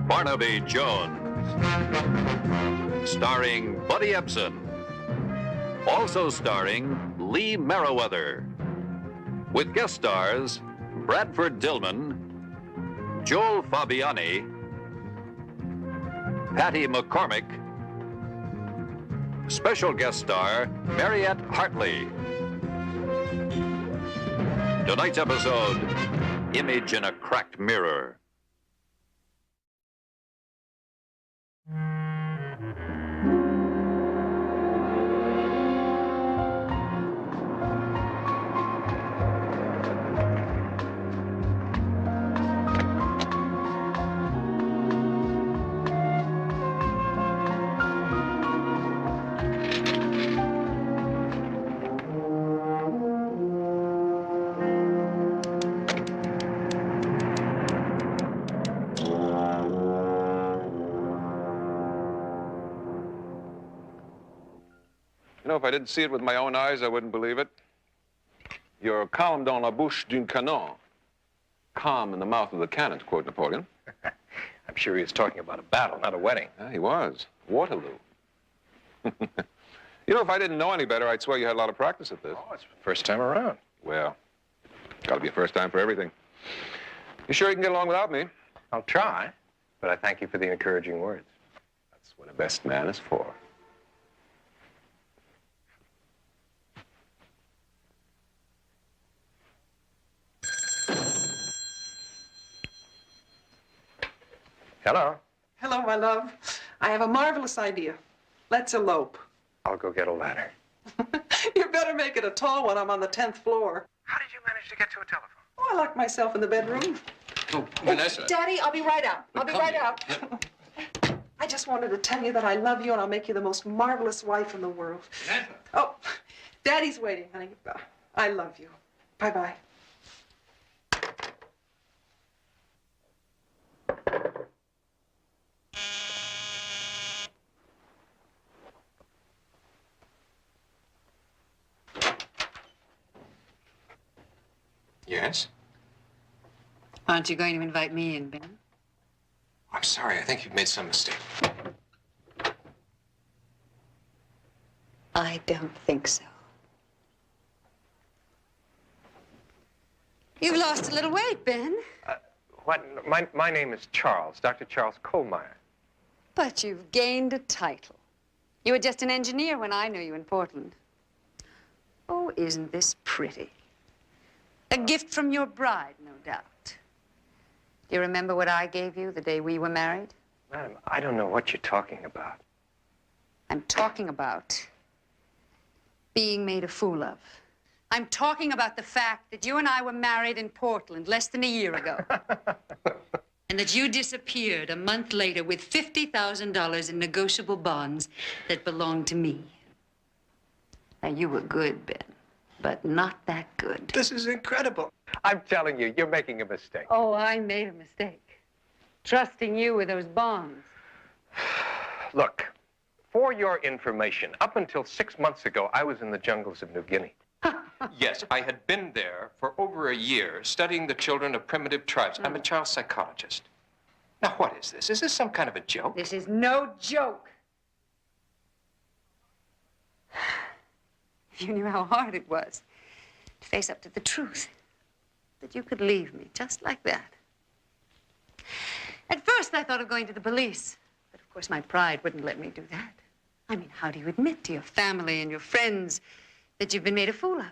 Barnaby Jones, starring Buddy Ebsen, also starring Lee Merriweather, with guest stars Bradford Dillman, Joel Fabiani, Patty McCormick, special guest star Mariette Hartley. Tonight's episode, Image in a Cracked Mirror. You know, if I didn't see it with my own eyes, I wouldn't believe it. You're calme dans la bouche d'un canon. Calm in the mouth of the cannon, to quote Napoleon. I'm sure he was talking about a battle, not a wedding. Yeah, he was. Waterloo. You know, if I didn't know any better, I'd swear you had a lot of practice at this. Oh, it's the first time around. Well, gotta be a first time for everything. You sure you can get along without me? I'll try, but I thank you for the encouraging words. That's what a best man is for. Hello. Hello, my love. I have a marvelous idea. Let's elope. I'll go get a ladder. You better make it a tall one. I'm on the 10th floor. How did you manage to get to a telephone? Oh, I locked myself in the bedroom. Oh, Vanessa. Daddy, I'll be right out. I'll be Come right here. out. I just wanted to tell you that I love you and I'll make you the most marvelous wife in the world. Vanessa. Oh, Daddy's waiting, honey. I love you. Bye-bye. Yes? Aren't you going to invite me in, Ben? I'm sorry. I think you've made some mistake. I don't think so. You've lost a little weight, Ben. What? My name is Charles, Dr. Charles Kohlmeyer. But you've gained a title. You were just an engineer when I knew you in Portland. Oh, isn't this pretty? A gift from your bride, no doubt. Do you remember what I gave you the day we were married? Madam, I don't know what you're talking about. I'm talking about being made a fool of. I'm talking about the fact that you and I were married in Portland less than a year ago. And that you disappeared a month later with $50,000 in negotiable bonds that belonged to me. Now, you were good, Ben, but not that good. This is incredible. I'm telling you, you're making a mistake. Oh, I made a mistake. Trusting you with those bonds. Look, for your information, up until 6 months ago, I was in the jungles of New Guinea. Yes, I had been there for over a year, studying the children of primitive tribes. I'm a child psychologist. Now, what is this? Is this some kind of a joke? This is no joke. If you knew how hard it was to face up to the truth, that you could leave me just like that. At first, I thought of going to the police, but of course, my pride wouldn't let me do that. I mean, how do you admit to your family and your friends that you've been made a fool of?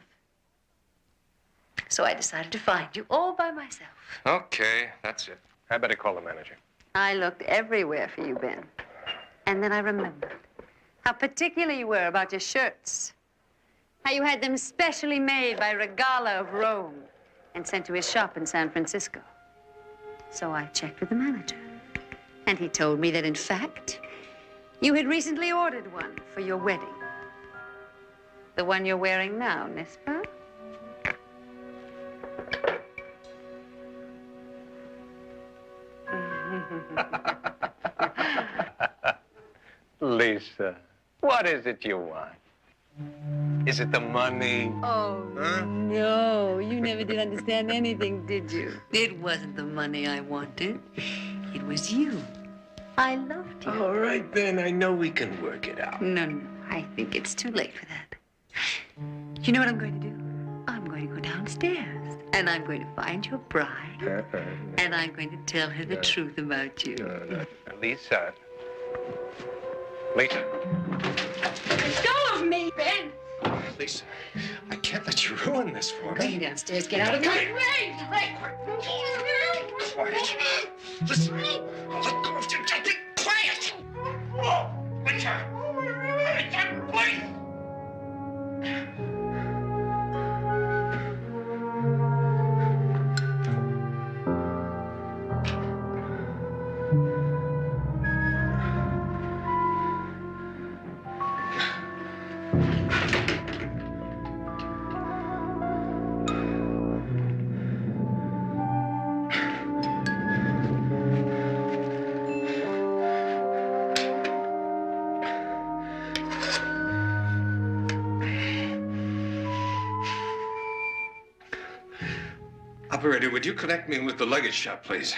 So I decided to find you all by myself. Okay, that's it. I better call the manager. I looked everywhere for you, Ben. And then I remembered how particular you were about your shirts. How you had them specially made by Regala of Rome and sent to his shop in San Francisco. So I checked with the manager. And he told me that, in fact, you had recently ordered one for your wedding. The one you're wearing now, n'est-ce pas? Lisa, what is it you want? Is it the money? Oh, Huh? no. You never did understand anything, did you? It wasn't the money I wanted. It was you. I loved you. All right, then. I know we can work it out. No. I think it's too late for that. You know what I'm going to do? I'm going to go downstairs, and I'm going to find your bride, and I'm going to tell her the truth about you. Lisa. Lisa. Let go of me, Ben! Lisa, I can't let you ruin this for Going me. downstairs. Get out of my way! Quiet. Listen, let go of your jumping. Quiet! Lisa! Lisa, please! Operator, would you connect me with the luggage shop, please?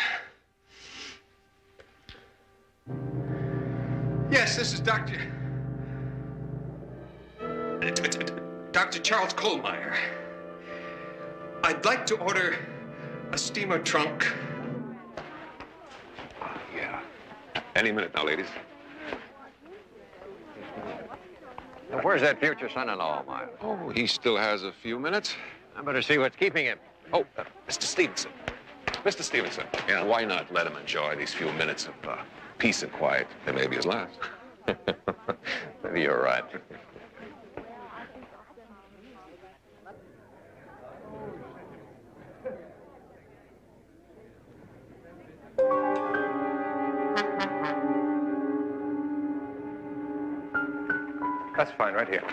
Yes, this is Dr. Charles Kohlmeyer. I'd like to order a steamer trunk. Yeah. Any minute now, ladies. Now, where's that future son-in-law of mine? Oh, he still has a few minutes. I better see what's keeping him. Oh, Mr. Stevenson. Mr. Stevenson. Yeah? Why not let him enjoy these few minutes of peace and quiet? They may be his last. Maybe you're right. That's fine, right here.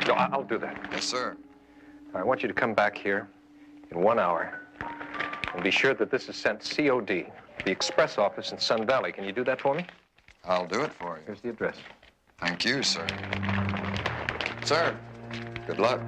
No, I'll do that. Yes, sir. I want you to come back here in 1 hour and be sure that this is sent COD, the express office in Sun Valley. Can you do that for me? I'll do it for you. Here's the address. Thank you, sir. Sir, good luck.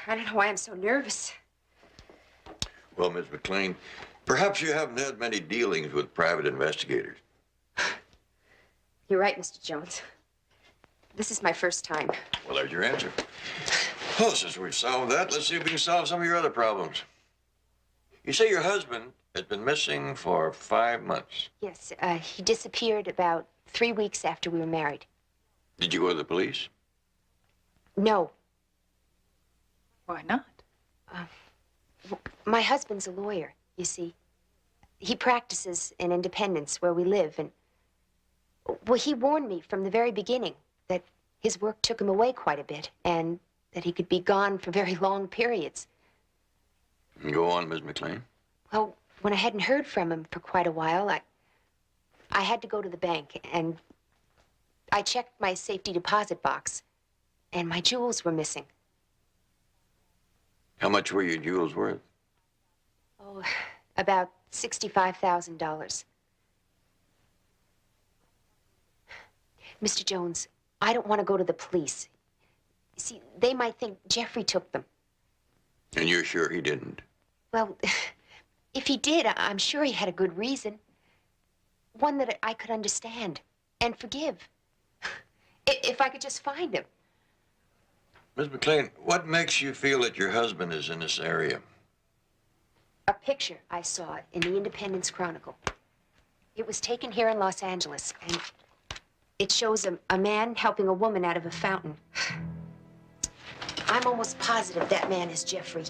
I don't know why I'm so nervous. Well, Miss McLean, perhaps you haven't had many dealings with private investigators. You're right, Mr. Jones. This is my first time. Well, there's your answer. Well, since we've solved that, let's see if we can solve some of your other problems. You say your husband has been missing for 5 months. Yes, he disappeared about 3 weeks after we were married. Did you go to the police? No. Why not? My husband's a lawyer, you see. He practices in Independence, where we live, and... Well, he warned me from the very beginning that his work took him away quite a bit, and that he could be gone for very long periods. Go on, Miss McLean. Well, when I hadn't heard from him for quite a while, I had to go to the bank, and I checked my safety deposit box, and my jewels were missing. How much were your jewels worth? Oh, about $65,000. Mr. Jones, I don't want to go to the police. See, they might think Jeffrey took them. And you're sure he didn't? Well, if he did, I'm sure he had a good reason. One that I could understand and forgive. If I could just find him. Miss McLean, what makes you feel that your husband is in this area? A picture I saw in the Independence Chronicle. It was taken here in Los Angeles, and it shows a man helping a woman out of a fountain. I'm almost positive that man is Jeffrey.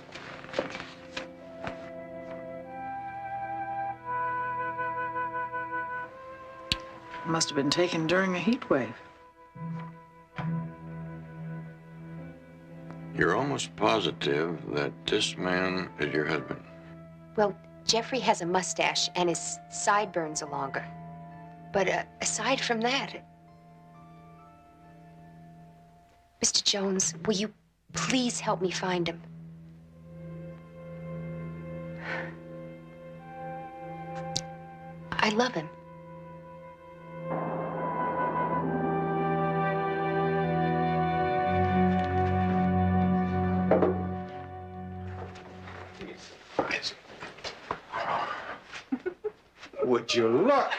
Must have been taken during a heat wave. You're almost positive that this man is your husband. Well, Jeffrey has a mustache and his sideburns are longer. But aside from that... Mr. Jones, will you please help me find him? I love him. Would you look?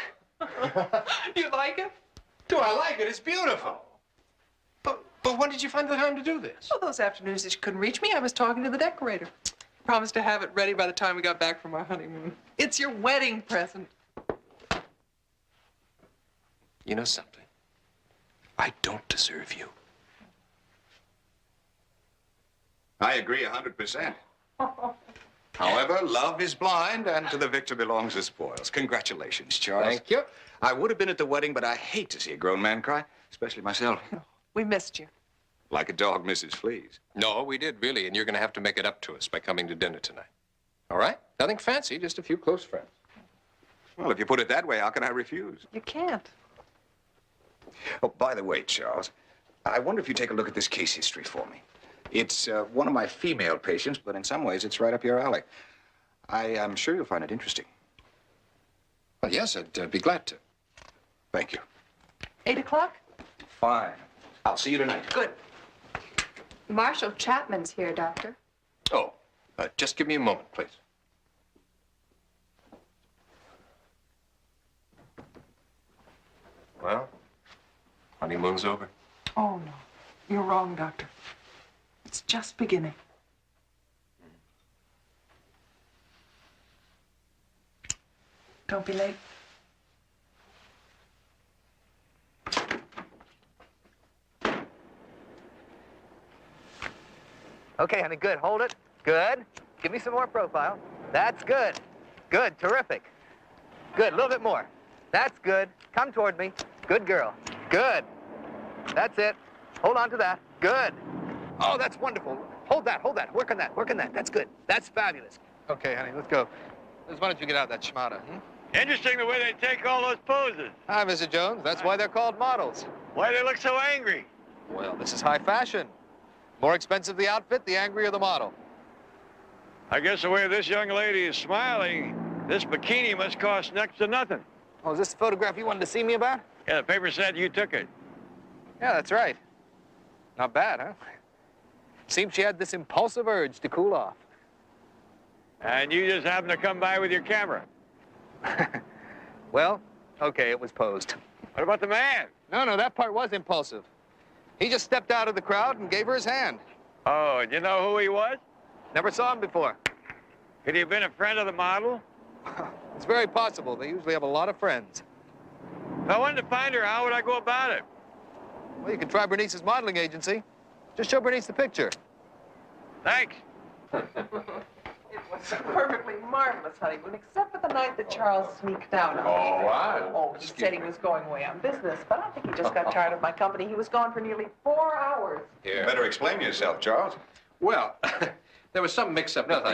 You like it? Do I like it? It's beautiful. But when did you find the time to do this? Well, those afternoons that you couldn't reach me, I was talking to the decorator. Promised to have it ready by the time we got back from our honeymoon. It's your wedding present. You know something? I don't deserve you. I agree 100%. However, love is blind, and to the victor belongs the spoils. Congratulations, Charles. Thank you. I would have been at the wedding, but I hate to see a grown man cry, especially myself. We missed you. Like a dog misses fleas. No, we did, really, and you're going to have to make it up to us by coming to dinner tonight. All right? Nothing fancy, just a few close friends. Well, if you put it that way, how can I refuse? You can't. Oh, by the way, Charles, I wonder if you take a look at this case history for me. It's one of my female patients, but in some ways it's right up your alley. I am sure you'll find it interesting. Well, yes, I'd be glad to. Thank you. 8 o'clock? Fine. I'll see you tonight. Good. Marshal Chapman's here, Doctor. Oh, just give me a moment, please. Well, honeymoon's over. Oh, no. You're wrong, Doctor. It's just beginning. Don't be late. Okay, honey, good. Hold it. Good. Give me some more profile. That's good. Good. Terrific. Good. A little bit more. That's good. Come toward me. Good girl. Good. That's it. Hold on to that. Good. Oh, that's wonderful. Hold that. Hold that. Work on that. Work on that. That's good. That's fabulous. Okay, honey, let's go. Liz, why don't you get out that schmata? Interesting the way they take all those poses. Hi, Mr. Jones. That's why they're called models. Why they look so angry? Well, this is high fashion. More expensive the outfit, the angrier the model. I guess the way this young lady is smiling, this bikini must cost next to nothing. Oh, is this the photograph you wanted to see me about? Yeah, the paper said you took it. Yeah, that's right. Not bad, huh? Seems she had this impulsive urge to cool off. And you just happened to come by with your camera. Well, okay, it was posed. What about the man? No, that part was impulsive. He just stepped out of the crowd and gave her his hand. Oh, and you know who he was? Never saw him before. Could he have been a friend of the model? It's very possible. They usually have a lot of friends. If I wanted to find her, how would I go about it? Well, you can try Bernice's modeling agency. Just show Bernice the picture. Thanks. It was a perfectly marvelous honeymoon, except for the night that Charles sneaked out on. Oh, wow. Oh, he said he was going away on business, but I think he just got tired of my company. He was gone for nearly 4 hours. You better explain yourself, Charles. Well, there was some mix-up at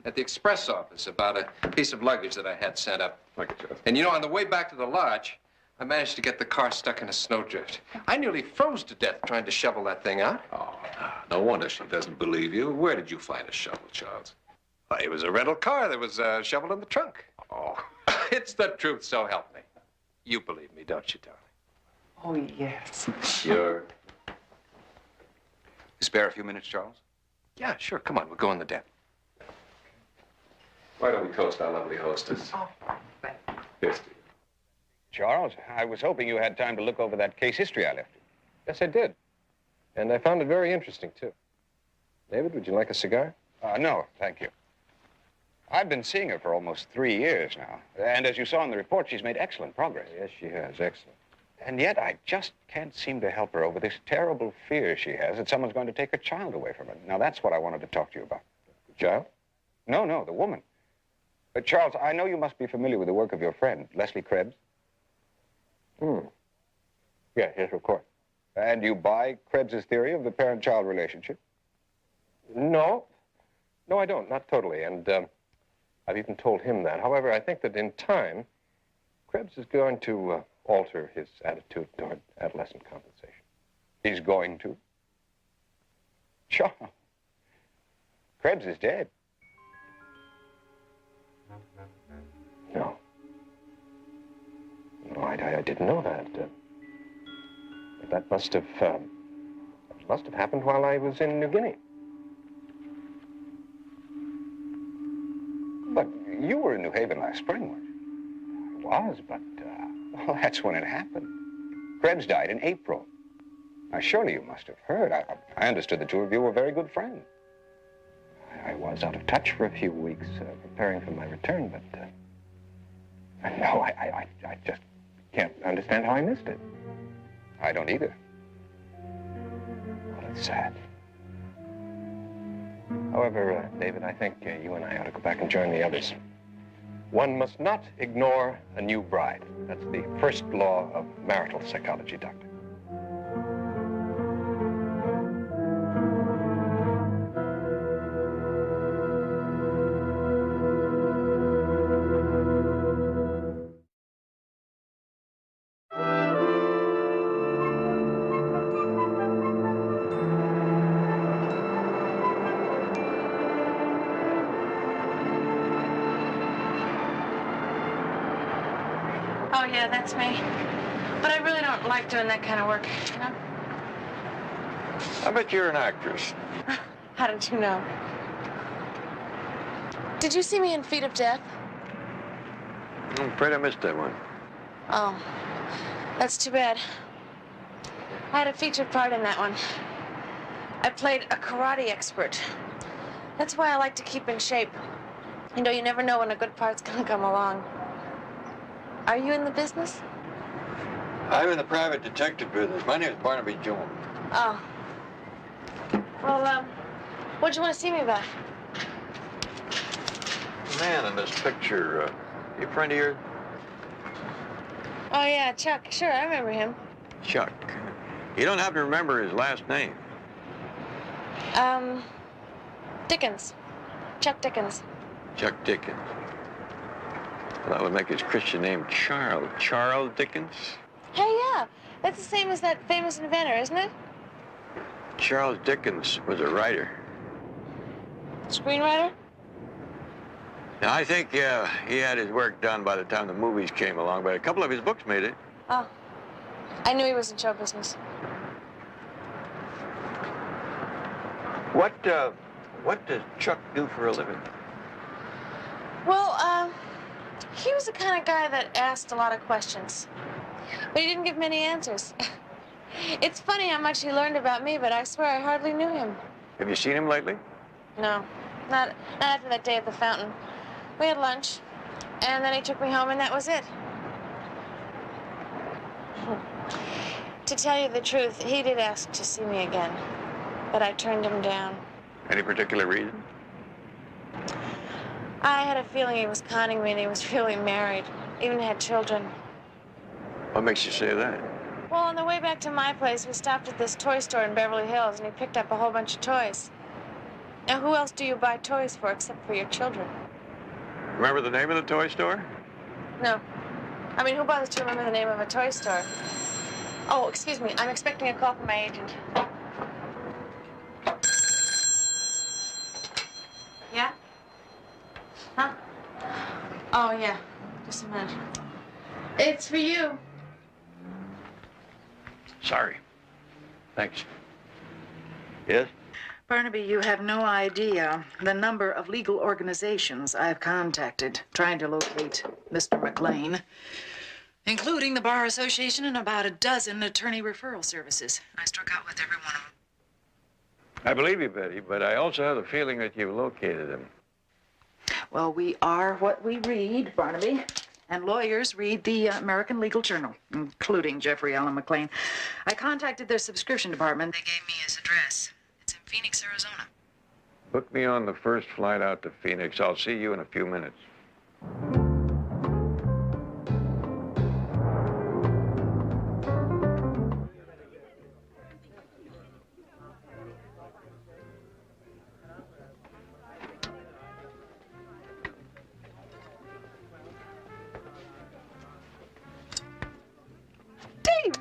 at the express office about a piece of luggage that I had sent up. And you know, on the way back to the lodge, I managed to get the car stuck in a snowdrift. I nearly froze to death trying to shovel that thing out. Oh, no wonder she doesn't believe you. Where did you find a shovel, Charles? Well, it was a rental car. There was a shovel in the trunk. Oh. It's the truth, so help me. You believe me, don't you, darling? Oh, yes. Sure. Spare a few minutes, Charles? Yeah, sure. Come on, we'll go on the deck. Why don't we toast our lovely hostess? Oh, thank you. Here's to you. Charles, I was hoping you had time to look over that case history I left you. Yes, I did. And I found it very interesting, too. David, would you like a cigar? No, thank you. I've been seeing her for almost 3 years now. And as you saw in the report, she's made excellent progress. Yes, she has. Excellent. And yet I just can't seem to help her over this terrible fear she has that someone's going to take her child away from her. Now, that's what I wanted to talk to you about. The child? No, the woman. But, Charles, I know you must be familiar with the work of your friend, Leslie Krebs. Yes, of course. And you buy Krebs's theory of the parent-child relationship? No. No, I don't. Not totally. And I've even told him that. However, I think that in time, Krebs is going to alter his attitude toward adolescent compensation. He's going to? Sure. Krebs is dead. No. No, I didn't know that. That must have happened while I was in New Guinea. But you were in New Haven last spring, weren't you? I was, but, well, that's when it happened. Krebs died in April. Now, surely you must have heard. I understood the two of you were very good friends. I was out of touch for a few weeks, preparing for my return, but, no, I just can't understand how I missed it. I don't either. Well, it's sad. However, David, I think you and I ought to go back and join the others. One must not ignore a new bride. That's the first law of marital psychology, Doctor. Oh, yeah, that's me. But I really don't like doing that kind of work, you know? I bet you're an actress. How did you know? Did you see me in Feet of Death? I'm afraid I missed that one. Oh, that's too bad. I had a featured part in that one. I played a karate expert. That's why I like to keep in shape. You know, you never know when a good part's gonna come along. Are you in the business? I'm in the private detective business. My name is Barnaby Jones. Oh. Well, what'd you want to see me about? The man in this picture, you a friend of yours? Oh, yeah, Chuck. Sure, I remember him. Chuck. You don't happen to remember his last name? Dickens. Chuck Dickens. Chuck Dickens. Well, that would make his Christian name Charles. Charles Dickens? Hey, yeah. That's the same as that famous inventor, isn't it? Charles Dickens was a writer. Screenwriter? Now, I think he had his work done by the time the movies came along, but a couple of his books made it. Oh. I knew he was in show business. What does Chuck do for a living? Well, he was the kind of guy that asked a lot of questions. But he didn't give many answers. It's funny how much he learned about me, but I swear I hardly knew him. Have you seen him lately? No, not after that day at the fountain. We had lunch, and then he took me home, and that was it. To tell you the truth, he did ask to see me again, but I turned him down. Any particular reason? I had a feeling he was conning me, and he was really married, even had children. What makes you say that? Well, on the way back to my place, we stopped at this toy store in Beverly Hills, and he picked up a whole bunch of toys. Now, who else do you buy toys for except for your children? Remember the name of the toy store? No. I mean, who bothers to remember the name of a toy store? Oh, excuse me. I'm expecting a call from my agent. Yeah? Huh? Oh, yeah. Just a minute. It's for you. Sorry. Thanks. Yes? Barnaby, you have no idea the number of legal organizations I've contacted trying to locate Mr. McLean, including the Bar Association and about a dozen attorney referral services. I struck out with every one of them. I believe you, Betty, but I also have the feeling that you've located him. Well, we are what we read, Barnaby. And lawyers read the American Legal Journal, including Jeffrey Allen McLean. I contacted their subscription department. They gave me his address. It's in Phoenix, Arizona. Book me on the first flight out to Phoenix. I'll see you in a few minutes.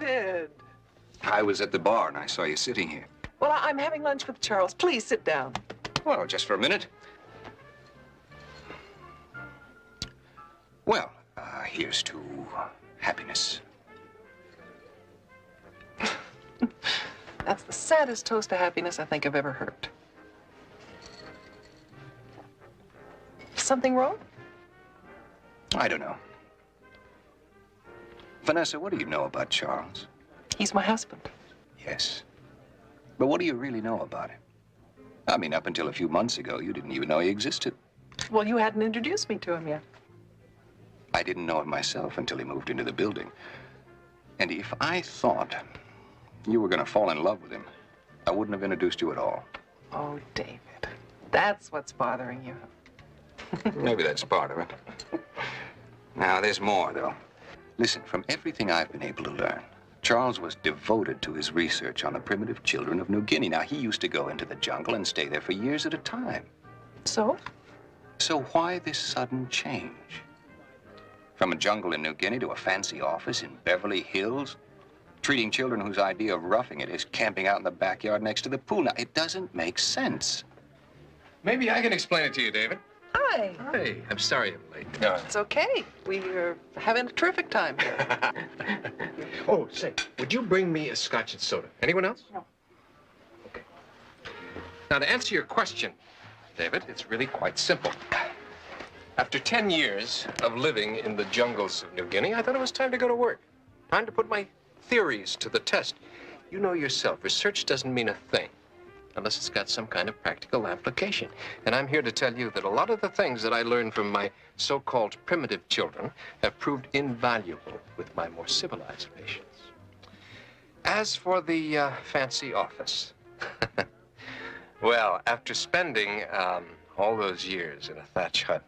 David. I was at the bar and I saw you sitting here. Well, I'm having lunch with Charles. Please sit down. Well, just for a minute. Well, here's to happiness. That's the saddest toast to happiness I think I've ever heard. Something wrong? I don't know. Vanessa, what do you know about Charles? He's my husband. Yes. But what do you really know about him? I mean, up until a few months ago, you didn't even know he existed. Well, you hadn't introduced me to him yet. I didn't know him myself until he moved into the building. And if I thought you were going to fall in love with him, I wouldn't have introduced you at all. Oh, David. That's what's bothering you. Maybe that's part of it. Now, there's more, though. Listen, from everything I've been able to learn, Charles was devoted to his research on the primitive children of New Guinea. Now, he used to go into the jungle and stay there for years at a time. So? So why this sudden change? From a jungle in New Guinea to a fancy office in Beverly Hills, treating children whose idea of roughing it is camping out in the backyard next to the pool. Now, it doesn't make sense. Maybe I can explain it to you, David. Hi. Hi. I'm sorry I'm late. No, it's okay. We are having a terrific time here. Oh, say, would you bring me a scotch and soda? Anyone else? No. Okay. Now, to answer your question, David, it's really quite simple. After 10 years of living in the jungles of New Guinea, I thought it was time to go to work. Time to put my theories to the test. You know yourself, research doesn't mean a thing unless it's got some kind of practical application. And I'm here to tell you that a lot of the things that I learned from my so-called primitive children have proved invaluable with my more civilized patients. As for the fancy office, well, after spending all those years in a thatch hut,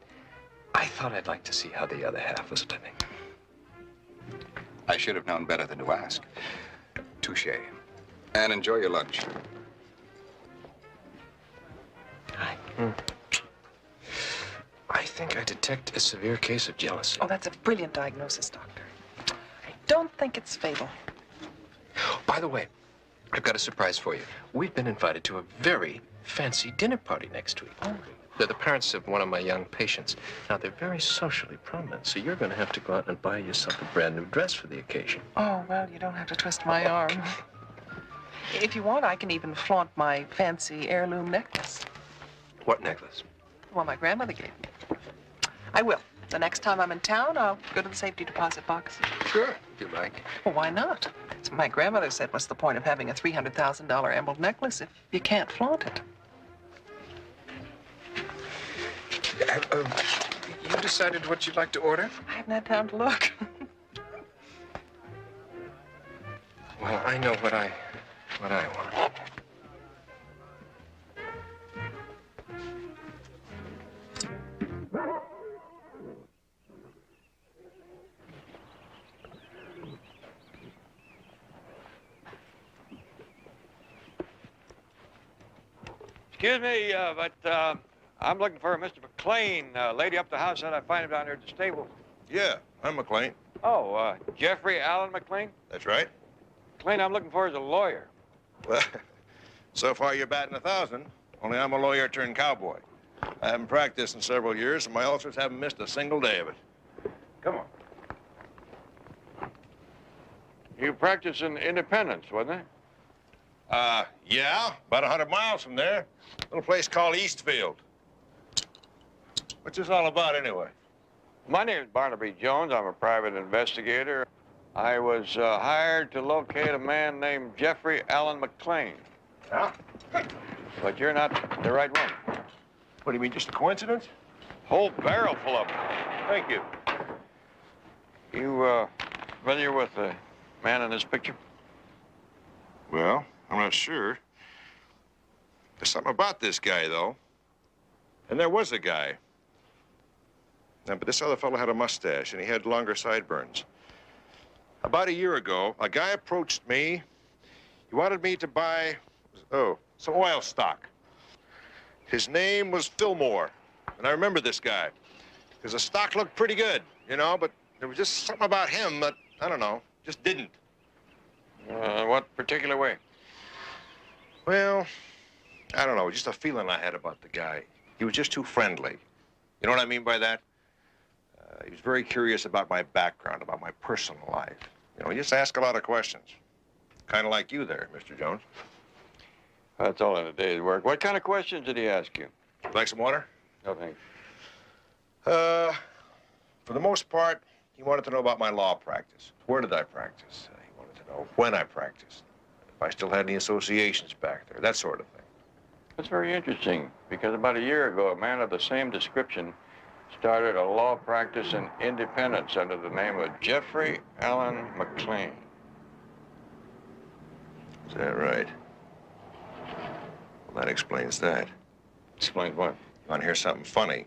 I thought I'd like to see how the other half was living. I should have known better than to ask. Touché. And enjoy your lunch. I think I detect a severe case of jealousy. Oh, that's a brilliant diagnosis, Doctor. I don't think it's fatal. By the way, I've got a surprise for you. We've been invited to a very fancy dinner party next week. Oh. They're the parents of one of my young patients. Now, they're very socially prominent, so you're going to have to go out and buy yourself a brand new dress for the occasion. Oh, well, you don't have to twist my arm. If you want, I can even flaunt my fancy heirloom necklace. What necklace? Well, my grandmother gave me. I will. The next time I'm in town, I'll go to the safety deposit box. Sure, if you like. Well, why not? So my grandmother said, what's the point of having a $300,000 emerald necklace if you can't flaunt it? You decided what you'd like to order? I haven't had time to look. Well, I know what I want. Excuse me, but I'm looking for Mr. McLean. Lady up the house said I'd find him down here at the stable. Yeah, I'm McLean. Oh, Jeffrey Allen McLean? That's right. McLean, I'm looking for is a lawyer. Well, so far you're batting 1,000. Only I'm a lawyer turned cowboy. I haven't practiced in several years, and my ulcers haven't missed a single day of it. Come on. You practice in Independence, wasn't it? Yeah, about 100 miles from there. A little place called Eastfield. What's this all about, anyway? My name is Barnaby Jones. I'm a private investigator. I was hired to locate a man named Jeffrey Allen McLean. Huh? But you're not the right one. What do you mean, just a coincidence? Whole barrel full of them. Thank you. You familiar with the man in this picture? Well, I'm not sure. There's something about this guy, though. And there was a guy. Now, but this other fellow had a mustache, and he had longer sideburns. About a year ago, a guy approached me. He wanted me to buy, some oil stock. His name was Fillmore, and I remember this guy, because the stock looked pretty good, you know, but there was just something about him that, I don't know, just didn't. What particular way? Well, I don't know, just a feeling I had about the guy. He was just too friendly. You know what I mean by that? He was very curious about my background, about my personal life. You know, he just asked a lot of questions. Kind of like you there, Mr. Jones. That's all in a day's work. What kind of questions did he ask you? Like some water? No, thanks. For the most part, he wanted to know about my law practice. Where did I practice? He wanted to know when I practiced. If I still had any associations back there, that sort of thing. That's very interesting, because about a year ago, a man of the same description started a law practice in Independence under the name of Jeffrey Allen McLean. Is that right? Well, that explains that. Explains what? You want to hear something funny?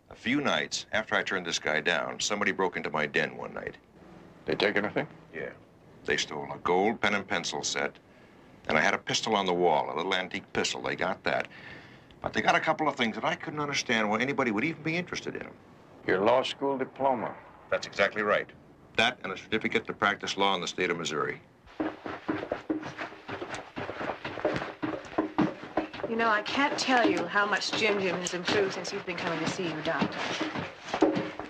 A few nights after I turned this guy down, somebody broke into my den one night. They take anything? Yeah. They stole a gold pen and pencil set, and I had a pistol on the wall, a little antique pistol. They got that. But they got a couple of things that I couldn't understand why anybody would even be interested in them. Your law school diploma. That's exactly right. That and a certificate to practice law in the state of Missouri. You know, I can't tell you how much Jim has improved since you've been coming to see you, Doctor.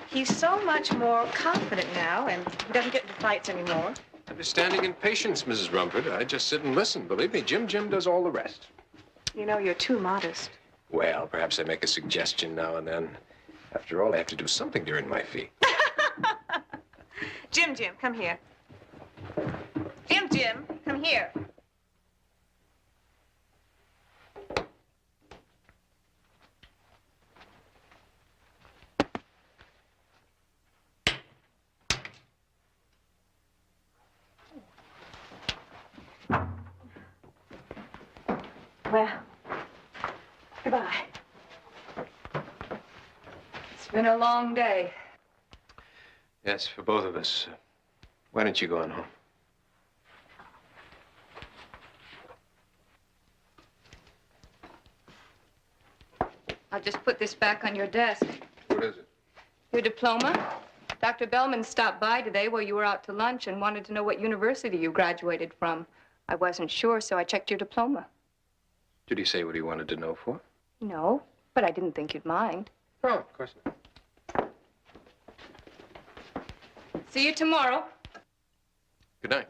He's so much more confident now, and he doesn't get into fights anymore. Understanding and patience, Mrs. Rumford. I just sit and listen. Believe me, Jim does all the rest. You know, you're too modest. Well, perhaps I make a suggestion now and then. After all, I have to do something to earn my fee. Jim, come here. Jim, come here. Well, goodbye. It's been a long day. Yes, for both of us. Why don't you go on home? I'll just put this back on your desk. What is it? Your diploma. Dr. Bellman stopped by today while you were out to lunch and wanted to know what university you graduated from. I wasn't sure, so I checked your diploma. Did he say what he wanted to know for? No, but I didn't think you'd mind. Oh, of course not. See you tomorrow. Good night.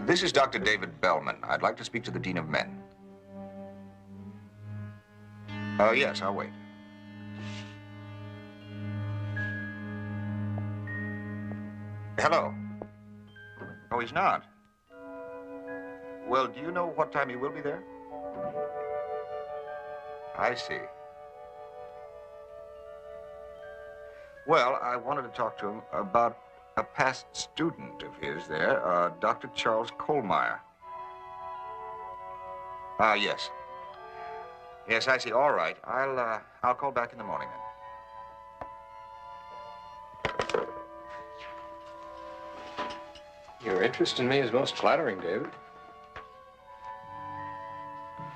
This is Dr. David Bellman. I'd like to speak to the Dean of Men. Yes, I'll wait. Hello. Oh, he's not. Well, do you know what time he will be there? I see. Well, I wanted to talk to him about a past student of his there, Dr. Charles Kohlmeyer. Yes. Yes, I see. All right. I'll call back in the morning then. Your interest in me is most flattering, David.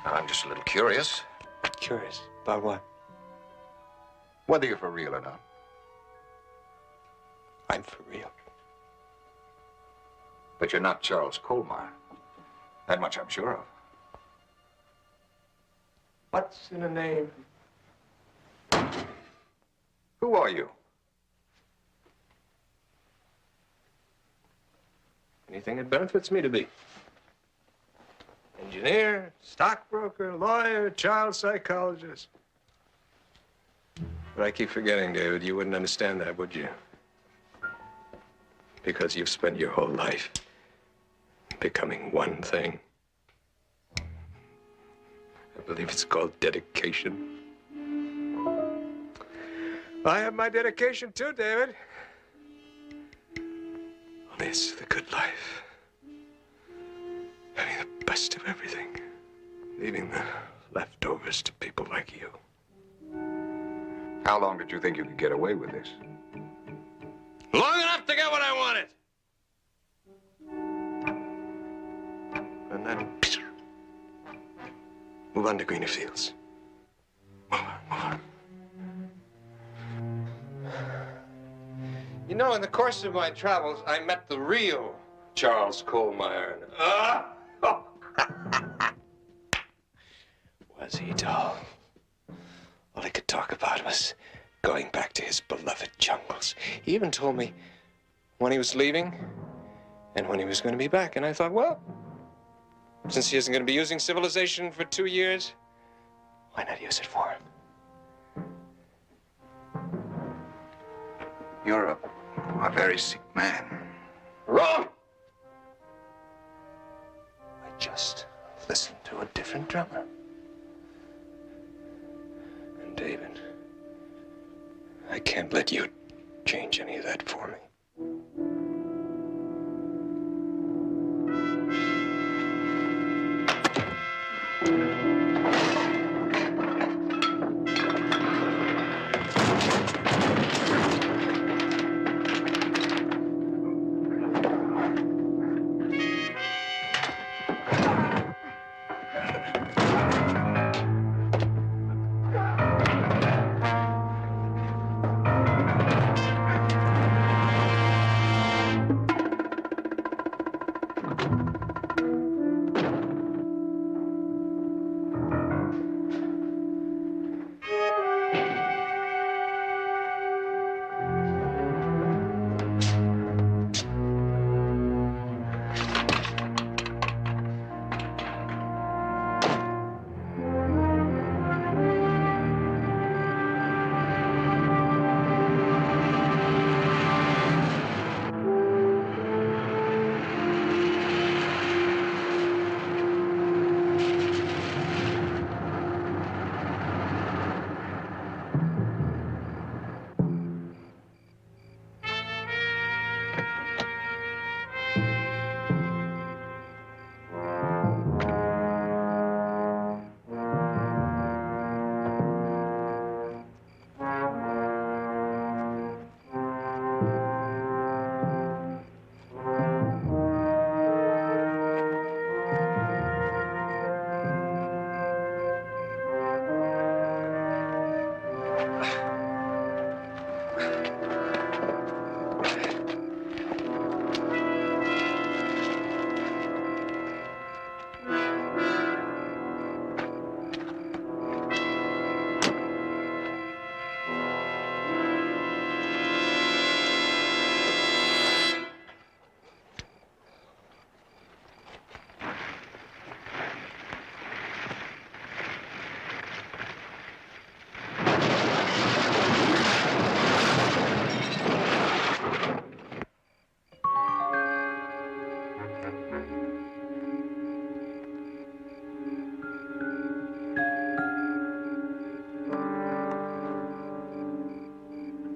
I'm just a little curious. Curious? About what? Whether you're for real or not. I'm for real. But you're not Charles Kohlmeyer. That much I'm sure of. What's in a name? Who are you? Anything that benefits me to be. Engineer, stockbroker, lawyer, child psychologist. But I keep forgetting, David, you wouldn't understand that, would you? Because you've spent your whole life becoming one thing. I believe it's called dedication. I have my dedication too, David. Only it's the good life. Having the best of everything. Leaving the leftovers to people like you. How long did you think you could get away with this? Long enough to get what I wanted. and then move on to greener fields. Move on. You know, in the course of my travels, I met the real Charles Kohlmeyer. Was he dull? All he could talk about was going back to his beloved jungles. He even told me when he was leaving and when he was going to be back. And I thought, well, since he isn't going to be using civilization for 2 years, why not use it for him? You're a very sick man. Wrong! I just listened to a different drummer. And David, I can't let you change any of that for me.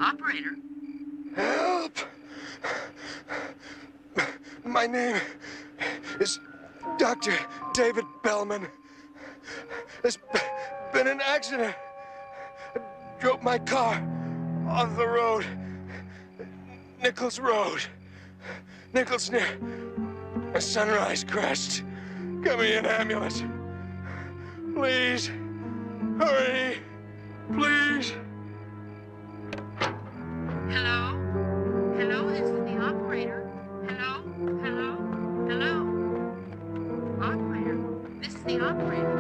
Operator? Help! My name is Dr. David Bellman. There's been an accident. I drove my car off the road. Nichols Road. Nichols near a Sunrise crashed. Get me an ambulance. Please. Hurry. Please. Hello? Hello, this is the operator. Hello? Hello? Hello? Operator, this is the operator.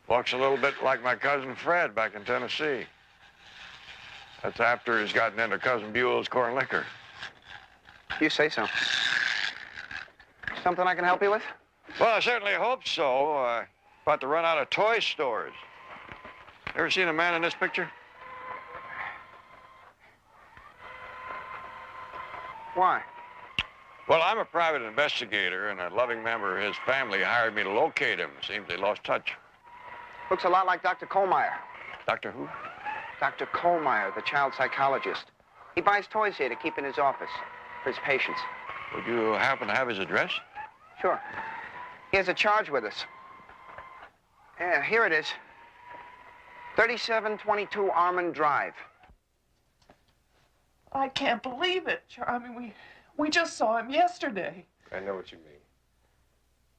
Looks a little bit like my cousin Fred back in Tennessee. That's after he's gotten into Cousin Buell's corn liquor. You say so. Something I can help you with? Well, I certainly hope so. About to run out of toy stores. Ever seen a man in this picture? Why? Well, I'm a private investigator, and a loving member of his family hired me to locate him. Seems they lost touch. Looks a lot like Dr. Kohlmeyer. Dr. who? Dr. Kohlmeyer, the child psychologist. He buys toys here to keep in his office for his patients. Would you happen to have his address? Sure. He has a charge with us. Yeah, here it is. 3722 Armand Drive. I can't believe it. I mean, we just saw him yesterday. I know what you mean.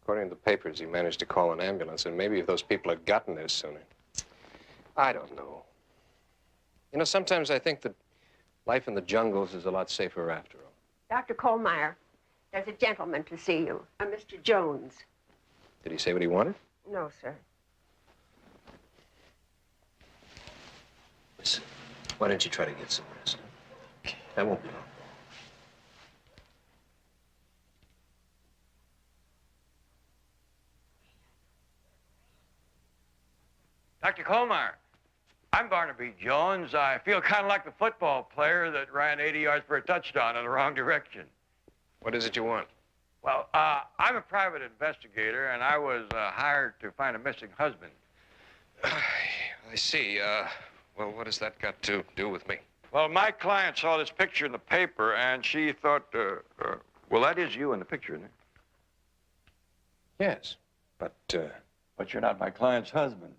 According to the papers, he managed to call an ambulance, and maybe if those people had gotten there sooner. I don't know. You know, sometimes I think that life in the jungles is a lot safer after all. Dr. Kohlmeyer, there's a gentleman to see you, a Mr. Jones. Did he say what he wanted? No, sir. Listen, why don't you try to get some rest? That won't be long. Dr. Kohlmeyer, I'm Barnaby Jones. I feel kind of like the football player that ran 80 yards for a touchdown in the wrong direction. What is it you want? Well, I'm a private investigator, and I was hired to find a missing husband. I see. Well, what has that got to do with me? Well, my client saw this picture in the paper, and she thought, well, that is you in the picture, isn't it? Yes, but... But you're not my client's husband.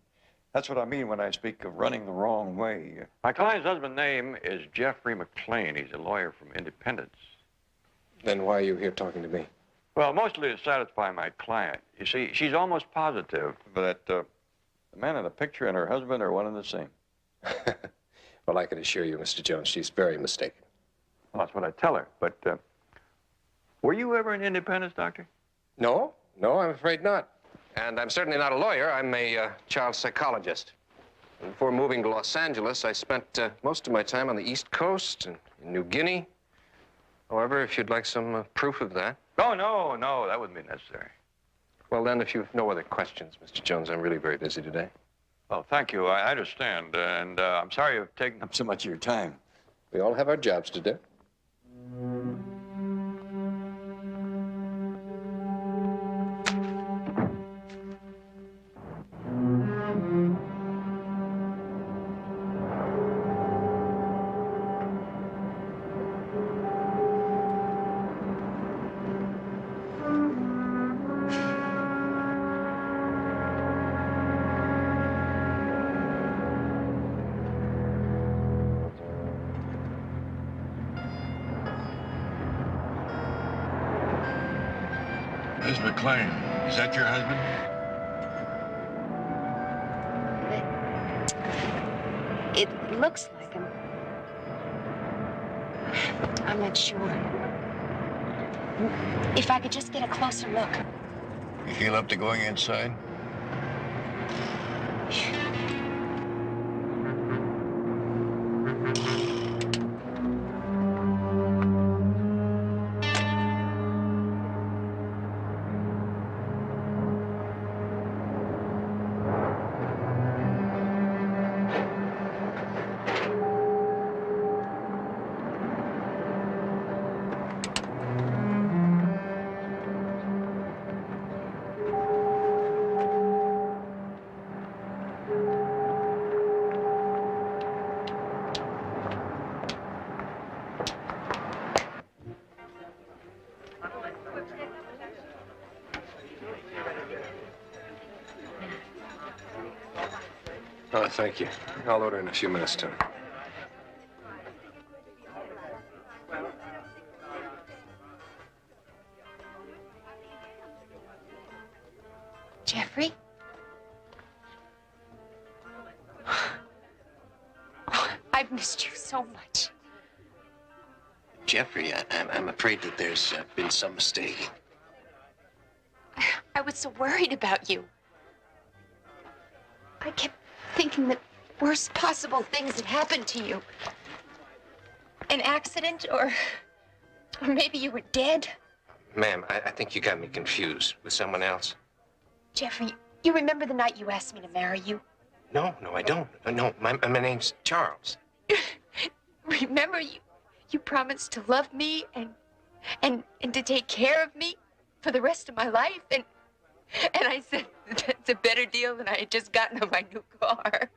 That's what I mean when I speak of running the wrong way. My client's husband's name is Jeffrey McLean. He's a lawyer from Independence. Then why are you here talking to me? Well, mostly to satisfy my client. You see, she's almost positive that the man in the picture and her husband are one and the same. Well, I can assure you, Mr. Jones, she's very mistaken. Well, that's what I tell her. But were you ever in Independence, Doctor? No, I'm afraid not. And I'm certainly not a lawyer. I'm a child psychologist. And before moving to Los Angeles, I spent most of my time on the East Coast and in New Guinea. However, if you'd like some proof of that. Oh, no, that wouldn't be necessary. Well, then, if you've no other questions, Mr. Jones, I'm really very busy today. Well, thank you. I understand. And I'm sorry you've taken up so much of your time. We all have our jobs to do. Miss McLean, is that your husband? It looks like him. I'm not sure. If I could just get a closer look. You feel up to going inside? Oh, thank you. I'll order in a few minutes, Tony. Jeffrey? I've missed you so much. Jeffrey, I'm afraid that there's been some mistake. I was so worried about you. I kept thinking the worst possible things had happened to you. An accident, or maybe you were dead. Ma'am, I think you got me confused with someone else. Jeffrey, you remember the night you asked me to marry you? No, I don't. No, my name's Charles. Remember, you promised to love me and and to take care of me for the rest of my life. And I said, that's a better deal than I had just gotten on my new car.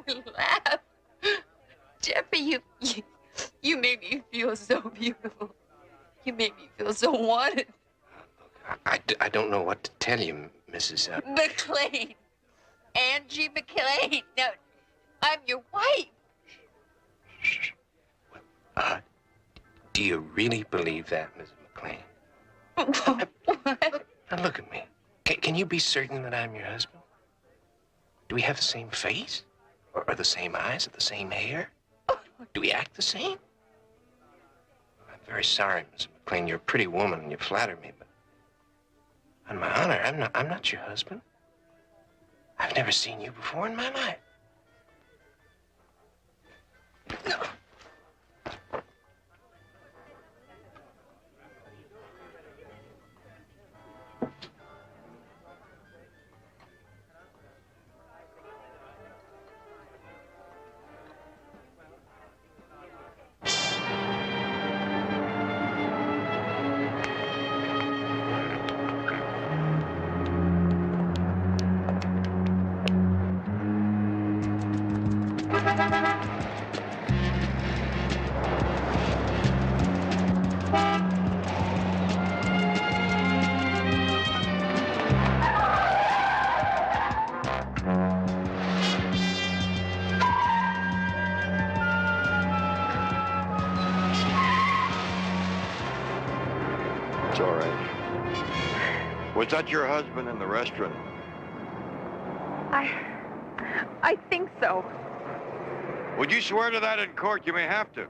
We laughed. Jeffrey, you made me feel so beautiful. You made me feel so wanted. I don't know what to tell you, Mrs. McLean. Angie McLean. No, I'm your wife. Do you really believe that, Mrs. McLean? Now look at me. Can you be certain that I'm your husband? Do we have the same face? Or the same eyes, or the same hair? Do we act the same? I'm very sorry, Mrs. McLean. You're a pretty woman and you flatter me, but on my honor, I'm not your husband. I've never seen you before in my life. No. It's all right. Was that your husband in the restaurant? I think so. Would you swear to that in court? You may have to.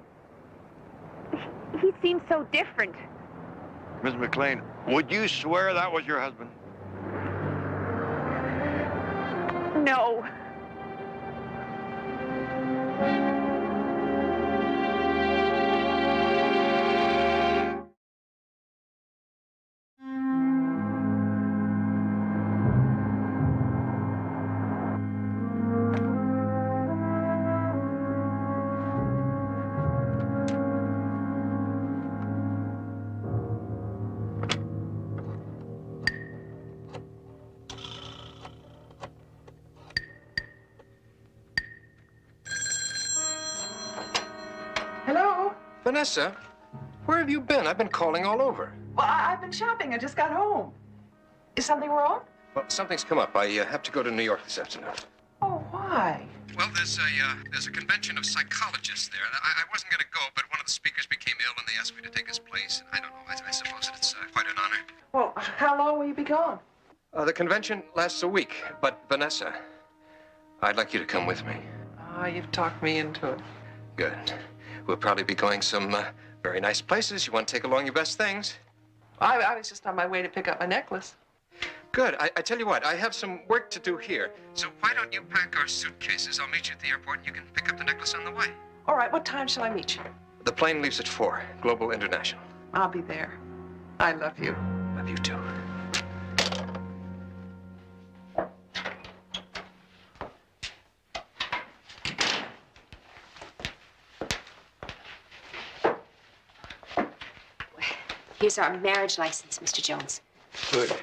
He seems so different. Miss McLean, would you swear that was your husband? No. Hello? Vanessa, where have you been? I've been calling all over. Well, I've been shopping. I just got home. Is something wrong? Well, something's come up. I have to go to New York this afternoon. Oh, why? Well, there's a convention of psychologists there. I wasn't going to go, but one of the speakers became ill, and they asked me to take his place. I don't know. I suppose it's quite an honor. Well, how long will you be gone? The convention lasts a week, but Vanessa, I'd like you to come with me. You've talked me into it. Good. We'll probably be going some very nice places. You want to take along your best things? I was just on my way to pick up my necklace. Good. I tell you what, I have some work to do here. So why don't you pack our suitcases? I'll meet you at the airport, and you can pick up the necklace on the way. All right, what time shall I meet you? The plane leaves at 4, Global International. I'll be there. I love you. Love you, too. Here's our marriage license, Mr. Jones. Good.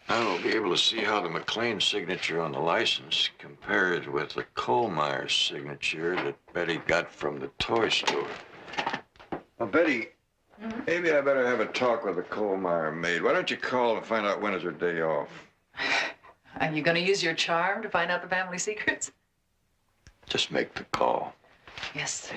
Now we'll be able to see how the McLean signature on the license compares with the Kohlmeyer signature that Betty got from the toy store. Well, Betty, maybe I better have a talk with the Kohlmeyer maid. Why don't you call and find out when is her day off? Are you going to use your charm to find out the family secrets? Just make the call. Yes, sir.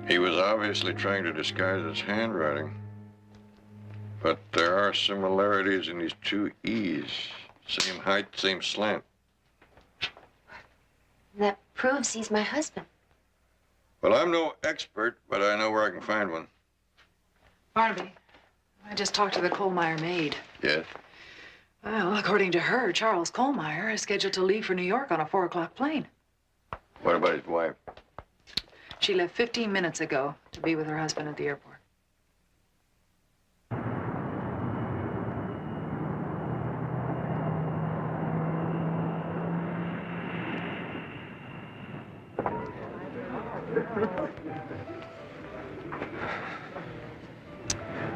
He was obviously trying to disguise his handwriting. But there are similarities in these two E's. Same height, same slant. That proves he's my husband. Well, I'm no expert, but I know where I can find one. Barnaby, I just talked to the Kohlmeyer maid. Yes? Well, according to her, Charles Kohlmeyer is scheduled to leave for New York on a 4 o'clock plane. What about his wife? She left 15 minutes ago to be with her husband at the airport.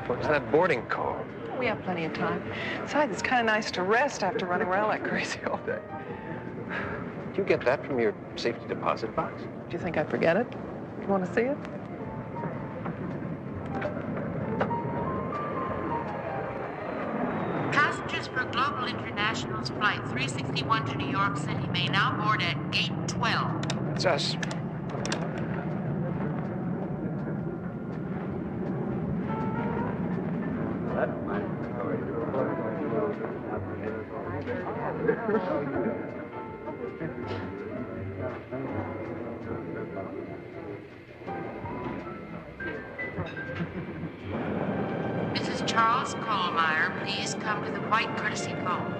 What's that boarding call? We have plenty of time. Besides, it's kind of nice to rest after running around like crazy all day. Did you get that from your safety deposit box? Do you think I forget it? You want to see it? Passengers for Global International's Flight 361 to New York City may now board at Gate 12. It's us. Mrs. Charles Kohlmeyer, please come to the white courtesy phone.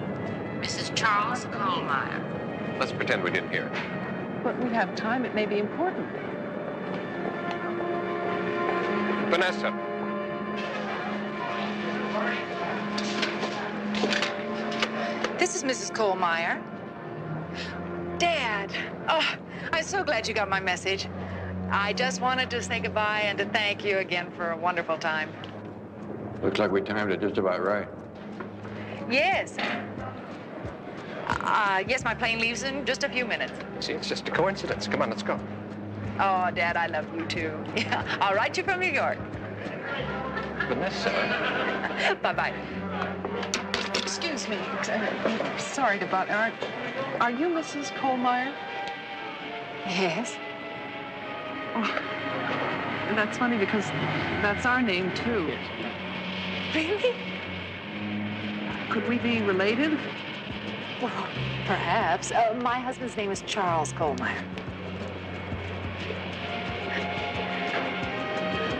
Mrs. Charles Kohlmeyer. Let's pretend we didn't hear it. But we have time. It may be important. Vanessa. This is Mrs. Kohlmeyer. Dad, oh, I'm so glad you got my message. I just wanted to say goodbye and to thank you again for a wonderful time. Looks like we timed it just about right. Yes. Yes, my plane leaves in just a few minutes. See, it's just a coincidence. Come on, let's go. Oh, Dad, I love you too. Yeah, I'll write you from New York. Vanessa. Bye-bye. Excuse me. Sorry to butt. Are you Mrs. Kohlmeyer? Yes. Oh, that's funny because that's our name, too. Really? Could we be related? Well, perhaps. My husband's name is Charles Kohlmeyer.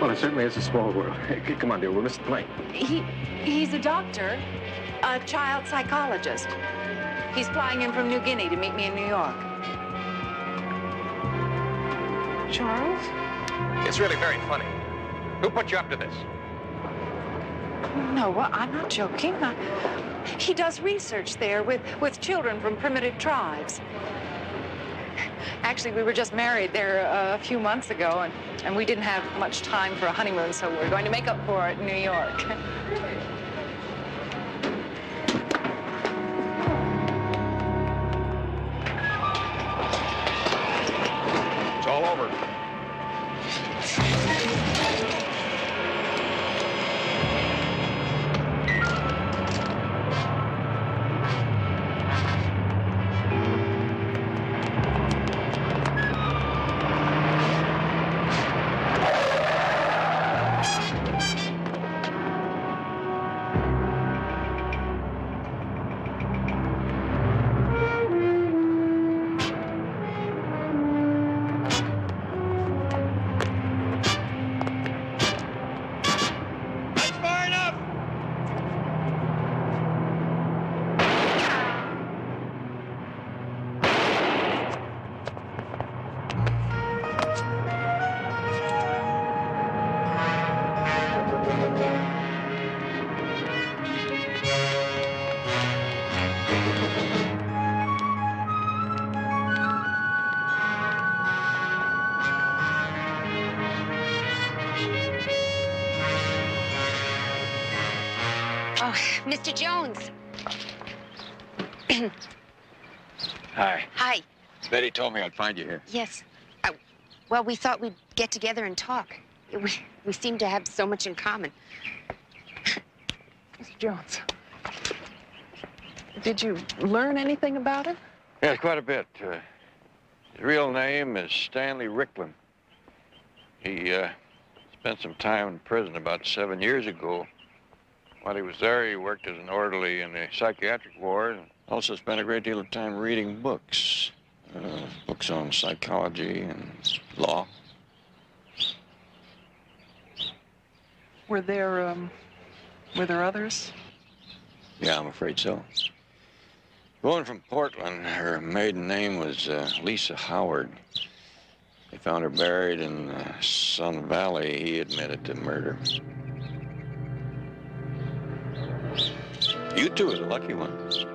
Well, it certainly is a small world. Come on, dear, we'll miss the plane. He's a doctor, a child psychologist. He's flying in from New Guinea to meet me in New York. Charles? It's really very funny. Who put you up to this? No, well, I'm not joking. He does research there with children from primitive tribes. Actually, we were just married there a few months ago, and we didn't have much time for a honeymoon, so we're going to make up for it in New York. It's all over. Oh, Mr. Jones. Hi. Hi. Betty told me I'd find you here. Yes. Well, we thought we'd get together and talk. We seem to have so much in common. Mr. Jones, did you learn anything about him? Yes, quite a bit. His real name is Stanley Ricklin. He spent some time in prison about 7 years ago. While he was there, he worked as an orderly in the psychiatric ward and also spent a great deal of time reading books. Books on psychology and law. Were there others? Yeah, I'm afraid so. The woman from Portland, her maiden name was Lisa Howard. They found her buried in Sun Valley. He admitted to murder. You two are the lucky ones.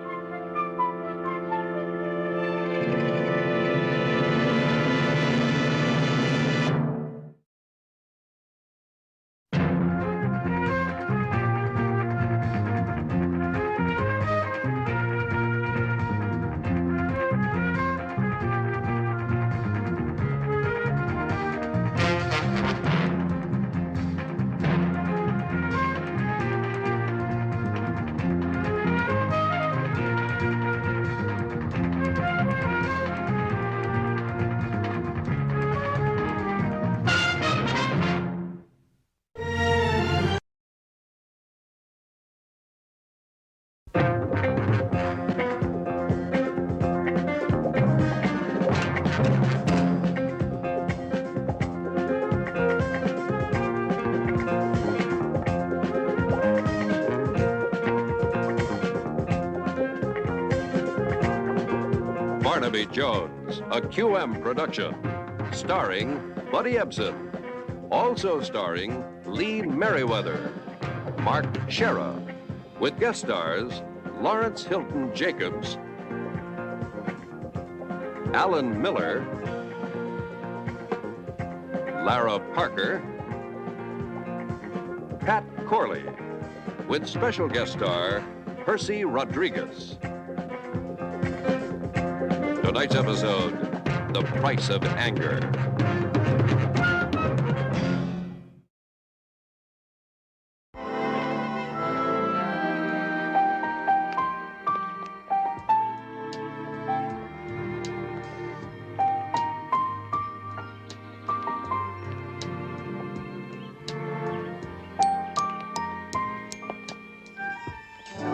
Barnaby Jones, a QM production, starring Buddy Ebsen. Also starring Lee Merriweather, Mark Shera, with guest stars Lawrence Hilton Jacobs, Alan Miller, Lara Parker, Pat Corley, with special guest star Percy Rodriguez. Tonight's episode, The Price of Anger.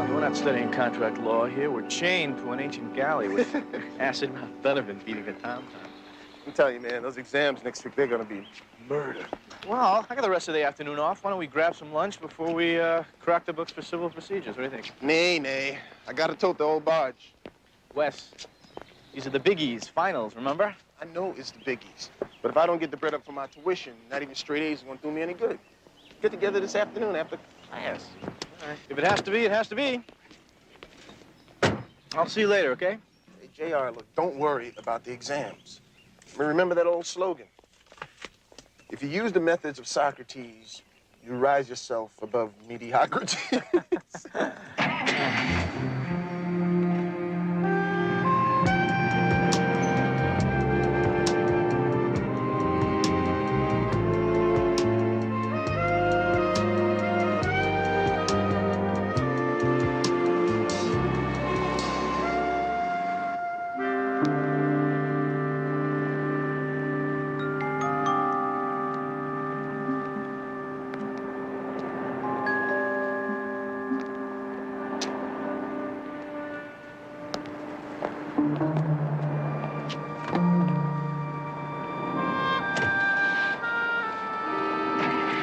We're not studying contract law here. We're chained to an ancient galley with acid Mount Donovan beating the tom-tom. I'm telling you, man, those exams next week, they're gonna be murder. Well, I got the rest of the afternoon off. Why don't we grab some lunch before we crack the books for civil procedures? What do you think? Nay. I gotta tote the old barge. Wes, these are the biggies, finals, remember? I know it's the biggies. But if I don't get the bread up for my tuition, not even straight A's is gonna do me any good. Get together this afternoon after class. All right. If it has to be, it has to be. I'll see you later, okay? Hey, JR, look, don't worry about the exams. I mean, remember that old slogan? If you use the methods of Socrates, you rise yourself above mediocrity.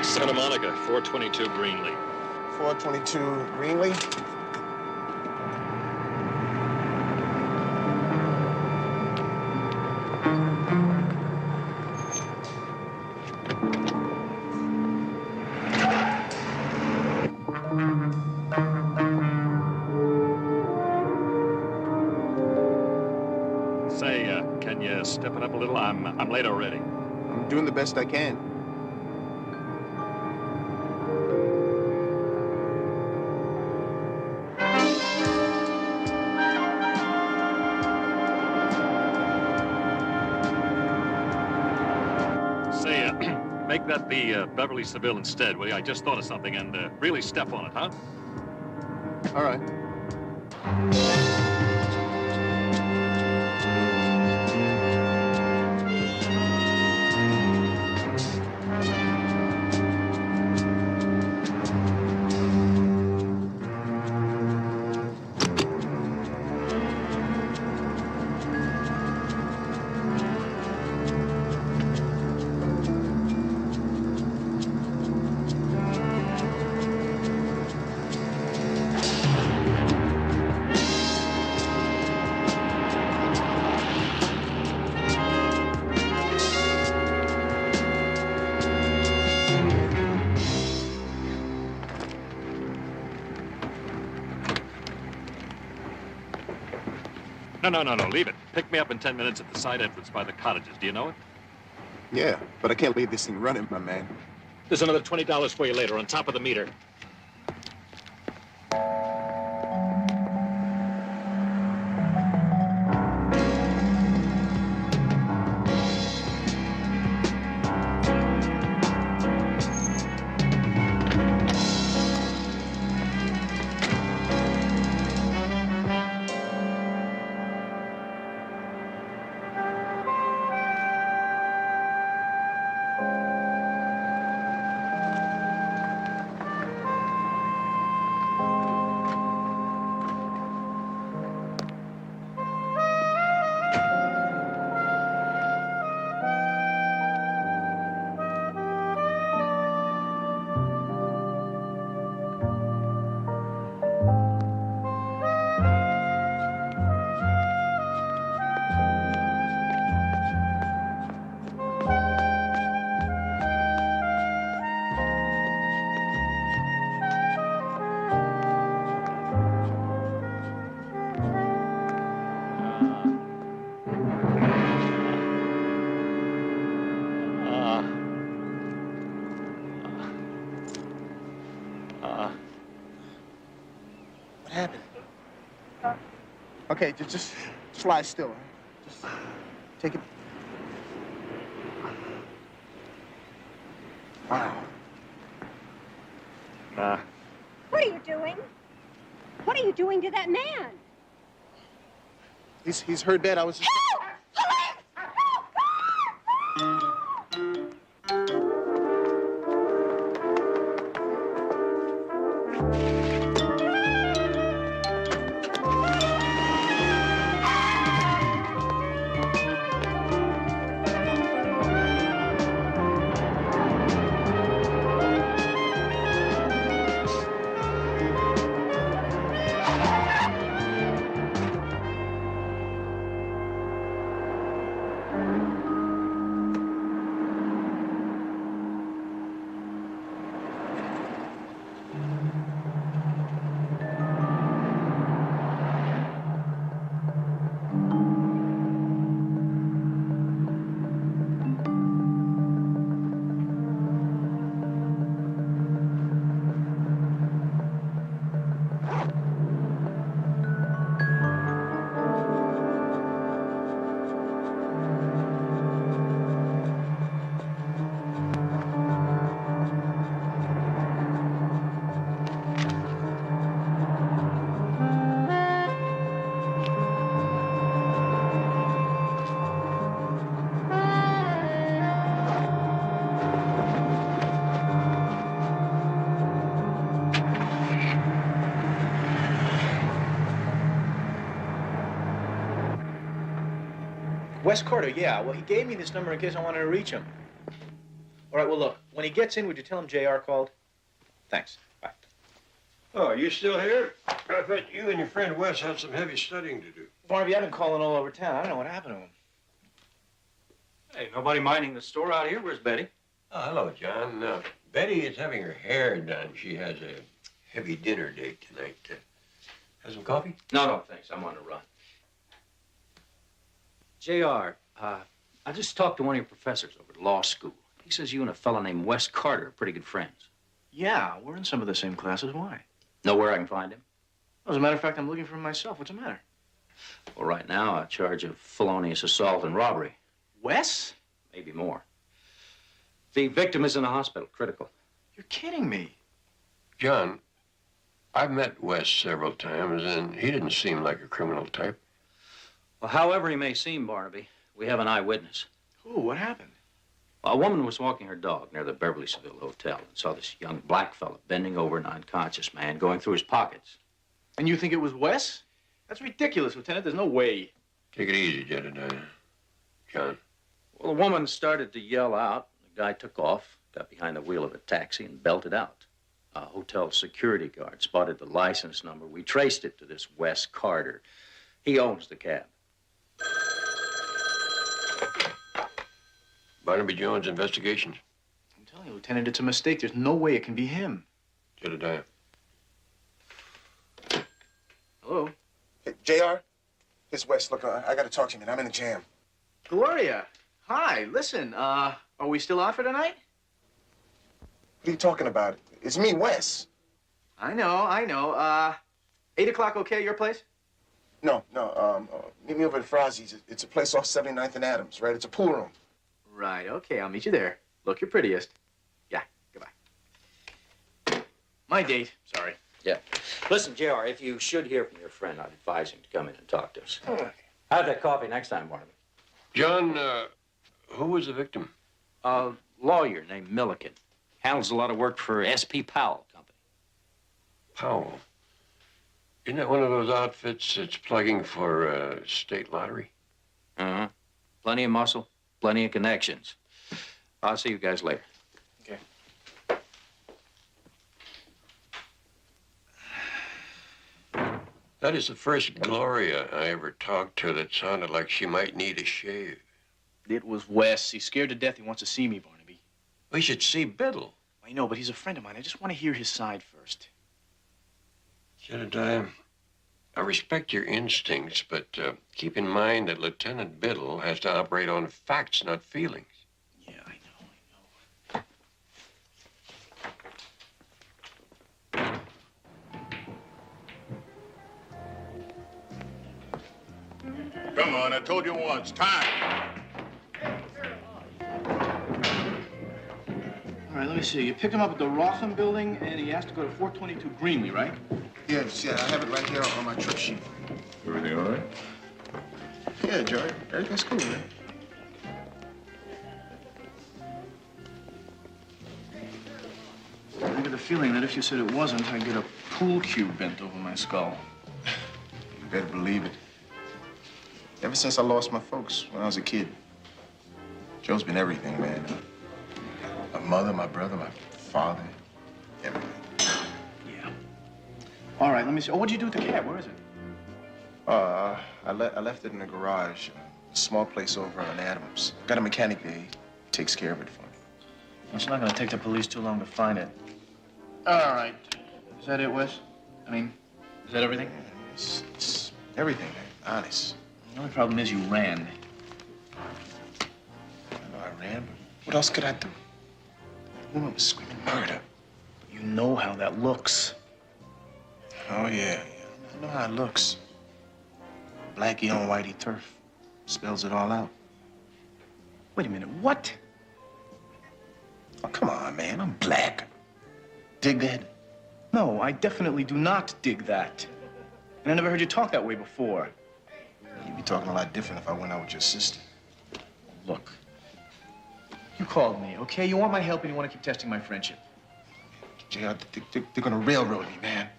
Santa Monica, 422 Greenlee. 422 Greenlee? Say, can you step it up a little? I'm late already. I'm doing the best I can. Say, make that the Beverly Seville instead, will you? I just thought of something, and really step on it, huh? All right. No, leave it. Pick me up in 10 minutes at the side entrance by the cottages. Do you know it? Yeah, but I can't leave this thing running, my man. There's another $20 for you later on top of the meter. Okay, just lie still. Right? Just take it. Wow. What are you doing? What are you doing to that man? He's heard bad. I was just... Wes Carter, yeah. Well, he gave me this number in case I wanted to reach him. All right, well, look, when he gets in, would you tell him JR called? Thanks. Bye. Oh, you still here? I thought you and your friend Wes had some heavy studying to do. Barnaby, I've been calling all over town. I don't know what happened to him. Hey, nobody minding the store out here? Where's Betty? Oh, hello, John. Betty is having her hair done. She has a heavy dinner date tonight. Have some coffee? No, thanks. I'm on a run. JR, I just talked to one of your professors over at law school. He says you and a fellow named Wes Carter are pretty good friends. Yeah, we're in some of the same classes. Why? Know where I can find him? As a matter of fact, I'm looking for him myself. What's the matter? Well, right now, a charge of felonious assault and robbery. Wes? Maybe more. The victim is in the hospital, critical. You're kidding me. John, I've met Wes several times, and he didn't seem like a criminal type. Well, however he may seem, Barnaby, we have an eyewitness. Who? What happened? A woman was walking her dog near the Beverly Seville Hotel and saw this young black fellow bending over an unconscious man, going through his pockets. And you think it was Wes? That's ridiculous, Lieutenant. There's no way. Take it easy, Jedediah. John. Well, the woman started to yell out. The guy took off, got behind the wheel of a taxi, and belted out. A hotel security guard spotted the license number. We traced it to this Wes Carter. He owns the cab. Barnaby Jones Investigations. I'm telling you, Lieutenant, it's a mistake. There's no way it can be him. Jedediah. Hello? Hey, JR? It's Wes. Look, I got to talk to you, man. I'm in a jam. Gloria. Hi. Listen, are we still on for tonight? What are you talking about? It's me, Wes. I know. 8 o'clock okay at your place? No. Meet me over at Frazzie's. It's a place off 79th and Adams, right? It's a pool room. Right, okay, I'll meet you there. Look your prettiest. Yeah, goodbye. My date, sorry. Yeah. Listen, JR, if you should hear from your friend, I'd advise him to come in and talk to us. Have that coffee next time, Barnaby. John, who was the victim? A lawyer named Milliken. Handles a lot of work for S.P. Powell Company. Powell? Isn't that one of those outfits that's plugging for state lottery? Uh-huh. Plenty of muscle, plenty of connections. I'll see you guys later. Okay. That is the first Gloria I ever talked to that sounded like she might need a shave. It was Wes. He's scared to death. He wants to see me, Barnaby. We should see Biddle. I know, but he's a friend of mine. I just want to hear his side first. Jedediah, I respect your instincts, but keep in mind that Lieutenant Biddle has to operate on facts, not feelings. Yeah, I know. Come on, I told you once. Time. All right, let me see. You picked him up at the Rotham building, and he asked to go to 422 Greenlee, right? Yes, yeah, I have it right here on my trip sheet. Everything all right? Yeah, Joey, everything's cool, man. I get the feeling that if you said it wasn't, I'd get a pool cue bent over my skull. You better believe it. Ever since I lost my folks when I was a kid, Joe's been everything, man. My mother, my brother, my father, everything. Yeah. All right, let me see. Oh, what'd you do with the cab? Where is it? I left it in the garage, a small place over on Adams. Got a mechanic there. He takes care of it for me. It's not gonna take the police too long to find it. All right. Is that it, Wes? I mean, is that everything? It's everything, man. Honest. The only problem is you ran. I know I ran, but what else could I do? The woman was screaming murder. You know how that looks. Oh, yeah. I know how it looks. Blackie on whitey turf. Spells it all out. Wait a minute, what? Oh, come on, man. I'm black. Dig that? No, I definitely do not dig that. And I never heard you talk that way before. You'd be talking a lot different if I went out with your sister. Look, you called me, okay? You want my help and you want to keep testing my friendship. JR, they're gonna railroad me, man.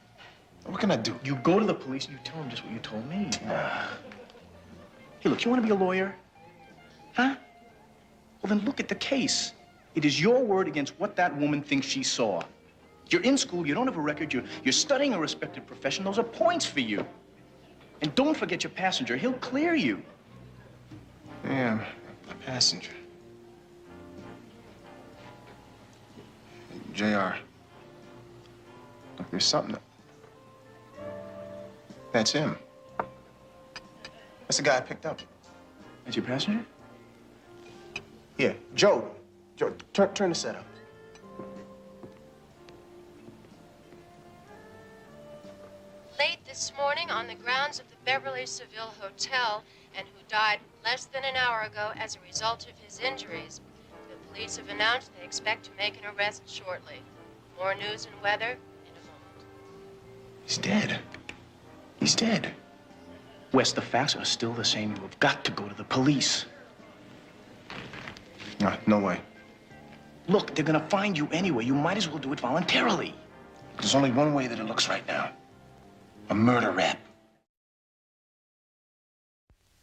What can I do? You go to the police and you tell them just what you told me. Hey, look, you want to be a lawyer? Huh? Well, then look at the case. It is your word against what that woman thinks she saw. You're in school, you don't have a record, you're studying a respected profession. Those are points for you. And don't forget your passenger. He'll clear you. Yeah, a passenger. JR, look, there's something. That's him. That's the guy I picked up. That's your passenger? Yeah, Joe. Joe, turn the set up. Late this morning on the grounds of the Beverly Seville Hotel, and who died less than an hour ago as a result of his injuries. The police have announced they expect to make an arrest shortly. More news and weather in a moment. He's dead. He's dead. Wes, the facts are still the same. You have got to go to the police. No way. Look, they're gonna find you anyway. You might as well do it voluntarily. There's only one way that it looks right now. A murder rap.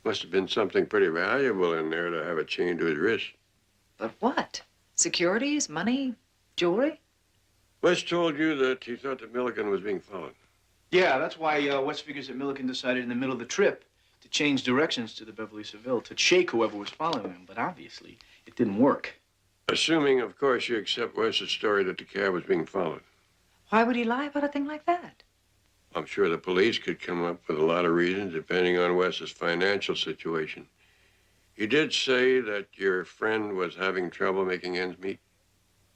Must have been something pretty valuable in there to have a chain to his wrist. But what? Securities, money, jewelry? Wes told you that he thought that Milligan was being followed. Yeah, that's why Wes figures that Milligan decided in the middle of the trip to change directions to the Beverly Seville to shake whoever was following him. But obviously, it didn't work. Assuming, of course, you accept Wes's story that the cab was being followed. Why would he lie about a thing like that? I'm sure the police could come up with a lot of reasons depending on Wes's financial situation. You did say that your friend was having trouble making ends meet?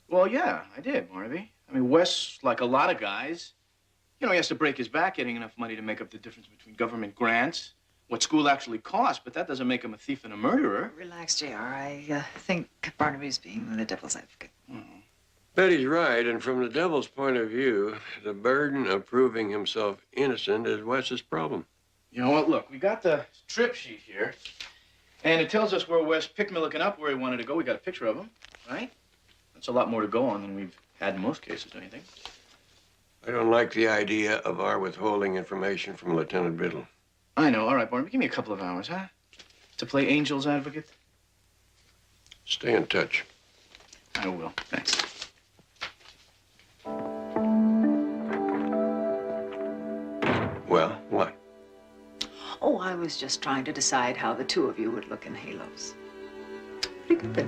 Well, yeah, I did, Barnaby. I mean, Wes, like a lot of guys, you know, he has to break his back getting enough money to make up the difference between government grants, what school actually costs, but that doesn't make him a thief and a murderer. Relax, JR. I think Barnaby's being the devil's advocate. Betty's right, and from the devil's point of view, the burden of proving himself innocent is Wes's problem. You know what? Look, we got the trip sheet here, and it tells us where Wes picked Milligan up, where he wanted to go. We got a picture of him, right? That's a lot more to go on than we've had in most cases, don't you think? I don't like the idea of our withholding information from Lieutenant Biddle. I know. All right, Barnaby, give me a couple of hours, huh? To play angel's advocate? Stay in touch. I will. Thanks. Well, what? Oh, I was just trying to decide how the two of you would look in halos. Pretty good.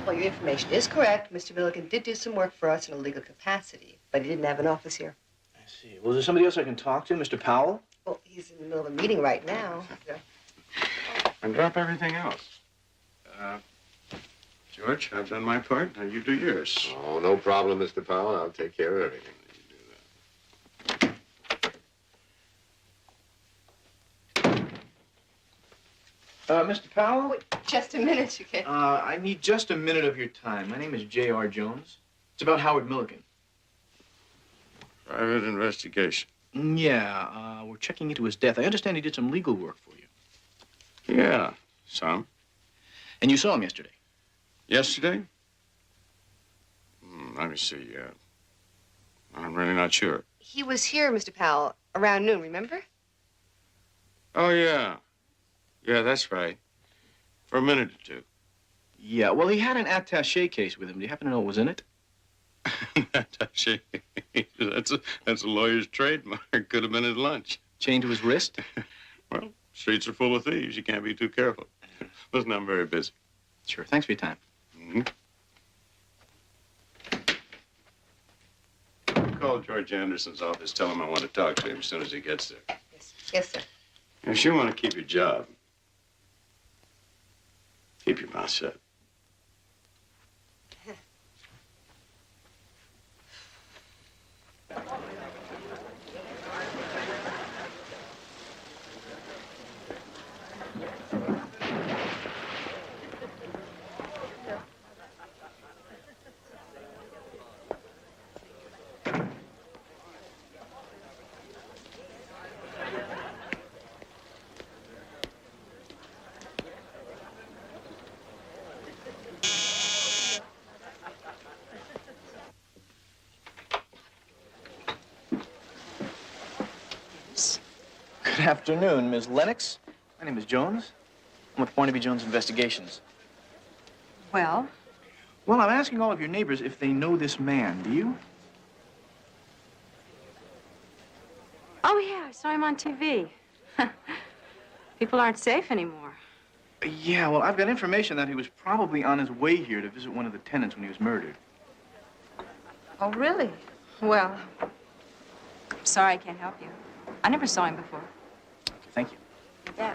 Well, your information is correct. Mr. Milligan did do some work for us in a legal capacity, but he didn't have an office here. I see. Well, is there somebody else I can talk to, Mr. Powell? Well, he's He's in the middle of a meeting right now. So. And drop everything else. George, I've done my part. Now you do yours. Oh, no problem, Mr. Powell. I'll take care of everything. Mr. Powell? Wait, just a minute, okay? I need just a minute of your time. My name is J.R. Jones. It's about Howard Milligan. Private investigation. Yeah, we're checking into his death. I understand he did some legal work for you. Yeah, some. And you saw him yesterday? Yesterday? Let me see. I'm really not sure. He was here, Mr. Powell, around noon, remember? Oh, yeah. Yeah, that's right. For a minute or two. Yeah, well, he had an attaché case with him. Do you happen to know what was in it? Attaché. That's a lawyer's trademark. Could have been his lunch. Chained to his wrist? Well, streets are full of thieves. You can't be too careful. Listen, I'm very busy. Sure. Thanks for your time. Call George Anderson's office. Tell him I want to talk to him as soon as he gets there. Yes, sir. If you want to keep your job, keep your mouth shut. Good afternoon, Ms. Lennox. My name is Jones. I'm with Barnaby Jones Investigations. Well? Well, I'm asking all of your neighbors if they know this man. Do you? Oh, yeah, I saw him on TV. People aren't safe anymore. Yeah, well, I've got information that he was probably on his way here to visit one of the tenants when he was murdered. Oh, really? Well, I'm sorry I can't help you. I never saw him before. Okay, thank you. Yeah.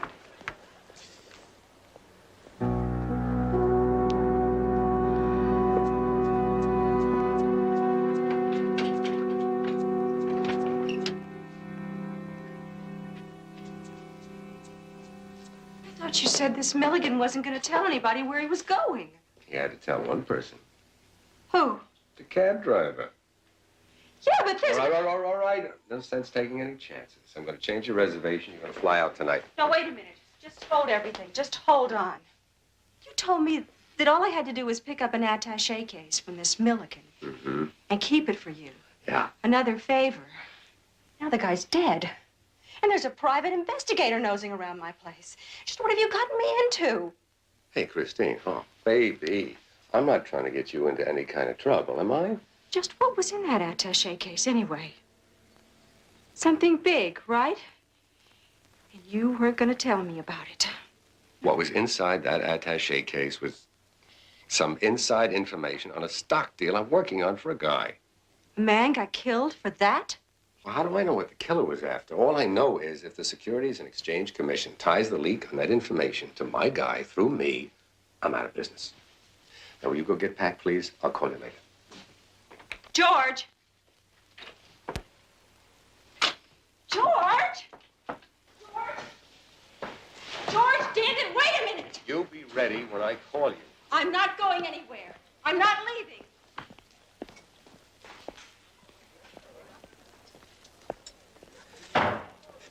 I thought you said this Milligan wasn't going to tell anybody where he was going. He had to tell one person. Who? The cab driver. Yeah, but there's... All right. No sense taking any chances. I'm going to change your reservation. You're going to fly out tonight. Now, wait a minute. Just hold everything. Just hold on. You told me that all I had to do was pick up an attaché case from this Milligan and keep it for you. Yeah. Another favor. Now the guy's dead. And there's a private investigator nosing around my place. Just what have you gotten me into? Hey, Christine. Oh, baby. I'm not trying to get you into any kind of trouble, am I? Just what was in that attaché case, anyway? Something big, right? And you weren't going to tell me about it. What was inside that attaché case was some inside information on a stock deal I'm working on for a guy. A man got killed for that? Well, how do I know what the killer was after? All I know is if the Securities and Exchange Commission ties the leak on that information to my guy through me, I'm out of business. Now, will you go get packed, please? I'll call you later. George! George! George, damn it, wait a minute! You'll be ready when I call you. I'm not going anywhere. I'm not leaving.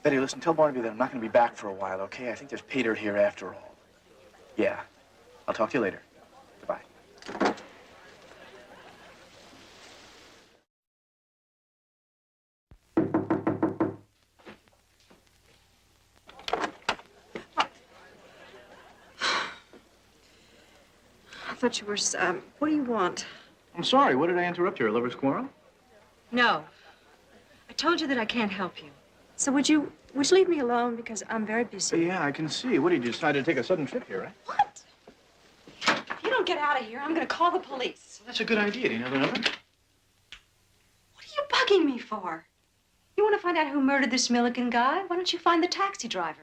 Betty, listen, tell Barnaby that I'm not going to be back for a while, okay? I think there's pay dirt here after all. Yeah. I'll talk to you later. Goodbye. I thought you were, what do you want? I'm sorry. What did I interrupt here? A lover's quarrel? No. I told you that I can't help you. So would you leave me alone because I'm very busy? Yeah, I can see. What, did you decide to take a sudden trip here, right? What? If you don't get out of here, I'm going to call the police. Well, that's a good idea. Do you know the number? What are you bugging me for? You want to find out who murdered this Milliken guy? Why don't you find the taxi driver?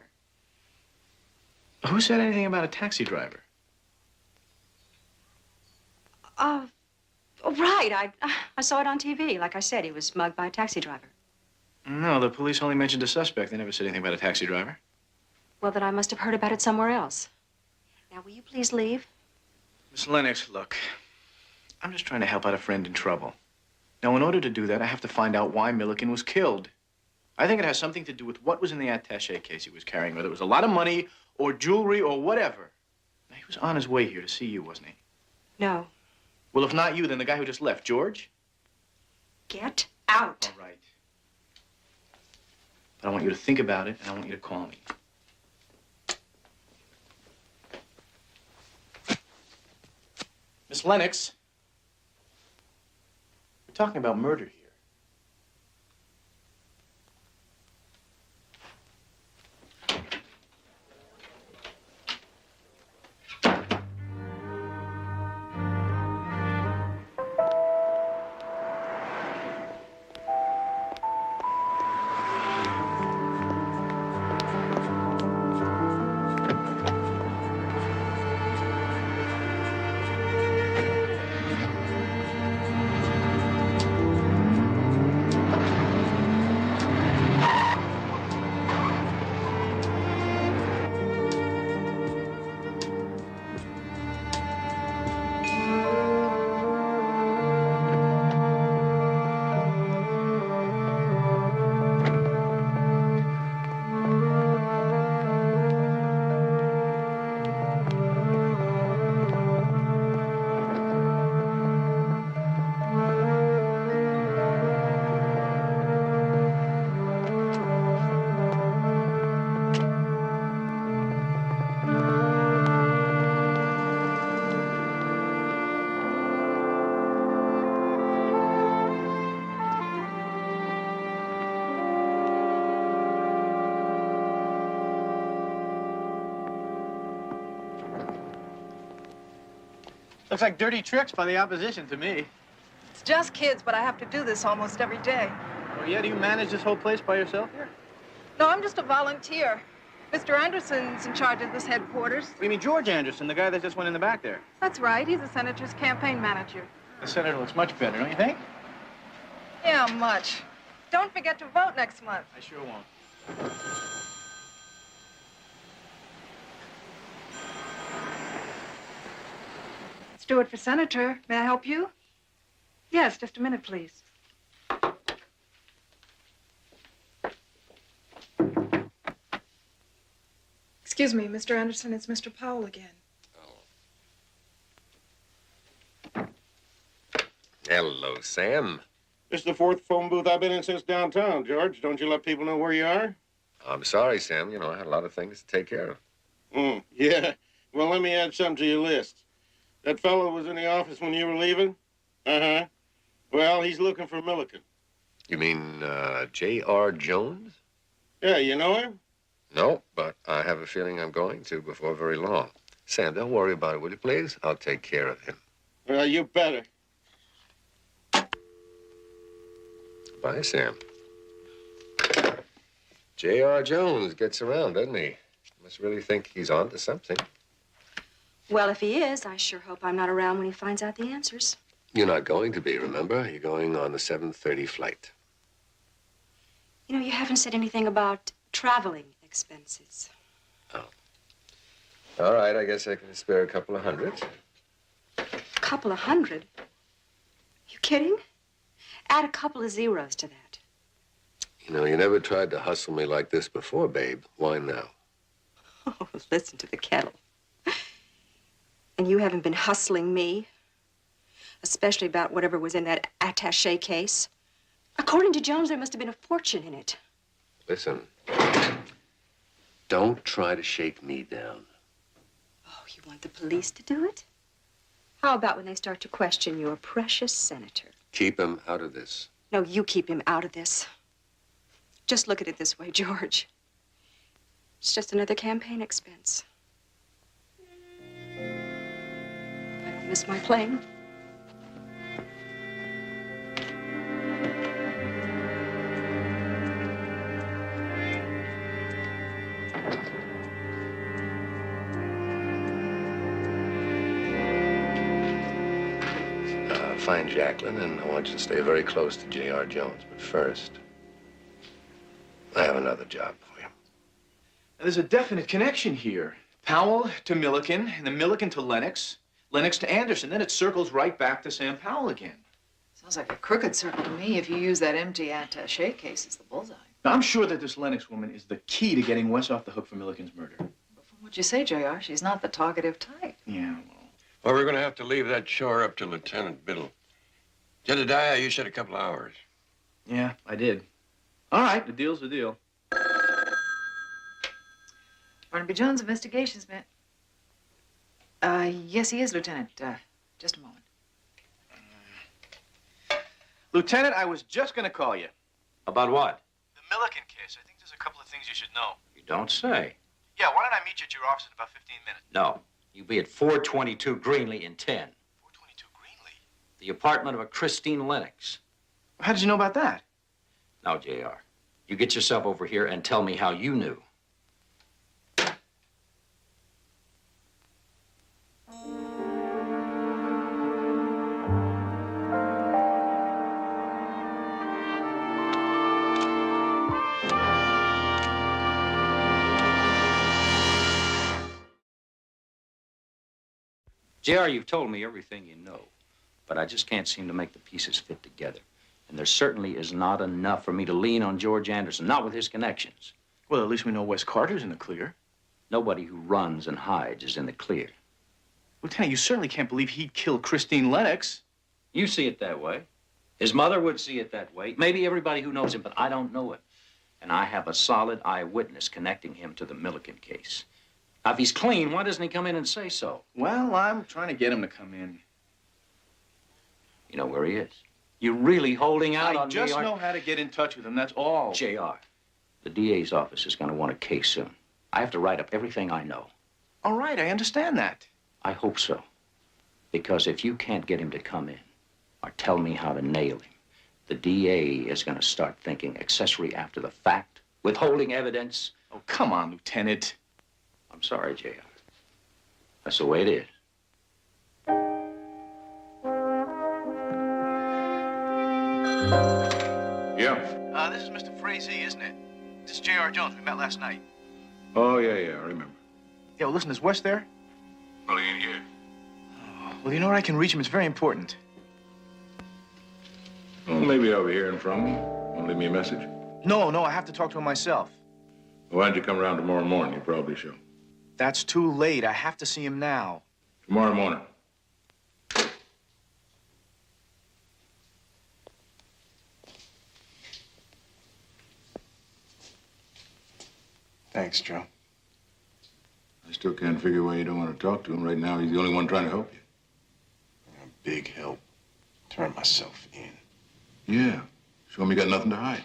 Who said anything about a taxi driver? Oh, right. I saw it on TV. Like I said, he was mugged by a taxi driver. No, the police only mentioned a suspect. They never said anything about a taxi driver. Well, then I must have heard about it somewhere else. Now, will you please leave? Miss Lennox, look. I'm just trying to help out a friend in trouble. Now, in order to do that, I have to find out why Milliken was killed. I think it has something to do with what was in the attaché case he was carrying, whether it was a lot of money or jewelry or whatever. Now, he was on his way here to see you, wasn't he? No. Well, if not you, then the guy who just left, George? Get out. All right. But I want you to think about it, and I want you to call me. Miss Lennox, we're talking about murder here. Looks like dirty tricks by the opposition to me. It's just kids, but I have to do this almost every day. Oh, yeah? Do you manage this whole place by yourself here? No, I'm just a volunteer. Mr. Anderson's in charge of this headquarters. You mean George Anderson, the guy that just went in the back there? That's right. He's the senator's campaign manager. The senator looks much better, don't you think? Yeah, much. Don't forget to vote next month. I sure won't. Stewart for senator. May I help you? Yes, just a minute, please. Excuse me, Mr. Anderson, it's Mr. Powell again. Hello, Sam. This is the fourth phone booth I've been in since downtown, George. Don't you let people know where you are? I'm sorry, Sam. You know, I had a lot of things to take care of. Yeah. Well, let me add something to your list. That fellow was in the office when you were leaving? Uh-huh. Well, he's looking for Milliken. You mean, J.R. Jones? Yeah, you know him? No, but I have a feeling I'm going to before very long. Sam, don't worry about it, will you, please? I'll take care of him. Well, you better. Bye, Sam. J.R. Jones gets around, doesn't he? Must really think he's on to something. Well, if he is, I sure hope I'm not around when he finds out the answers. You're not going to be, remember? You're going on the 7:30 flight. You know, you haven't said anything about traveling expenses. Oh. All right, I guess I can spare a couple of hundred. A couple of hundred? You kidding? Add a couple of zeros to that. You know, you never tried to hustle me like this before, babe. Why now? Oh, listen to the kettle. And you haven't been hustling me, especially about whatever was in that attaché case. According to Jones, there must have been a fortune in it. Listen, don't try to shake me down. Oh, you want the police to do it? How about when they start to question your precious senator? Keep him out of this. No, you keep him out of this. Just look at it this way, George. It's just another campaign expense. I don't miss my plane. find Jacqueline, and I want you to stay very close to J.R. Jones. But first, I have another job for you. There's a definite connection here. Powell to Milliken, and then Milliken to Lennox, Lennox to Anderson. Then it circles right back to Sam Powell again. Sounds like a crooked circle to me if you use that empty attaché case as the bullseye. Now, I'm sure that this Lennox woman is the key to getting Wes off the hook for Milliken's murder. But from what you say, J.R., she's not the talkative type. Yeah, Well, we're going to have to leave that chore up to Lieutenant Biddle. Jedediah, you said a couple hours. Yeah, I did. All right, the deal's the deal. Barnaby Jones, Investigations, man. Yes, he is, Lieutenant. Just a moment. Lieutenant, I was just going to call you. About what? The Milliken case. I think there's a couple of things you should know. You don't say. Yeah, why don't I meet you at your office in about 15 minutes? No. You be at 422 Greenlee in 10. 422 Greenlee? The apartment of a Christine Lennox. How did you know about that? Now, J.R., you get yourself over here and tell me how you knew. J.R., you've told me everything you know, but I just can't seem to make the pieces fit together. And there certainly is not enough for me to lean on George Anderson, not with his connections. Well, at least we know Wes Carter's in the clear. Nobody who runs and hides is in the clear. Lieutenant, you certainly can't believe he'd kill Christine Lennox. You see it that way. His mother would see it that way. Maybe everybody who knows him, but I don't know it. And I have a solid eyewitness connecting him to the Milliken case. Now, if he's clean, why doesn't he come in and say so? Well, I'm trying to get him to come in. You know where he is? You're really holding out on me. I just know how to get in touch with him, that's all. J.R., the DA's office is going to want a case soon. I have to write up everything I know. All right, I understand that. I hope so. Because if you can't get him to come in or tell me how to nail him, the DA is going to start thinking accessory after the fact, withholding evidence. Oh, come on, Lieutenant. I'm sorry, J.R. That's the way it is. Yeah. This is Mr. Frazee, isn't it? This is J.R. Jones. We met last night. Oh, yeah, I remember. Yeah, well, listen, is Wes there? Well, he ain't here. Well, you know where I can reach him? It's very important. Well, maybe I'll be hearing from him. Want to leave me a message? No, I have to talk to him myself. Why don't you come around tomorrow morning? You probably should. That's too late. I have to see him now. Tomorrow morning. Thanks, Joe. I still can't figure why you don't want to talk to him. Right now, he's the only one trying to help you. A big help. Turn myself in. Yeah. Show him you got nothing to hide.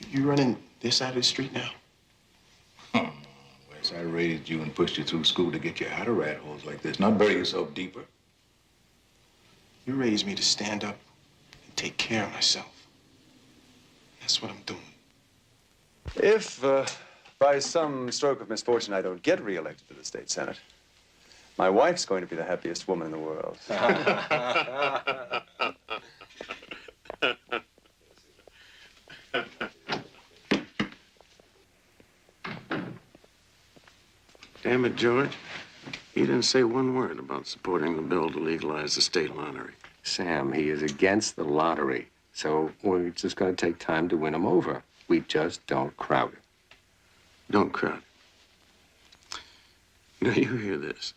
You running this side of the street now? Oh, Wes, I raised you and pushed you through school to get you out of rat holes like this, not bury yourself deeper. You raised me to stand up and take care of myself. That's what I'm doing. If, by some stroke of misfortune, I don't get reelected to the state senate, my wife's going to be the happiest woman in the world. Damn it, George. He didn't say one word about supporting the bill to legalize the state lottery. Sam, he is against the lottery. So we're just going to take time to win him over. We just don't crowd it. Don't crowd it. Now, you hear this.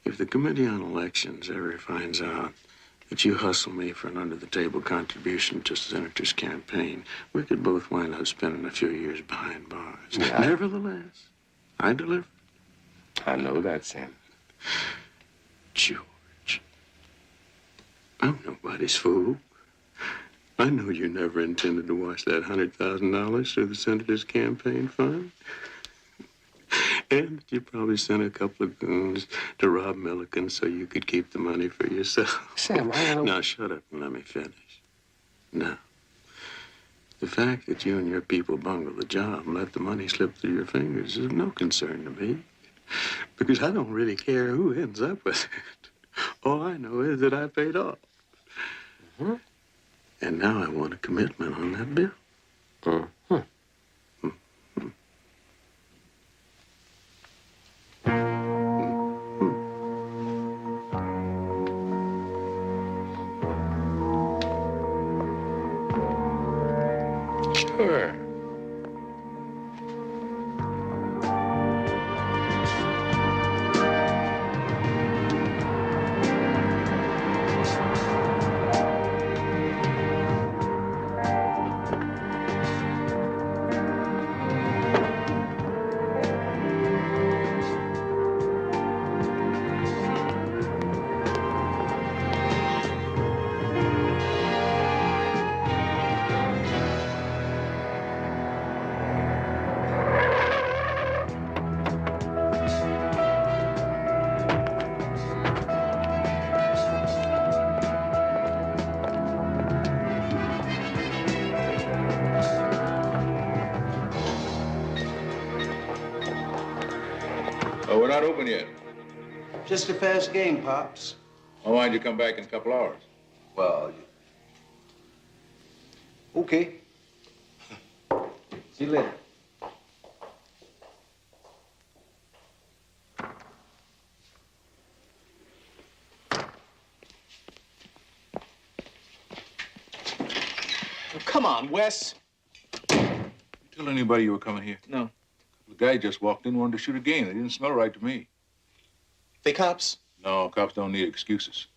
If the Committee on Elections ever finds out that you hustle me for an under-the-table contribution to the senator's campaign, we could both wind up spending a few years behind bars. Yeah. Nevertheless, I deliver. I know that, Sam. George, I'm nobody's fool. I know you never intended to wash that $100,000 through the senator's campaign fund. And you probably sent a couple of goons to rob Milliken so you could keep the money for yourself. Sam, I don't... Now, shut up and let me finish. Now, the fact that you and your people bungled the job and let the money slip through your fingers is of no concern to me. Because I don't really care who ends up with it. All I know is that I paid off. Mm-hmm. And now I want a commitment on that bill. Mm-hmm. Sure. Oh, we're not open yet. Just a fast game, Pops. Well, why'd you come back in a couple hours? Well, okay. See you later. Oh, come on, Wes. You tell anybody you were coming here? No. The guy just walked in, wanted to shoot a game. They didn't smell right to me. They cops? No, cops don't need excuses.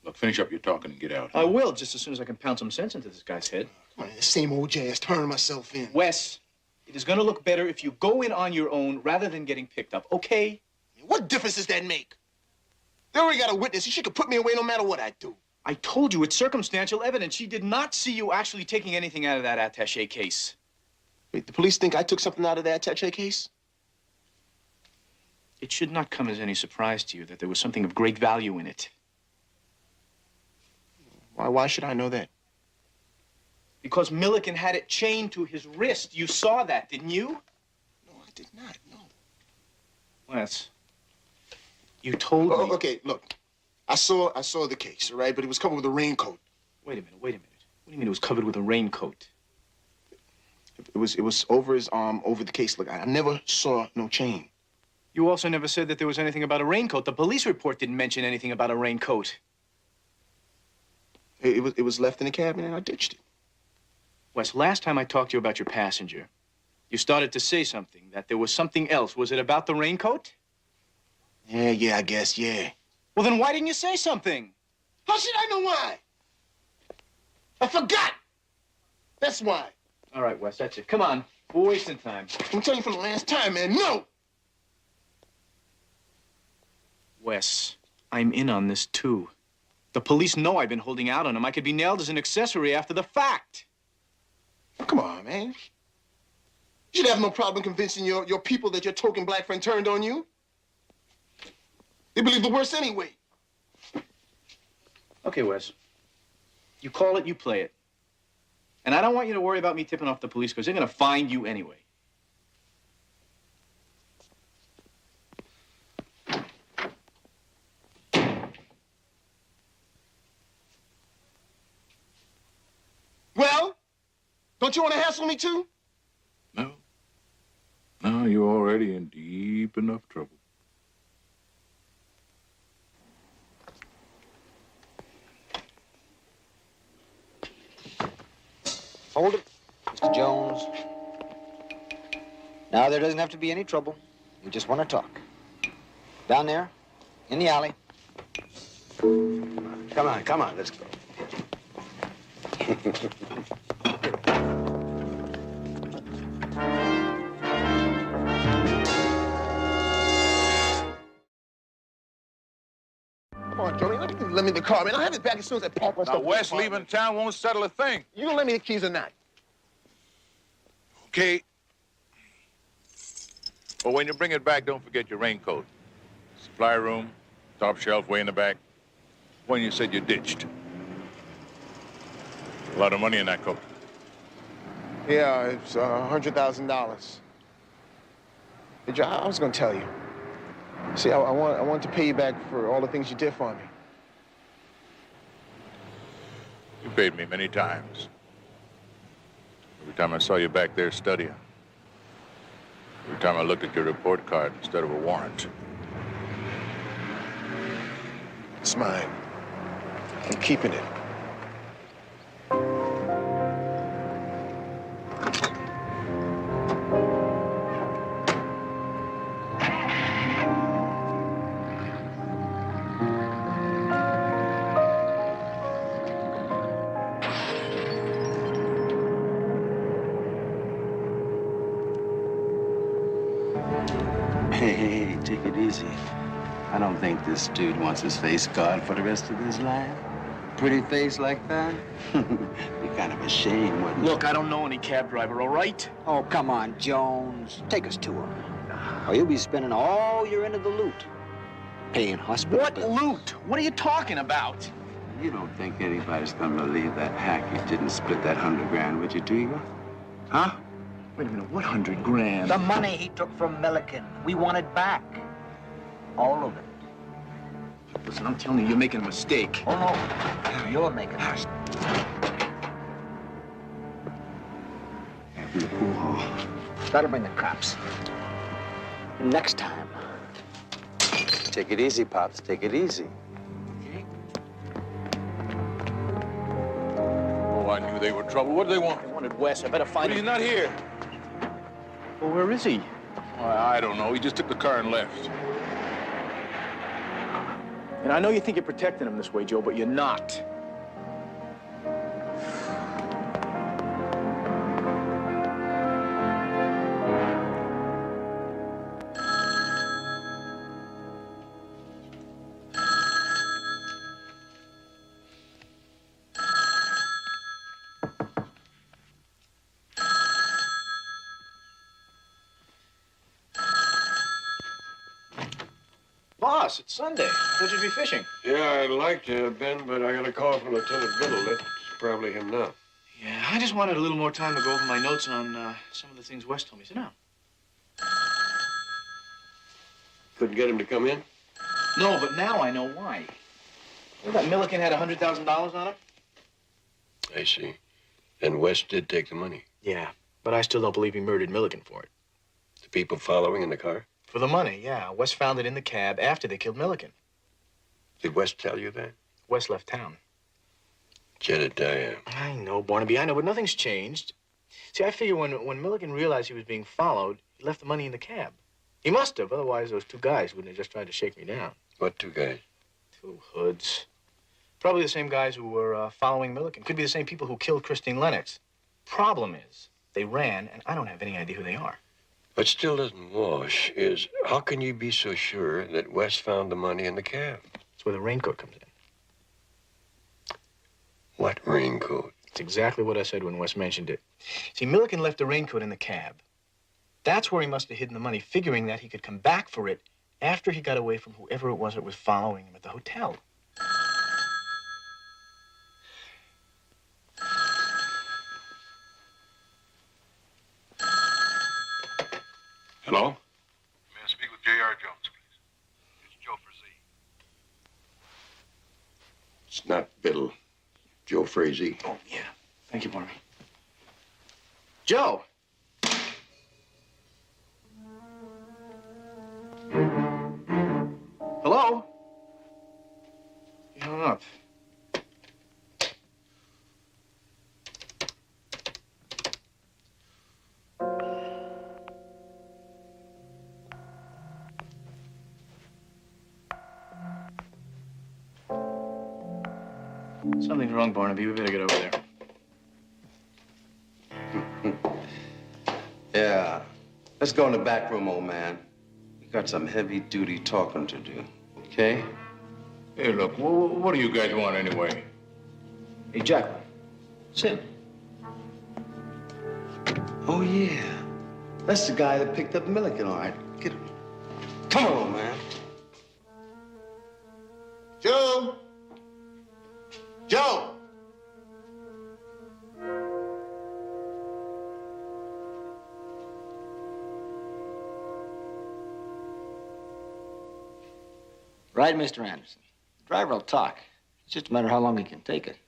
Look, finish up your talking and get out. I will, just as soon as I can pound some sense into this guy's head. Come on, the same old jazz, turning myself in. Wes, it is going to look better if you go in on your own rather than getting picked up, okay? What difference does that make? They already got a witness. She could put me away no matter what I do. I told you it's circumstantial evidence. She did not see you actually taking anything out of that attaché case. Wait, the police think I took something out of that attaché case? It should not come as any surprise to you that there was something of great value in it. Why should I know that? Because Milliken had it chained to his wrist. You saw that, didn't you? No, I did not, no. Wes, you told me... Okay, look. I saw the case, all right? But it was covered with a raincoat. Wait a minute. What do you mean it was covered with a raincoat? It was over his arm, over the case. Look, I never saw no chain. You also never said that there was anything about a raincoat. The police report didn't mention anything about a raincoat. It was left in the cabin and I ditched it. Wes, last time I talked to you about your passenger, you started to say something, that there was something else. Was it about the raincoat? Yeah, I guess, yeah. Well, then why didn't you say something? How should I know why? I forgot. That's why. All right, Wes, that's it. Come on. We're wasting time. I'm telling you from the last time, man, no! Wes, I'm in on this, too. The police know I've been holding out on him. I could be nailed as an accessory after the fact. Oh, come on, man. You should have no problem convincing your people that your token black friend turned on you. They believe the worst anyway. Okay, Wes. You call it, you play it. And I don't want you to worry about me tipping off the police because they're going to find you anyway. Well, don't you want to hassle me too? No, you're already in deep enough trouble. Hold it, Mr. Jones. Now, there doesn't have to be any trouble. We just want to talk. Down there, in the alley. Come on, let's go. Come on, Johnny, let me the car, man. I'll have it back as soon as I pack my stuff. Now, Wes leaving town won't settle a thing. You gonna let me the keys or not? Okay. Well, when you bring it back, don't forget your raincoat. Supply room, top shelf way in the back. When you said you ditched. A lot of money in that coat. Yeah, it's $100,000. Hey, Joe, I was gonna tell you. See, I want to pay you back for all the things you did for me. You paid me many times. Every time I saw you back there studying. Every time I looked at your report card instead of a warrant. It's mine. I'm keeping it. Hey, take it easy. I don't think this dude wants his face scarred for the rest of his life. Pretty face like that? Be kind of a shame, wouldn't it? Look, I don't know any cab driver, all right? Oh, come on, Jones. Take us to him. Or you'll be spending all your end of the loot. Paying hospital What bills. loot? What are you talking about? You don't think anybody's gonna believe that Hackett didn't split that 100 grand with you, do you? Huh? Wait a minute, what 100 grand? The money he took from Milliken. We want it back. All of it. Listen, I'm telling you, you're making a mistake. Oh, no. You're making a mistake. From the pool hall. Better bring the cops. Next time. Take it easy, Pops. Take it easy. Oh, I knew they were trouble. What do they want? They wanted Wes. I better find But him. he's not here. Well, where is he? I don't know. He just took the car and left. And I know you think you're protecting him this way, Joe, but you're not. Boss, it's Sunday. Thought you'd be fishing. Yeah, I'd like to have been, but I got a call from Lieutenant Biddle. That's probably him now. Yeah, I just wanted a little more time to go over my notes on some of the things Wes told me. Sit down. Couldn't get him to come in? No, but now I know why. You know that Milliken had $100,000 on him? I see. And West did take the money. Yeah, but I still don't believe he murdered Milliken for it. The people following in the car? For the money, yeah. Wes found it in the cab after they killed Milliken. Did West tell you that? Wes left town. Jedediah. I know, Barnaby, I know, but nothing's changed. See, I figure when Milliken realized he was being followed, he left the money in the cab. He must have, otherwise those two guys wouldn't have just tried to shake me down. What two guys? Two hoods. Probably the same guys who were following Milliken. Could be the same people who killed Christine Lennox. Problem is, they ran, and I don't have any idea who they are. What still doesn't wash is how can you be so sure that West found the money in the cab? That's where the raincoat comes in. What raincoat? It's exactly what I said when Wes mentioned it. See, Milliken left the raincoat in the cab. That's where he must have hidden the money, figuring that he could come back for it after he got away from whoever it was that was following him at the hotel. Hello? May I speak with J.R. Jones, please? It's Joe Frazee. It's not Biddle. Joe Frazee. Oh, yeah. Thank you, Barnaby. Joe! Hello? You hung up. Something's wrong, Barnaby. We better get over there. Yeah. Let's go in the back room, old man. We got some heavy-duty talking to do. Okay? Hey, look, what do you guys want anyway? Hey, Jack. Sit. Oh, yeah. That's the guy that picked up Milliken. All right, get him. Come on, old man. Joe! Joe! Right, Mr. Anderson. The driver will talk. It's just a matter of how long he can take it.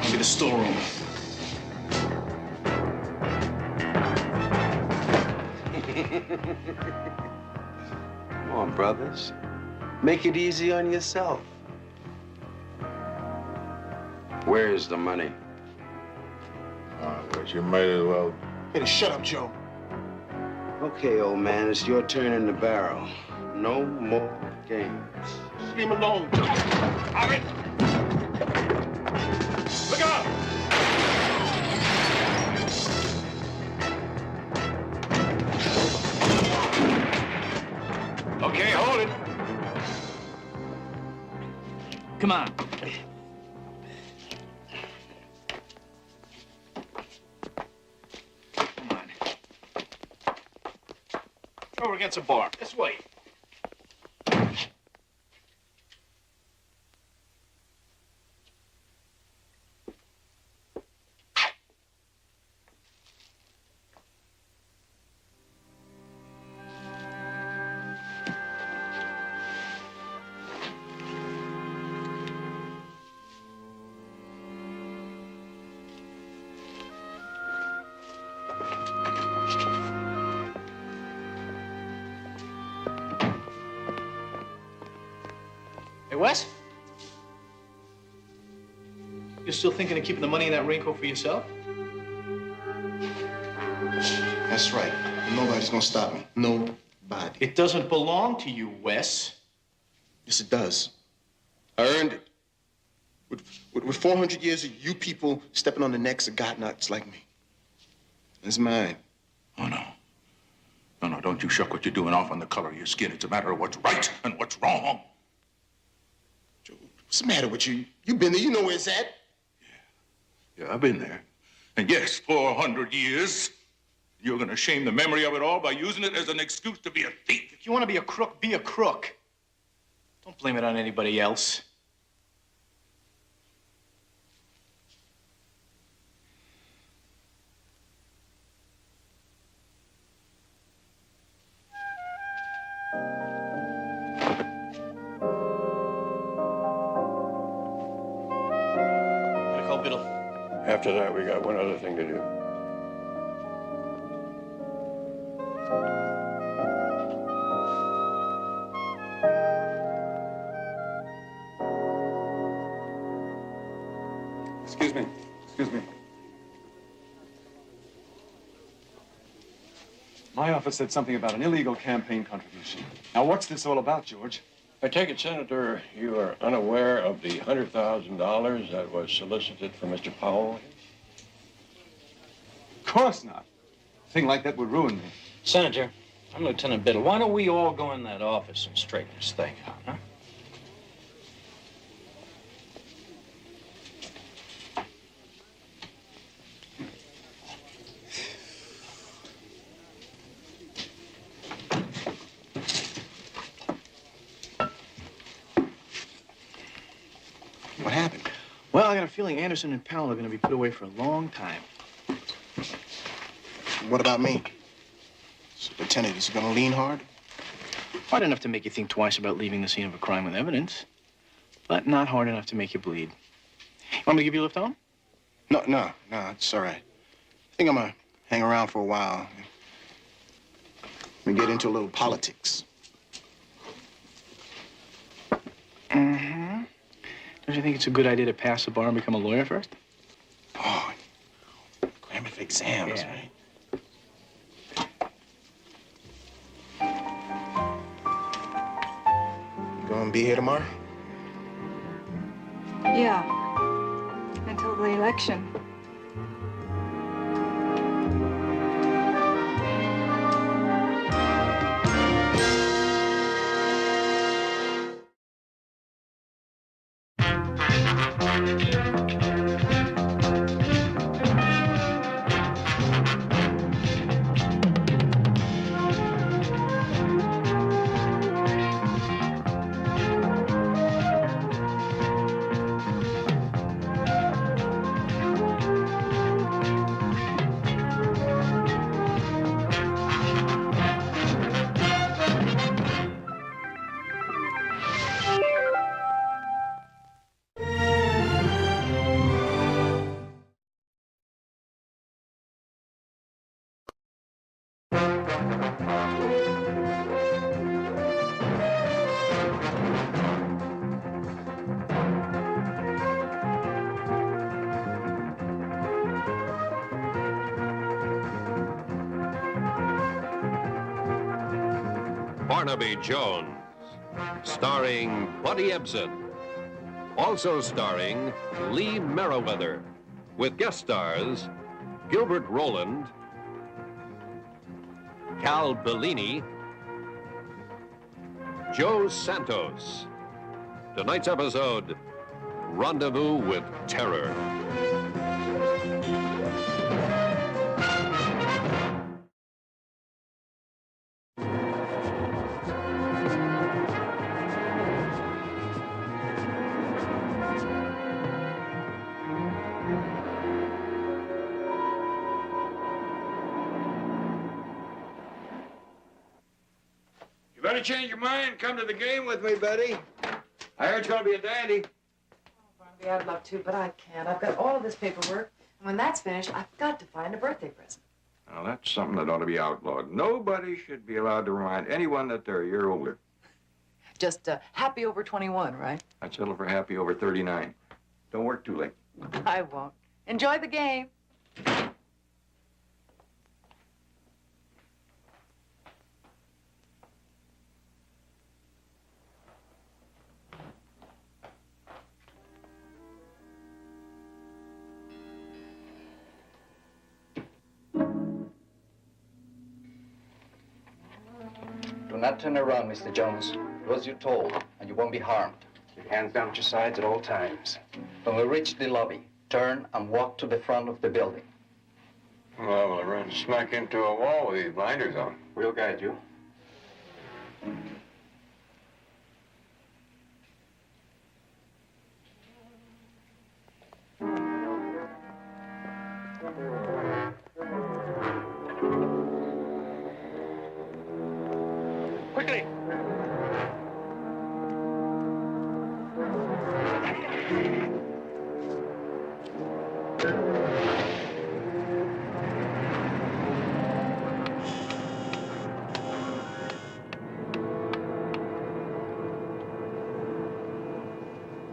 Maybe the storeroom. Come on, brothers. Make it easy on yourself. Where's the money? But you might as well. Hey, shut up, Joe. Okay, old man, it's your turn in the barrel. No more games. Leave him alone. Stop it! Look out! Okay, hold it. Come on. Come on. Over against the bar. This way. Hey, Wes? You're still thinking of keeping the money in that raincoat for yourself? That's right. Nobody's gonna stop me. Nobody. It doesn't belong to you, Wes. Yes, it does. I earned it. With 400 years of you people stepping on the necks of God-nuts like me. It's mine. Oh, no. No, don't you shuck what you're doing off on the color of your skin. It's a matter of what's right and what's wrong. Joe, what's the matter with you? You've been there. You know where it's at. Yeah, I've been there. And yes, 400 years. You're gonna shame the memory of it all by using it as an excuse to be a thief. If you want to be a crook, be a crook. Don't blame it on anybody else. After that, we got one other thing to do. Excuse me. Excuse me. My office said something about an illegal campaign contribution. Now, what's this all about, George? I take it, Senator, you are unaware of the $100,000 that was solicited for Mr. Powell? Of course not. A thing like that would ruin me. Senator, I'm Lieutenant Biddle. Why don't we all go in that office and straighten this thing out, huh? What happened? Well, I got a feeling Anderson and Powell are going to be put away for a long time. What about me? So, Lieutenant, is he gonna lean hard? Hard enough to make you think twice about leaving the scene of a crime with evidence, but not hard enough to make you bleed. Want me to give you a lift home? No, it's all right. I think I'm gonna hang around for a while. We get into a little politics. Mm-hmm. Don't you think it's a good idea to pass the bar and become a lawyer first? Oh, cramming for exams, right? You gonna be here tomorrow? Yeah. Until the election. Barnaby Jones, starring Buddy Ebsen. Also starring Lee Merriweather, with guest stars Gilbert Roland, Cal Bellini, Joe Santos. Tonight's episode, Rendezvous with Terror. You better change your mind. Come to the game with me, Betty. I heard it's going to be a dandy. Barnaby, I'd love to, but I can't. I've got all of this paperwork, and when that's finished, I've got to find a birthday present. Now, that's something that ought to be outlawed. Nobody should be allowed to remind anyone that they're a year older. Just happy over 21, right? I'd settle for happy over 39. Don't work too late. I won't. Enjoy the game. Do not turn around, Mr. Jones. Do as you're told, and you won't be harmed. Keep your hands down at your sides at all times. When we reach the lobby, turn and walk to the front of the building. Well, I ran smack into a wall with these blinders on. We'll guide you. Quickly!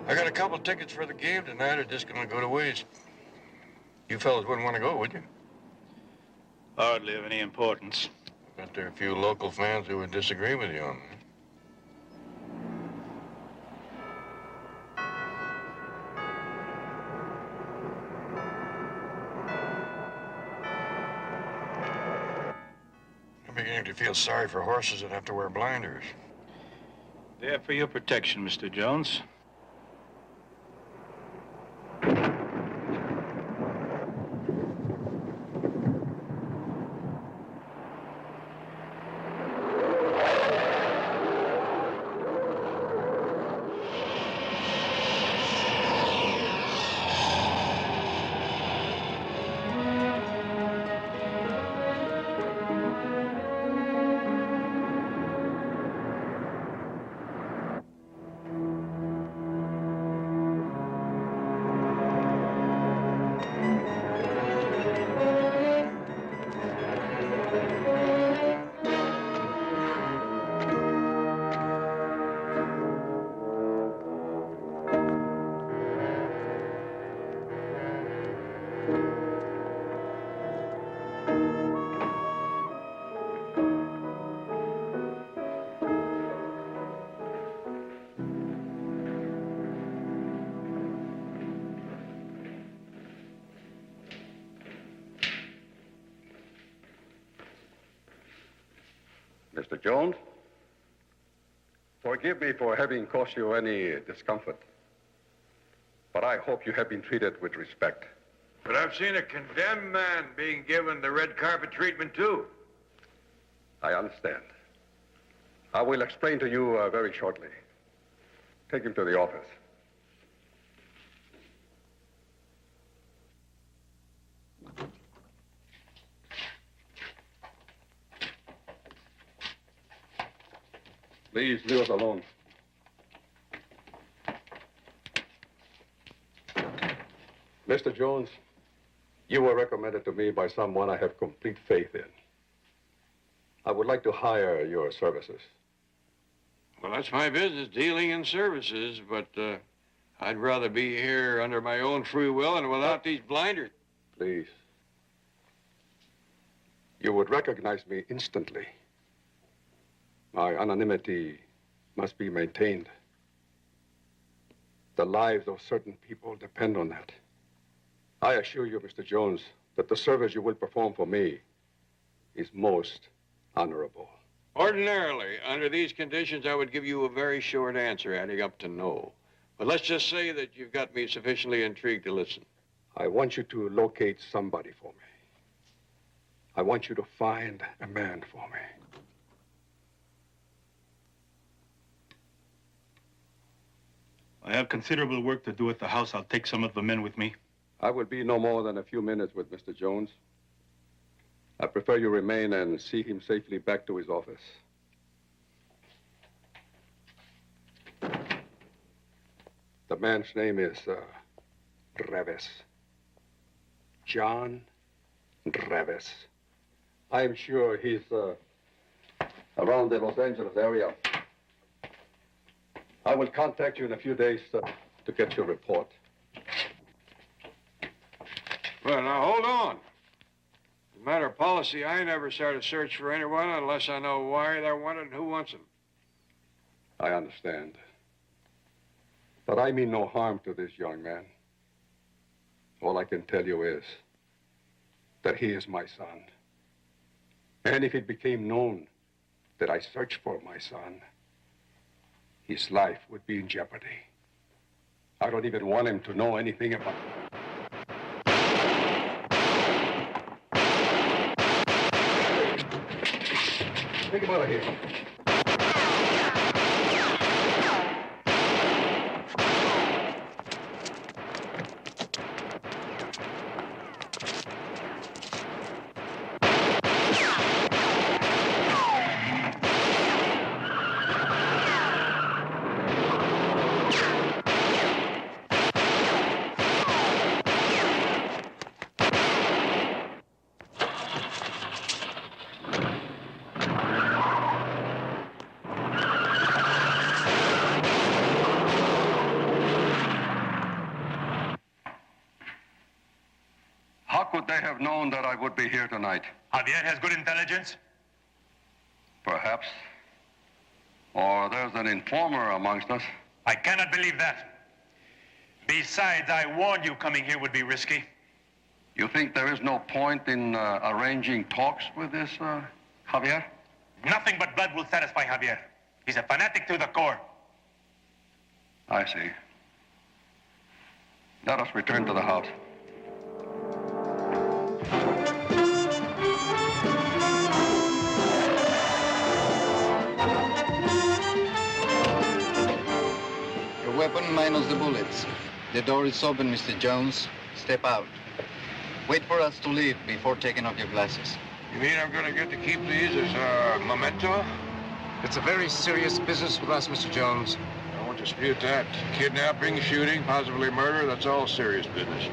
I got a couple tickets for the game tonight. Are just going to go to waste. You fellas wouldn't want to go, would you? Hardly of any importance. Bet there are a few local fans who would disagree with you on that. I'm beginning to feel sorry for horses that have to wear blinders. There for your protection, Mr. Jones. Mr. Jones, forgive me for having caused you any discomfort, but I hope you have been treated with respect. But I've seen a condemned man being given the red carpet treatment, too. I understand. I will explain to you very shortly. Take him to the office. Please leave us alone. Mr. Jones, you were recommended to me by someone I have complete faith in. I would like to hire your services. Well, that's my business, dealing in services, but I'd rather be here under my own free will and without these blinders. Please. You would recognize me instantly. My anonymity must be maintained. The lives of certain people depend on that. I assure you, Mr. Jones, that the service you will perform for me is most honorable. Ordinarily, under these conditions, I would give you a very short answer, adding up to no. But let's just say that you've got me sufficiently intrigued to listen. I want you to locate somebody for me. I want you to find a man for me. I have considerable work to do at the house. I'll take some of the men with me. I will be no more than a few minutes with Mr. Jones. I prefer you remain and see him safely back to his office. The man's name is Reves. John Reves. I'm sure he's around the Los Angeles area. I will contact you in a few days to get your report. Well, now, hold on. As a matter of policy, I never start a search for anyone unless I know why they're wanted and who wants them. I understand. But I mean no harm to this young man. All I can tell you is that he is my son. And if it became known that I searched for my son, his life would be in jeopardy. I don't even want him to know anything about it. Take him out of here. How could they have known that I would be here tonight? Javier has good intelligence. Perhaps. Or there's an informer amongst us. I cannot believe that. Besides, I warned you coming here would be risky. You think there is no point in arranging talks with this Javier? Nothing but blood will satisfy Javier. He's a fanatic to the core. I see. Let us return to the house. Your weapon minus the bullets. The door is open, Mr. Jones. Step out. Wait for us to leave before taking off your glasses. You mean I'm gonna get to keep these as a memento? It's a very serious business with us, Mr. Jones. I won't dispute that. Kidnapping, shooting, possibly murder, that's all serious business.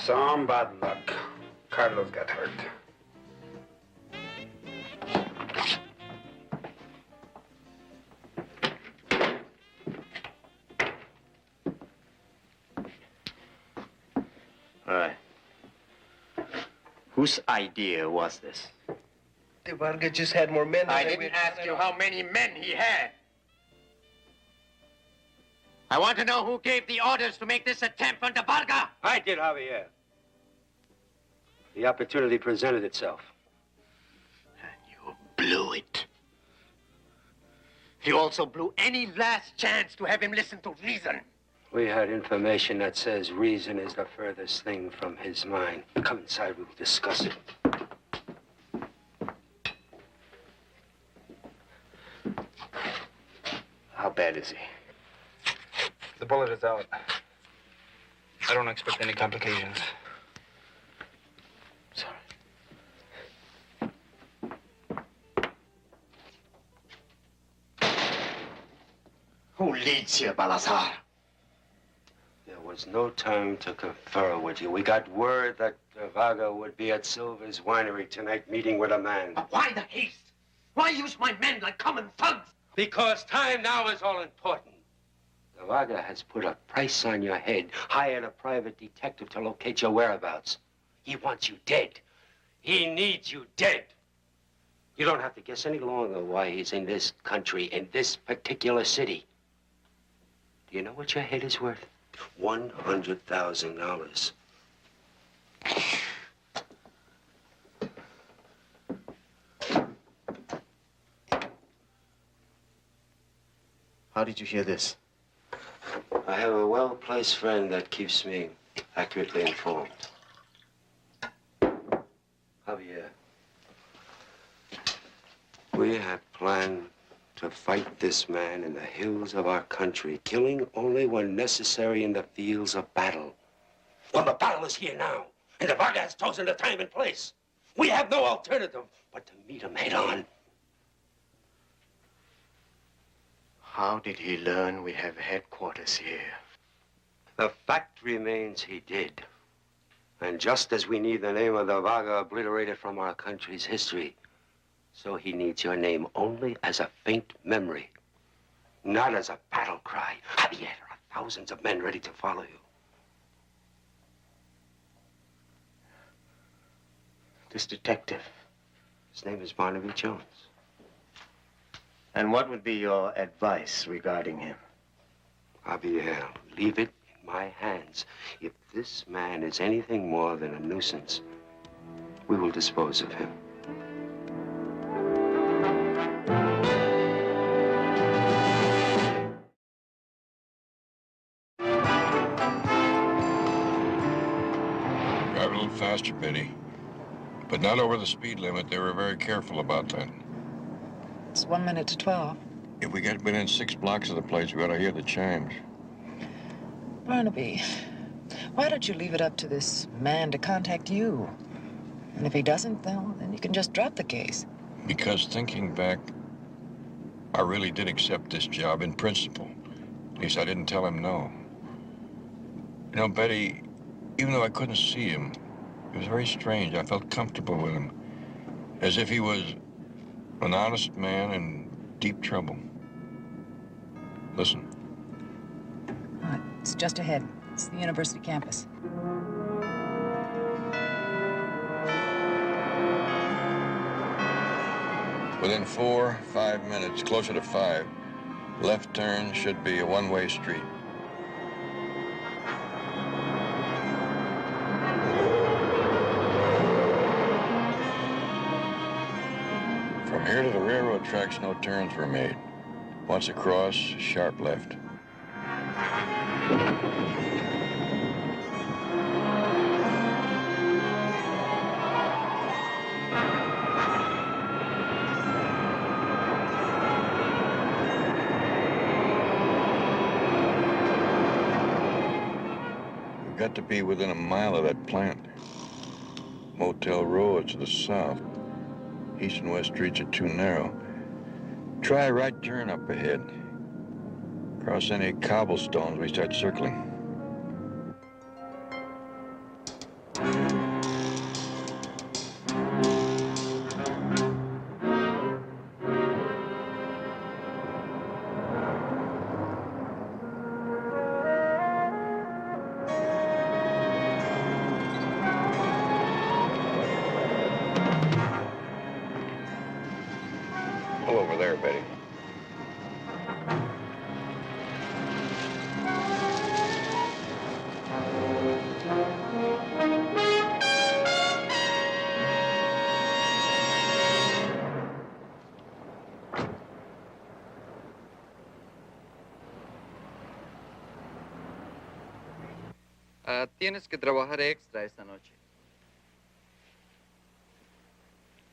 Some bad luck. Carlos got hurt. All right. Whose idea was this? De Vargas just had more men than I we didn't had. ask you how many men he had. I want to know who gave the orders to make this attempt on De Vargas. I did, Javier. The opportunity presented itself. Blew it. You also blew any last chance to have him listen to reason. We had information that says reason is the furthest thing from his mind. Come inside, we'll discuss it. How bad is he? The bullet is out. I don't expect any complications. Who leads here, Balazar? There was no time to confer with you. We got word that Vaga would be at Silver's winery tonight meeting with a man. But why the haste? Why use my men like common thugs? Because time now is all important. Vaga has put a price on your head, hired a private detective to locate your whereabouts. He wants you dead. He needs you dead. You don't have to guess any longer why he's in this country, in this particular city. Do you know what your head is worth? $100,000. How did you hear this? I have a well-placed friend that keeps me accurately informed. Javier, we have planned to fight this man in the hills of our country, killing only when necessary in the fields of battle. Well, the battle is here now, and the Vaga has chosen the time and place. We have no alternative but to meet him head on. How did he learn we have headquarters here? The fact remains he did. And just as we need the name of the Vaga obliterated from our country's history, so he needs your name only as a faint memory, not as a battle cry. Javier, there are thousands of men ready to follow you. This detective. His name is Barnaby Jones. And what would be your advice regarding him? Javier, leave it in my hands. If this man is anything more than a nuisance, we will dispose of him. Drive a little faster, Betty. But not over the speed limit. They were very careful about that. It's 1 minute to 12. If we get within 6 blocks of the place, we ought to hear the chimes. Barnaby, why don't you leave it up to this man to contact you? And if he doesn't, then you can just drop the case. Because thinking back, I really did accept this job in principle. At least I didn't tell him no. You know, Betty, even though I couldn't see him, it was very strange. I felt comfortable with him, as if he was an honest man in deep trouble. Listen. It's just ahead. It's the university campus. Within 4, 5 minutes, closer to 5, left turn should be a one-way street. From here to the railroad tracks, no turns were made. Once across, sharp left. We've got to be within a mile of that plant. Motel Row is to the south. East and west streets are too narrow. Try a right turn up ahead. Cross any cobblestones, we start circling. Pull over there, Betty. Tienes que trabajar extra esta noche.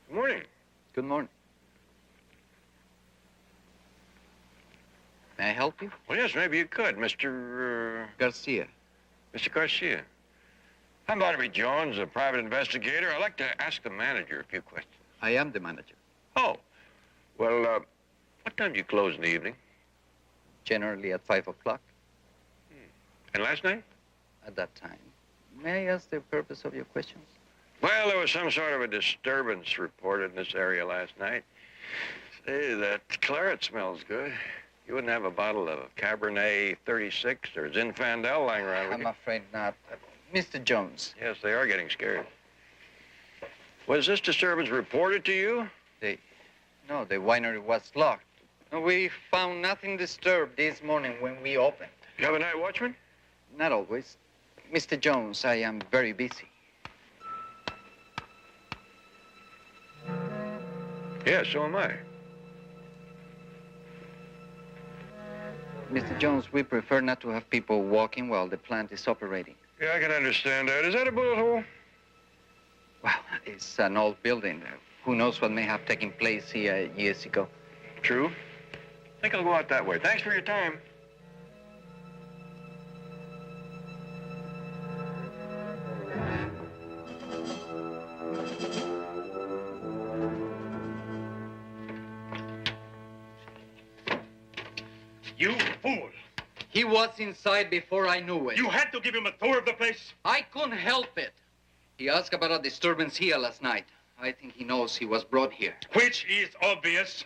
Good morning. Good morning. May I help you? Well, yes, maybe you could, Mr. Garcia. Mr. Garcia. I'm Barnaby Jones, a private investigator. I'd like to ask the manager a few questions. I am the manager. Oh. Well, what time do you close in the evening? Generally at 5 o'clock. And last night? At that time. May I ask the purpose of your questions? Well, there was some sort of a disturbance reported in this area last night. Say, that claret smells good. You wouldn't have a bottle of Cabernet 36 or Zinfandel lying around, would I'm you? afraid not. Mr. Jones. Yes, they are getting scared. Was this disturbance reported to you? No, the winery was locked. We found nothing disturbed this morning when we opened. You have a night watchman? Not always. Mr. Jones, I am very busy. Yeah, so am I. Mr. Jones, we prefer not to have people walking while the plant is operating. Yeah, I can understand that. Is that a bullet hole? Well, it's an old building. Who knows what may have taken place here years ago. True. I think I'll go out that way. Thanks for your time. You fool! He was inside before I knew it. You had to give him a tour of the place. I couldn't help it. He asked about a disturbance here last night. I think he knows he was brought here. Which is obvious.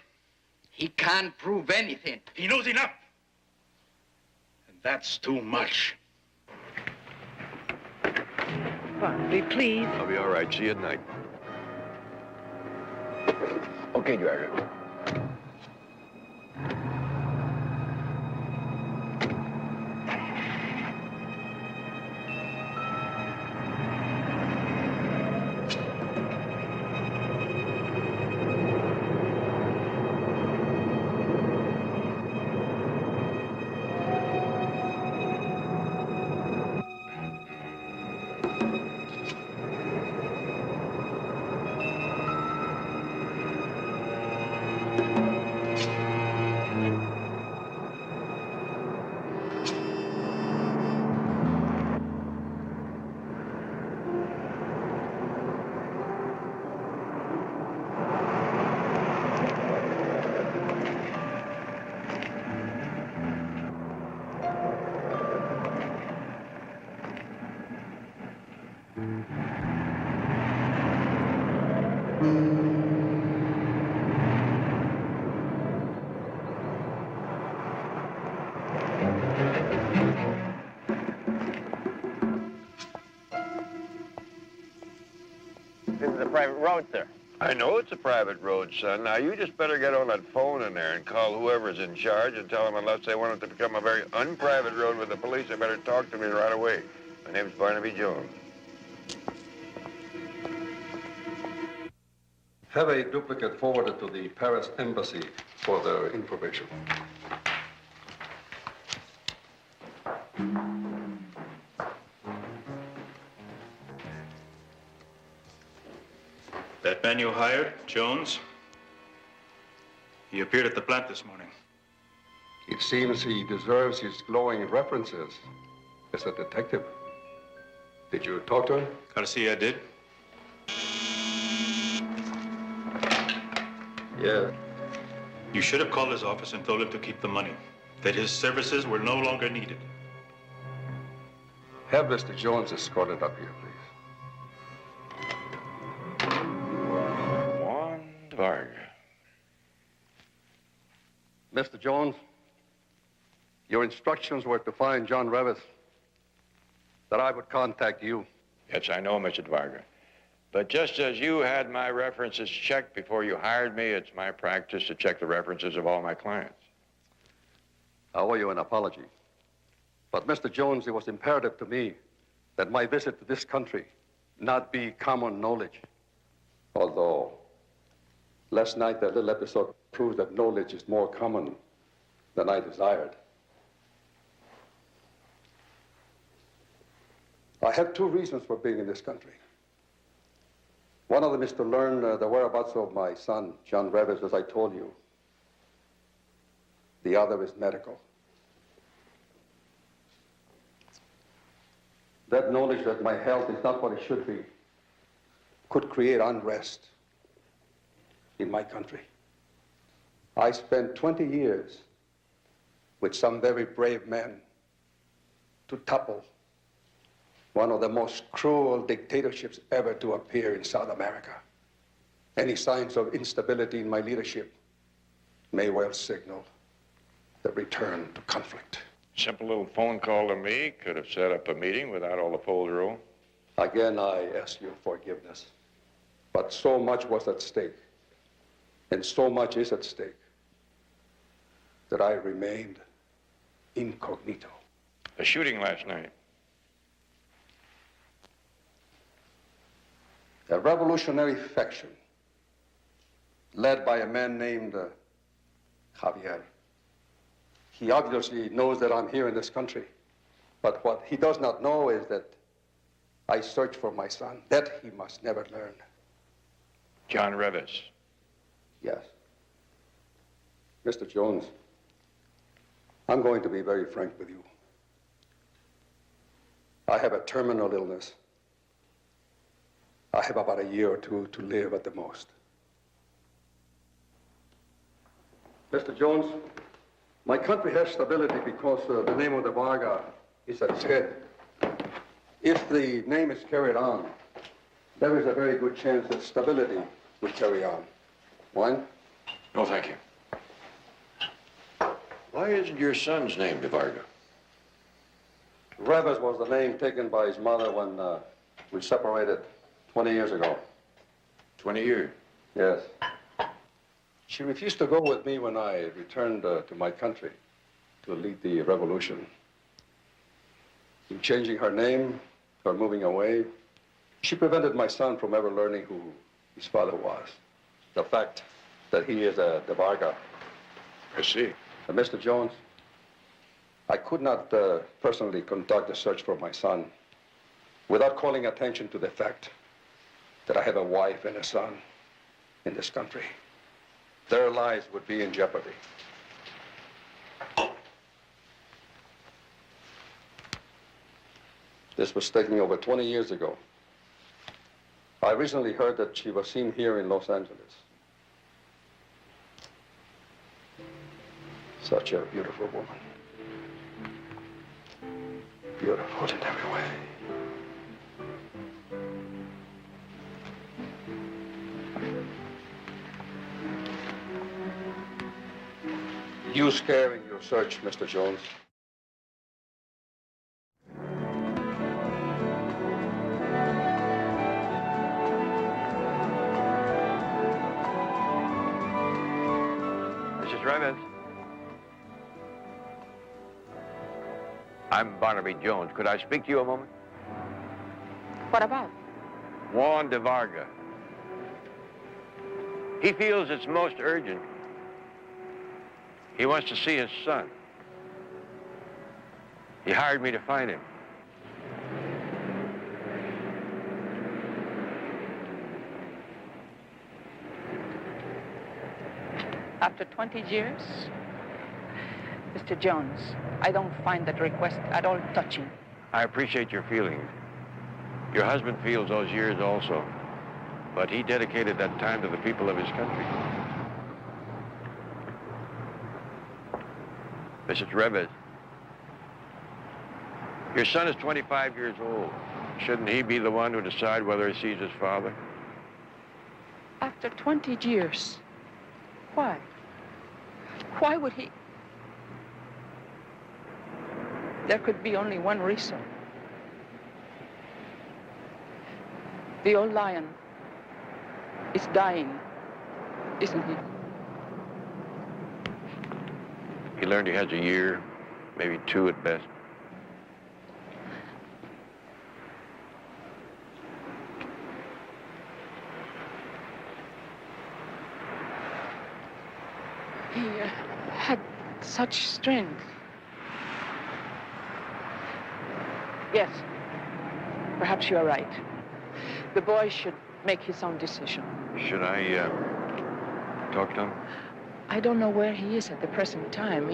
He can't prove anything. He knows enough. And that's too much. Barnaby, please. I'll be all right. See you at night. Okay, Driver. This is a private road, sir. I know it's a private road, son. Now, you just better get on that phone in there and call whoever's in charge and tell them unless they want it to become a very unprivate road with the police, they better talk to me right away. My name's Barnaby Jones. Have a duplicate forwarded to the Paris embassy for their information. That man you hired, Jones, he appeared at the plant this morning. It seems he deserves his glowing references as a detective. Did you talk to him? Garcia did. Yeah. You should have called his office and told him to keep the money, that his services were no longer needed. Have Mr. Jones escorted up here, please. Varga. Mr. Jones, your instructions were to find John Revis, that I would contact you. Yes, I know, Mr. Varga. But just as you had my references checked before you hired me, it's my practice to check the references of all my clients. I owe you an apology. But, Mr. Jones, it was imperative to me that my visit to this country not be common knowledge. Although, last night, that little episode proves that knowledge is more common than I desired. I have two reasons for being in this country. One of them is to learn the whereabouts of my son, John Revis, as I told you. The other is medical. that knowledge that my health is not what it should be could create unrest in my country. I spent 20 years with some very brave men to topple one of the most cruel dictatorships ever to appear in South America. Any signs of instability in my leadership may well signal the return to conflict. Simple little phone call to me could have set up a meeting without all the polderol. Again, I ask your forgiveness. But so much was at stake, and so much is at stake, that I remained incognito. The shooting last night. A revolutionary faction led by a man named Javier. He obviously knows that I'm here in this country, but what he does not know is that I search for my son. That he must never learn. John Revis. Yes. Mr. Jones, I'm going to be very frank with you. I have a terminal illness. I have about a year or two to live at the most. Mr. Jones, my country has stability because the name of the Varga is at its head. If the name is carried on, there is a very good chance that stability will carry on. Wine? No, thank you. Why isn't your son's name DeVarga? Revis was the name taken by his mother when we separated 20 years ago. 20 years? Yes. She refused to go with me when I returned to my country to lead the revolution. In changing her name, her moving away, she prevented my son from ever learning who his father was. The fact that he is a DeVarga. I see. Mr. Jones, I could not personally conduct a search for my son without calling attention to the fact that I have a wife and a son in this country. Their lives would be in jeopardy. This was taken over 20 years ago. I recently heard that she was seen here in Los Angeles. Such a beautiful woman. Beautiful in every way. You scaring your search, Mr. Jones. Mrs. Revis. I'm Barnaby Jones. Could I speak to you a moment? What about? Juan DeVarga. He feels it's most urgent. He wants to see his son. He hired me to find him. After 20 years? Mr. Jones, I don't find that request at all touching. I appreciate your feelings. Your husband feels those years also. But he dedicated that time to the people of his country. Mrs. Revis, your son is 25 years old. Shouldn't he be the one to decide whether he sees his father? After 20 years? Why? Why would he? There could be only one reason. The old lion is dying, isn't he? He learned he has a year, maybe 2 at best. He had such strength. Yes, perhaps you are right. The boy should make his own decision. Should I talk to him? I don't know where he is at the present time.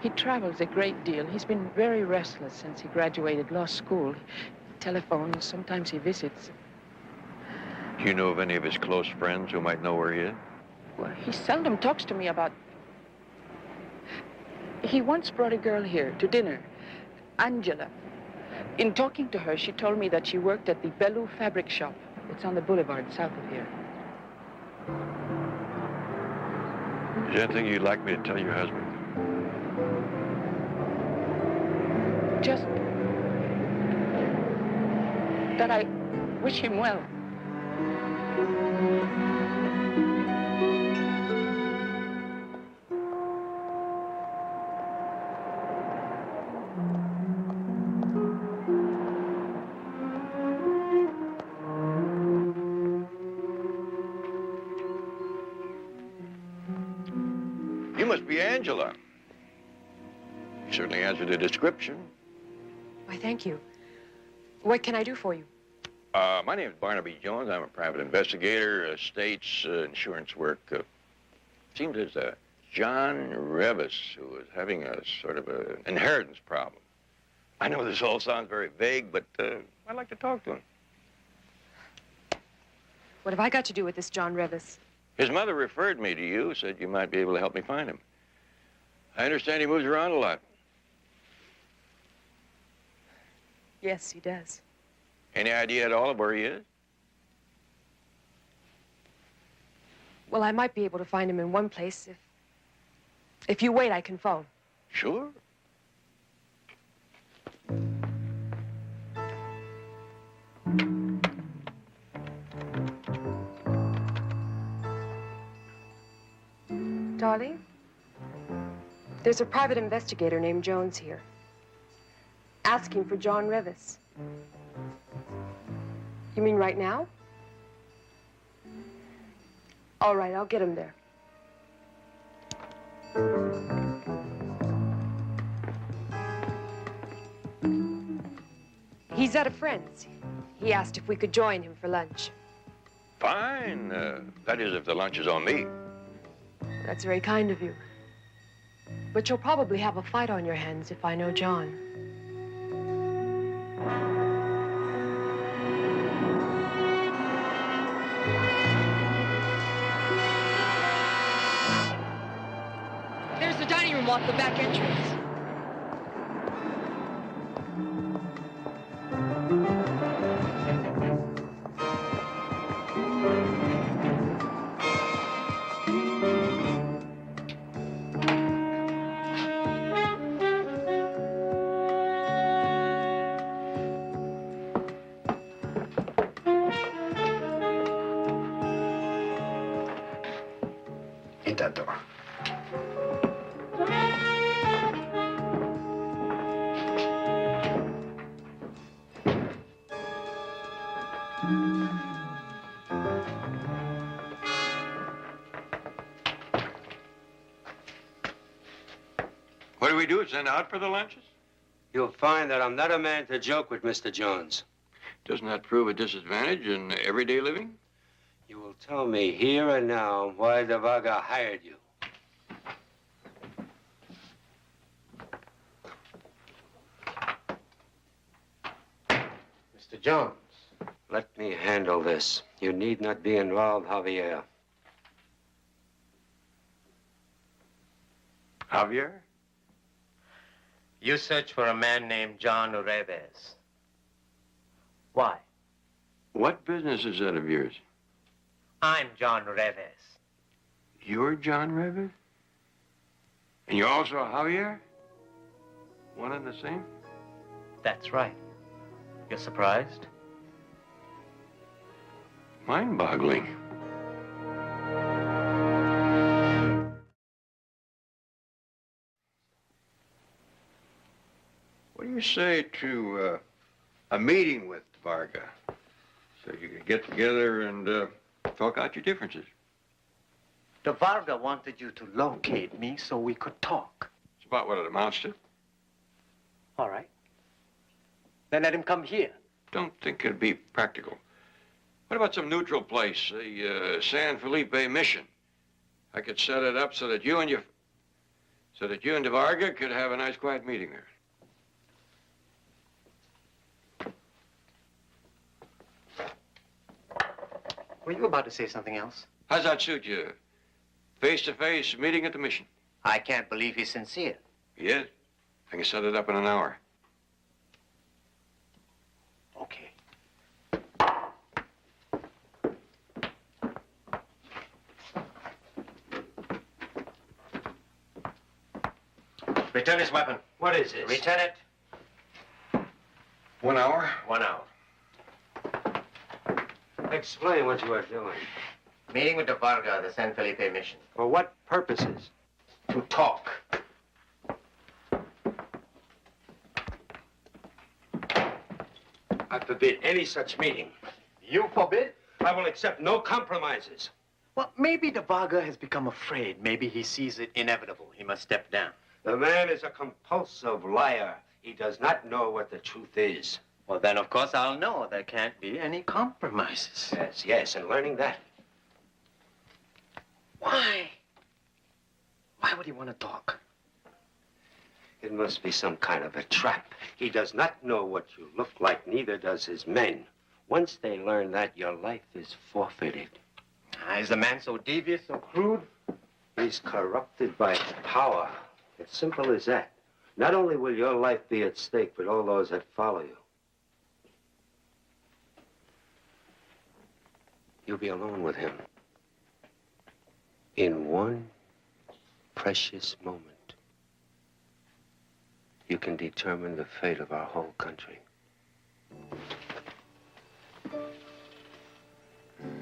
He travels a great deal. He's been very restless since he graduated law school. He telephones, sometimes he visits. Do you know of any of his close friends who might know where he is? Well, he seldom talks to me about... He once brought a girl here to dinner, Angela. In talking to her, she told me that she worked at the Bellew fabric shop. It's on the boulevard south of here. Is there anything you'd like me to tell your husband? Just that I wish him well. You must be Angela. You certainly answered the description. Why, thank you. What can I do for you? My name is Barnaby Jones. I'm a private investigator, estates, insurance work. Seems there's a John Revis who is having a sort of an inheritance problem. I know this all sounds very vague, but I'd like to talk to him. What have I got to do with this John Revis? His mother referred me to you, said you might be able to help me find him. I understand he moves around a lot. Yes, he does. Any idea at all of where he is? Well, I might be able to find him in one place. If you wait, I can phone. Sure. Darling, there's a private investigator named Jones here, asking for John Revis. You mean right now? All right, I'll get him there. He's at a friend's. He asked if we could join him for lunch. Fine. That is, if the lunch is on me. That's very kind of you. But you'll probably have a fight on your hands if I know John. There's the dining room off the back entrance. Ain't that door? What do we do? Send out for the lunches? You'll find that I'm not a man to joke with, Mr. Jones. Doesn't that prove a disadvantage in everyday living? You will tell me here and now why the Vaga hired you. Mr. Jones, let me handle this. You need not be involved, Javier. Javier? You search for a man named John Revis. Why? What business is that of yours? I'm John Revis. You're John Revis? And you're also Javier? One and the same? That's right. You're surprised? Mind-boggling. What do you say to a meeting with Varga? So you could get together and talk out your differences. The Varga wanted you to locate me so we could talk. It's about what it amounts to. All right. Then let him come here. Don't think it'd be practical. What about some neutral place, say San Felipe Mission? I could set it up so that you and DeVarga could have a nice quiet meeting there. Were you about to say something else? How's that suit you? Face-to-face meeting at the mission. I can't believe he's sincere. He is. I can set it up in an hour. Okay. Return his weapon. What is this? Return it. 1 hour? 1 hour. Explain what you are doing. Meeting with DeVarga, the San Felipe mission. For what purposes? To talk. I forbid any such meeting. You forbid? I will accept no compromises. Well, maybe DeVarga has become afraid. Maybe he sees it inevitable. He must step down. The man is a compulsive liar. He does not know what the truth is. Well, then, of course, I'll know there can't be any compromises. Yes, and learning that. Why? Why would he want to talk? It must be some kind of a trap. He does not know what you look like, neither does his men. Once they learn that, your life is forfeited. Is the man so devious, so crude? He's corrupted by power. It's simple as that. Not only will your life be at stake, but all those that follow you. You'll be alone with him. In one precious moment, you can determine the fate of our whole country.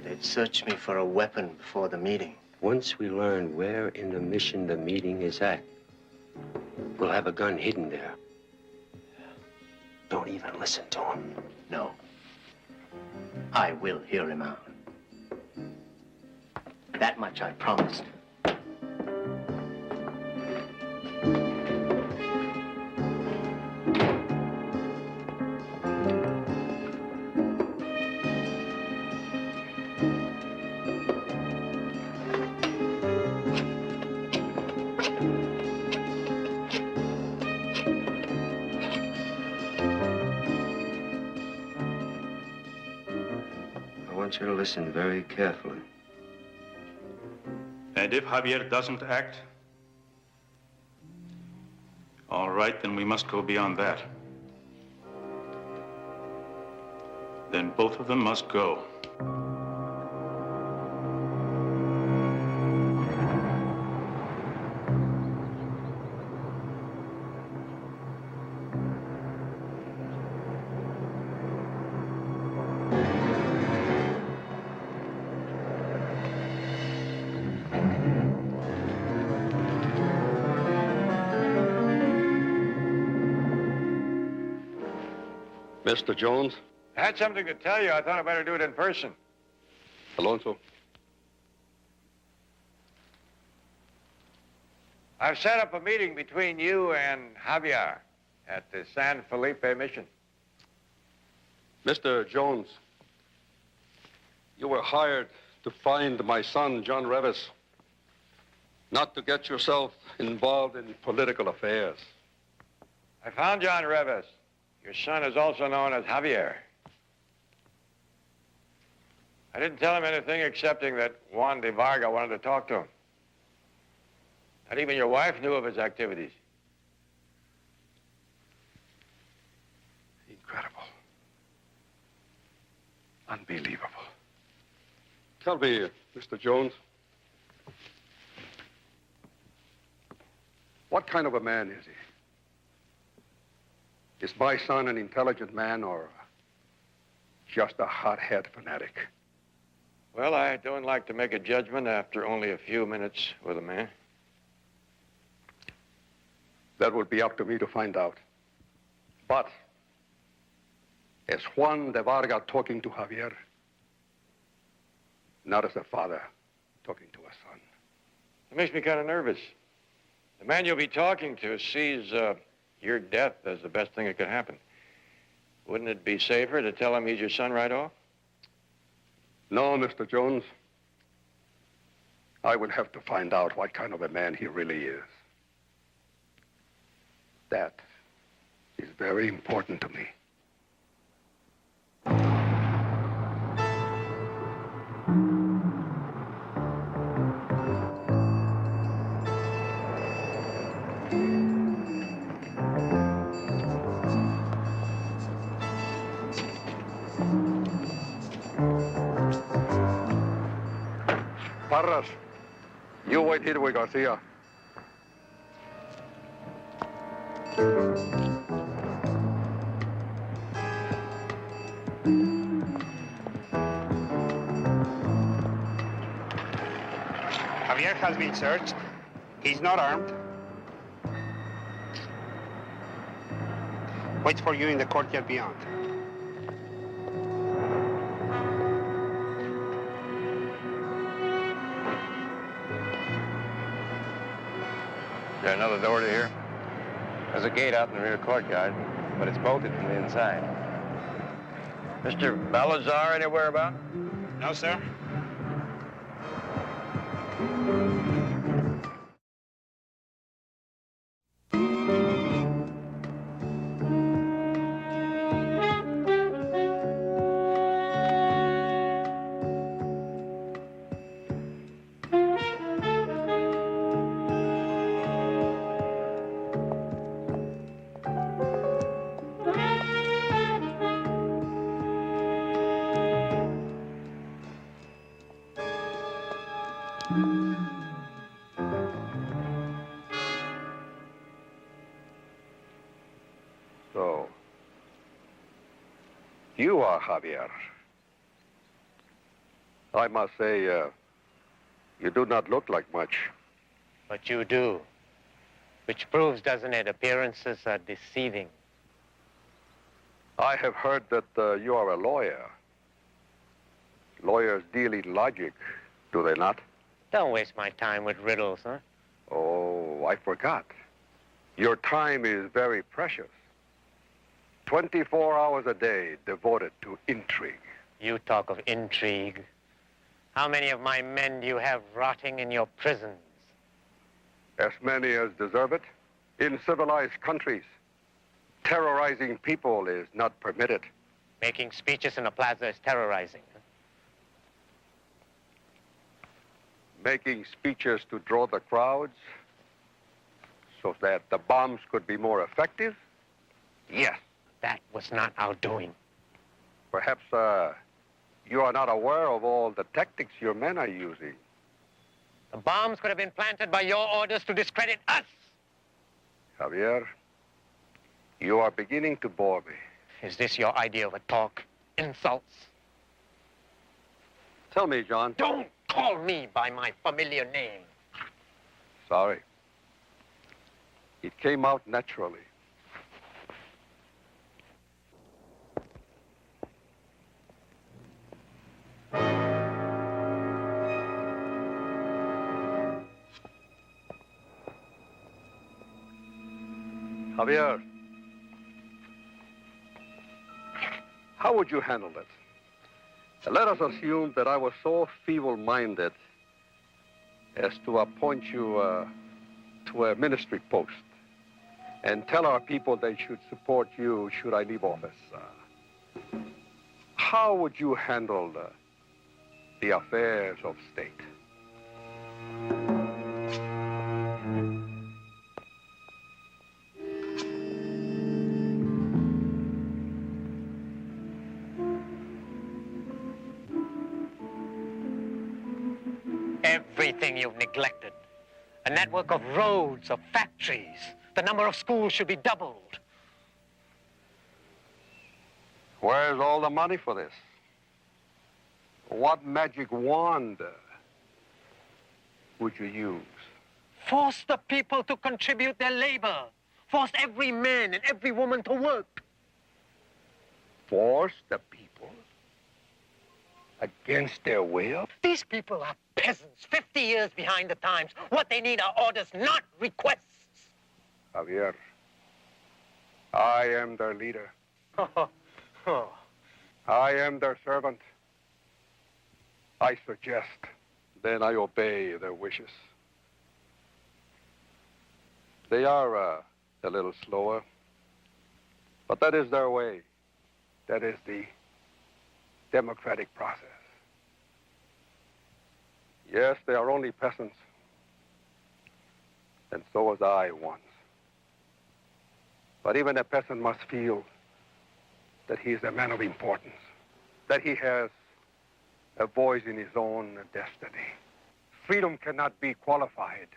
They'd search me for a weapon before the meeting. Once we learn where in the mission the meeting is at, we'll have a gun hidden there. Don't even listen to him. No. I will hear him out. That much I promised. I want you to listen very carefully. And if Javier doesn't act, all right, then we must go beyond that. Then both of them must go. Mr. Jones? I had something to tell you. I thought I'd better do it in person. Alonso? I've set up a meeting between you and Javier at the San Felipe mission. Mr. Jones, you were hired to find my son, John Revis, not to get yourself involved in political affairs. I found John Revis. Your son is also known as Javier. I didn't tell him anything excepting that Juan de Varga wanted to talk to him. Not even your wife knew of his activities. Incredible. Unbelievable. Tell me, Mr. Jones, what kind of a man is he? Is my son an intelligent man or just a hothead fanatic? Well, I don't like to make a judgment after only a few minutes with a man. That would be up to me to find out. But as Juan de Varga talking to Javier, not as a father talking to a son. It makes me kind of nervous. The man you'll be talking to sees your death as the best thing that could happen. Wouldn't it be safer to tell him he's your son right off? No, Mr. Jones. I will have to find out what kind of a man he really is. That is very important to me. Parras, you wait here with Garcia. Javier has been searched. He's not armed. Waits for you in the courtyard beyond. Is there another door to here? There's a gate out in the rear courtyard, but it's bolted from the inside. Mr. Balazar anywhere about? No, sir. So, you are Javier. I must say, you do not look like much. But you do. Which proves, doesn't it, appearances are deceiving. I have heard that you are a lawyer. Lawyers deal in logic, do they not? Don't waste my time with riddles, huh? Oh, I forgot. Your time is very precious. 24 hours a day devoted to intrigue. You talk of intrigue. How many of my men do you have rotting in your prisons? As many as deserve it. In civilized countries, terrorizing people is not permitted. Making speeches in a plaza is terrorizing. Huh? Making speeches to draw the crowds so that the bombs could be more effective? Yes. That was not our doing. Perhaps you are not aware of all the tactics your men are using. The bombs could have been planted by your orders to discredit us. Javier, you are beginning to bore me. Is this your idea of a talk? Insults? Tell me, John. Don't call me by my familiar name. Sorry. It came out naturally. Javier, how would you handle it? Let us assume that I was so feeble-minded as to appoint you to a ministry post and tell our people they should support you should I leave office. How would you handle the affairs of state? Everything you've neglected. A network of roads, of factories. The number of schools should be doubled. Where's all the money for this? What magic wand would you use? Force the people to contribute their labor. Force every man and every woman to work. Force the people against their will? These people are peasants, 50 years behind the times. What they need are orders, not requests. Javier, I am their leader. I am their servant. I suggest then I obey their wishes. They are a little slower, but that is their way. That is the democratic process. Yes, they are only peasants, and so was I once. But even a peasant must feel that he is a man of importance, that he has a voice in his own destiny. Freedom cannot be qualified.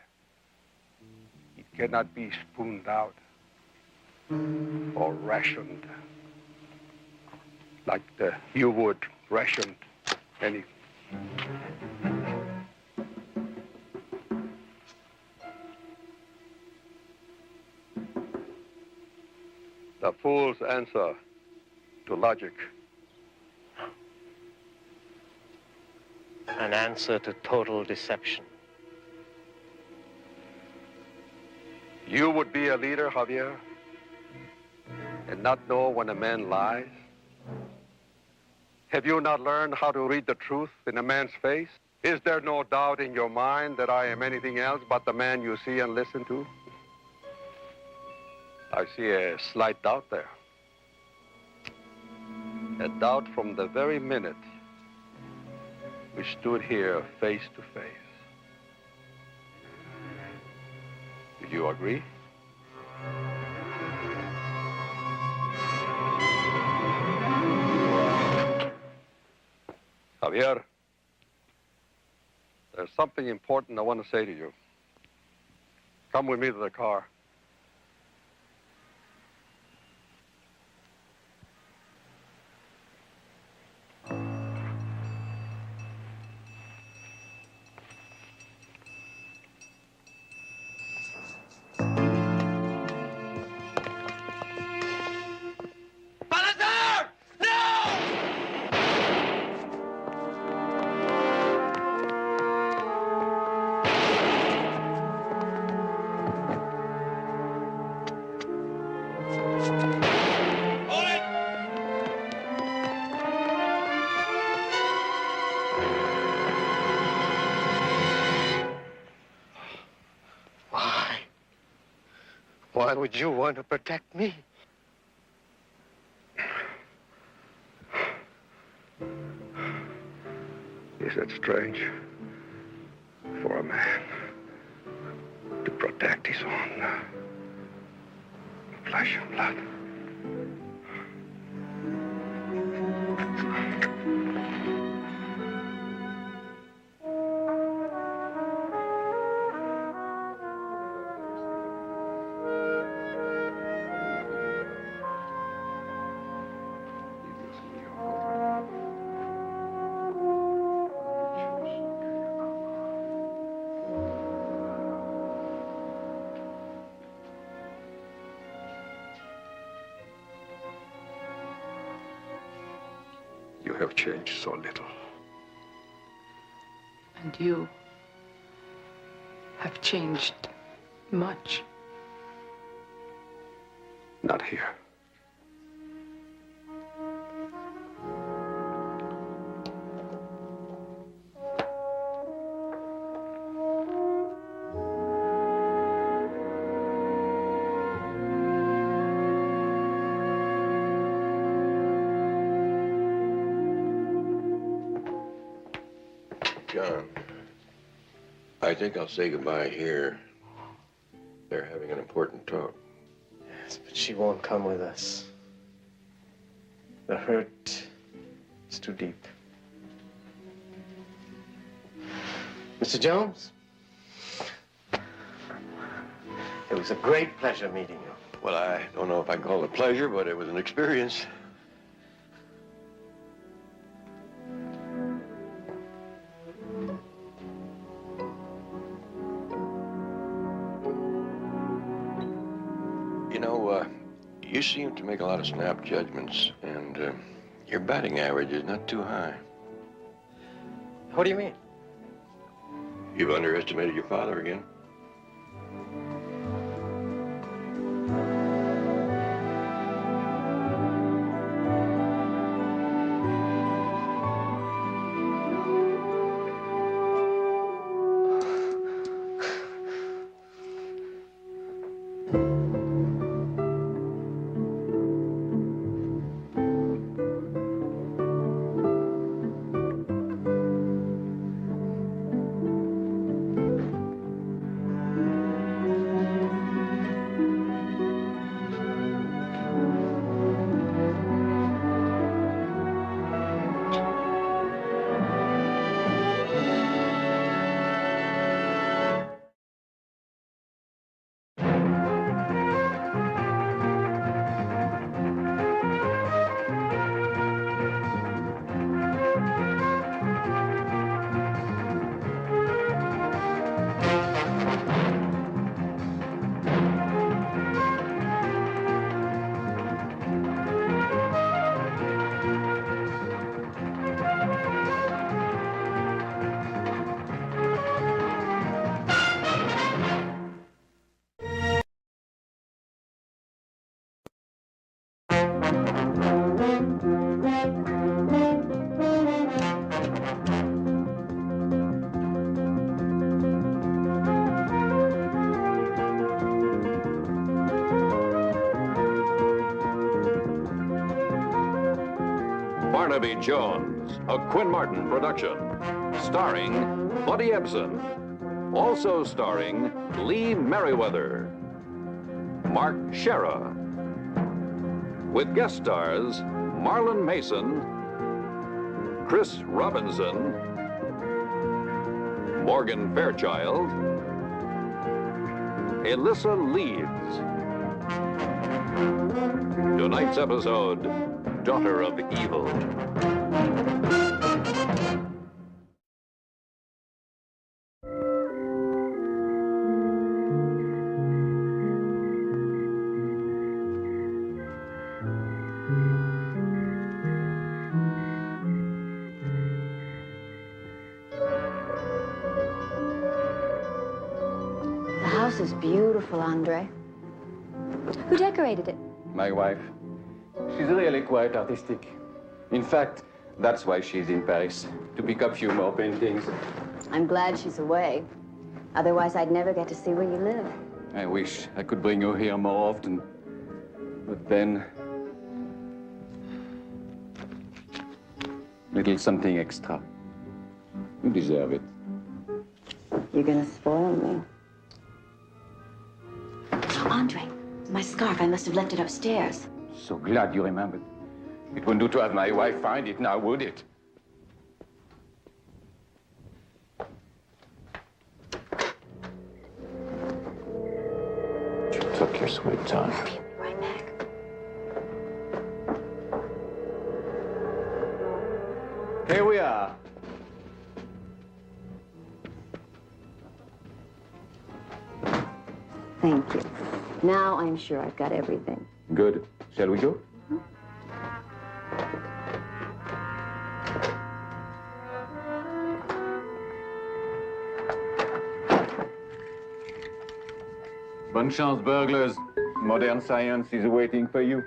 It cannot be spooned out or rationed like you would ration any. The fool's answer to logic. An answer to total deception. You would be a leader, Javier, and not know when a man lies? Have you not learned how to read the truth in a man's face? Is there no doubt in your mind that I am anything else but the man you see and listen to? I see a slight doubt there. A doubt from the very minute we stood here face to face. Do you agree? Javier, there's something important I want to say to you. Come with me to the car. Why would you want to protect me? Is it strange for a man to protect his own flesh and blood? You have changed so little. And you have changed much. Not here. John, I think I'll say goodbye here. They're having an important talk. Yes, but she won't come with us. The hurt is too deep. Mr. Jones, it was a great pleasure meeting you. Well, I don't know if I can call it a pleasure, but it was an experience. You know, you seem to make a lot of snap judgments, and your batting average is not too high. What do you mean? You've underestimated your father again. Barnaby Jones, a Quinn Martin production, starring Buddy Ebsen, also starring Lee Merriweather, Mark Shera, with guest stars Marlon Mason, Chris Robinson, Morgan Fairchild, Alyssa Leeds. Tonight's episode, Daughter of Evil. The house is beautiful, Andre. Who decorated it? My wife. She's really quite artistic. In fact, that's why she's in Paris, to pick up a few more paintings. I'm glad she's away. Otherwise, I'd never get to see where you live. I wish I could bring her here more often. But then... little something extra. You deserve it. You're gonna spoil me. Andre, my scarf, I must have left it upstairs. So glad you remembered. It wouldn't do to have my wife find it now, would it? You took your sweet time. Right back. Here we are. Thank you. Now I'm sure I've got everything. Good. Shall we go? Bonne chance, burglars. Modern science is waiting for you.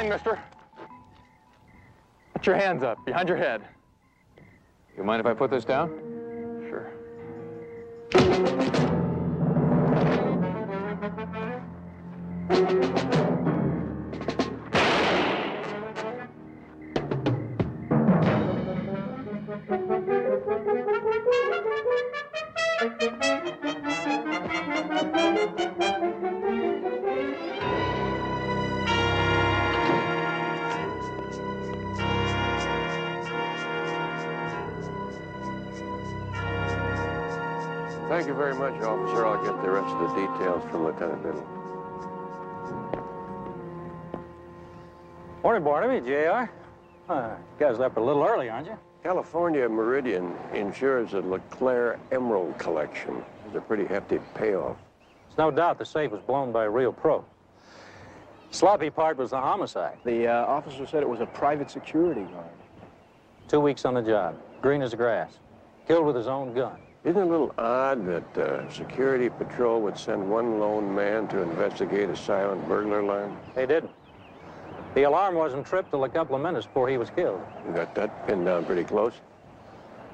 Mister. Put your hands up, behind your head. You mind if I put this down? Sure. Thank you very much, officer. I'll get the rest of the details from Lieutenant Biddle. Morning, Barnaby. JR. You guys left a little early, aren't you? California Meridian insures the LeClaire Emerald Collection. It's a pretty hefty payoff. There's no doubt the safe was blown by a real pro. Sloppy part was the homicide. The officer said it was a private security guard. 2 weeks on the job, green as grass, killed with his own gun. Isn't it a little odd that security patrol would send one lone man to investigate a silent burglar alarm? They didn't. The alarm wasn't tripped till a couple of minutes before he was killed. You got that pinned down pretty close?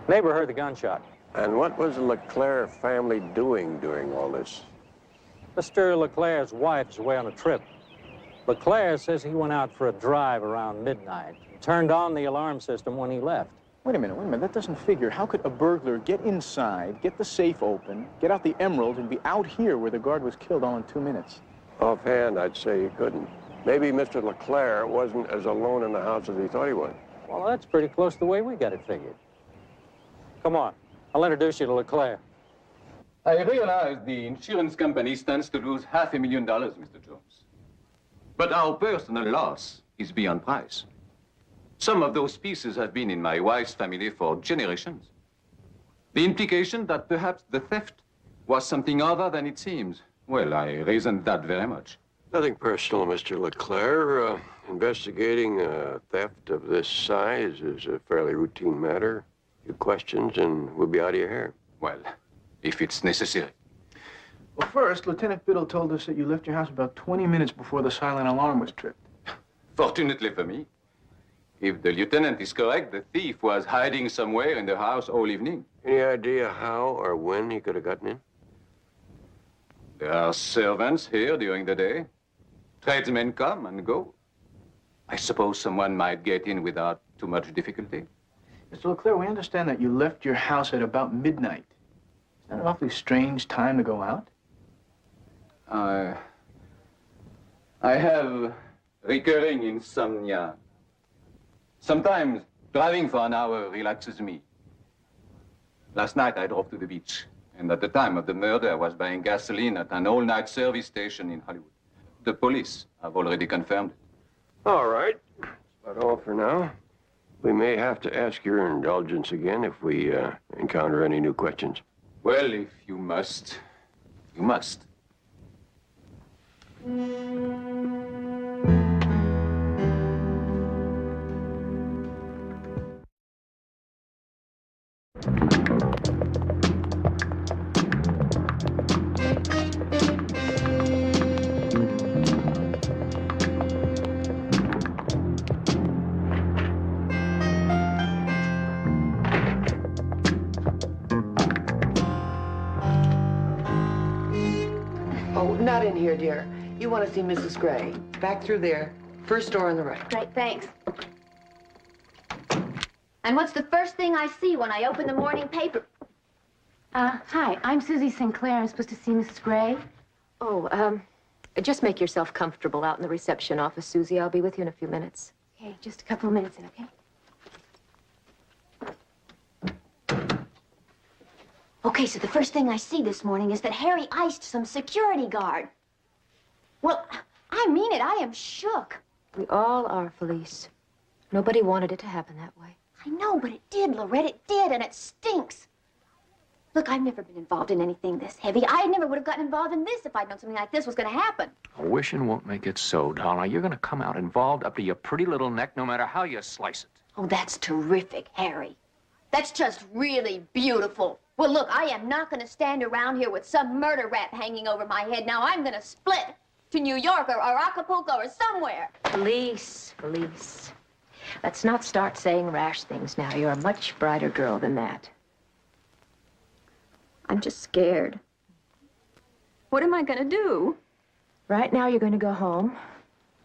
Neighbor heard the gunshot. And what was the LeClaire family doing during all this? Mr. LeClaire's wife is away on a trip. LeClaire says he went out for a drive around midnight and turned on the alarm system when he left. Wait a minute. That doesn't figure. How could a burglar get inside, get the safe open, get out the emerald, and be out here where the guard was killed all in 2 minutes? Offhand, I'd say he couldn't. Maybe Mr. LeClaire wasn't as alone in the house as he thought he was. Well, that's pretty close to the way we got it figured. Come on, I'll introduce you to LeClaire. I realize the insurance company stands to lose $500,000, Mr. Jones. But our personal loss is beyond price. Some of those pieces have been in my wife's family for generations. The implication that perhaps the theft was something other than it seems, well, I resent that very much. Nothing personal, Mr. LeClaire. Investigating a theft of this size is a fairly routine matter. A few questions and we'll be out of your hair. Well, if it's necessary. Well, first, Lieutenant Biddle told us that you left your house about 20 minutes before the silent alarm was tripped. Fortunately for me, if the lieutenant is correct, the thief was hiding somewhere in the house all evening. Any idea how or when he could have gotten in? There are servants here during the day. Tradesmen come and go. I suppose someone might get in without too much difficulty. Mr. LeClaire, we understand that you left your house at about midnight. Is that an awfully strange time to go out? I have recurring insomnia. Sometimes driving for an hour relaxes me. Last night I drove to the beach, and at the time of the murder I was buying gasoline at an all-night service station in Hollywood. The police have already confirmed it. All right. That's all for now. We may have to ask your indulgence again if we encounter any new questions. Well, if you must, you must. Not in here, dear. You want to see Mrs. Gray. Back through there. First door on the right. Great, thanks. And what's the first thing I see when I open the morning paper? Hi, I'm Susie Sinclair. I'm supposed to see Mrs. Gray. Oh, just make yourself comfortable out in the reception office, Susie. I'll be with you in a few minutes. Okay, just a couple of minutes, okay? Okay, so the first thing I see this morning is that Harry iced some security guard. Well, I mean it. I am shook. We all are, Felice. Nobody wanted it to happen that way. I know, but it did, Lorette. It did, and it stinks. Look, I've never been involved in anything this heavy. I never would have gotten involved in this if I'd known something like this was going to happen. Wishing won't make it so, darling. You're going to come out involved up to your pretty little neck no matter how you slice it. Oh, that's terrific, Harry. That's just really beautiful. Well, look, I am not going to stand around here with some murder rap hanging over my head. Now, I'm going to split to New York or Acapulco or somewhere. Felice. Let's not start saying rash things now. You're a much brighter girl than that. I'm just scared. What am I going to do? Right now, you're going to go home.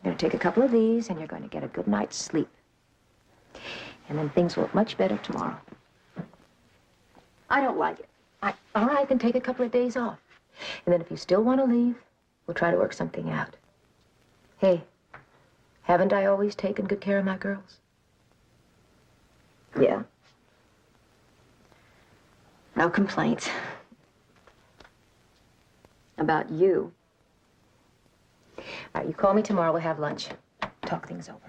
You're going to take a couple of these, and you're going to get a good night's sleep. And then things will look much better tomorrow. I don't like it. All right, then take a couple of days off. And then if you still want to leave, we'll try to work something out. Hey, haven't I always taken good care of my girls? Yeah. No complaints. About you. All right, you call me tomorrow. We'll have lunch. Talk things over.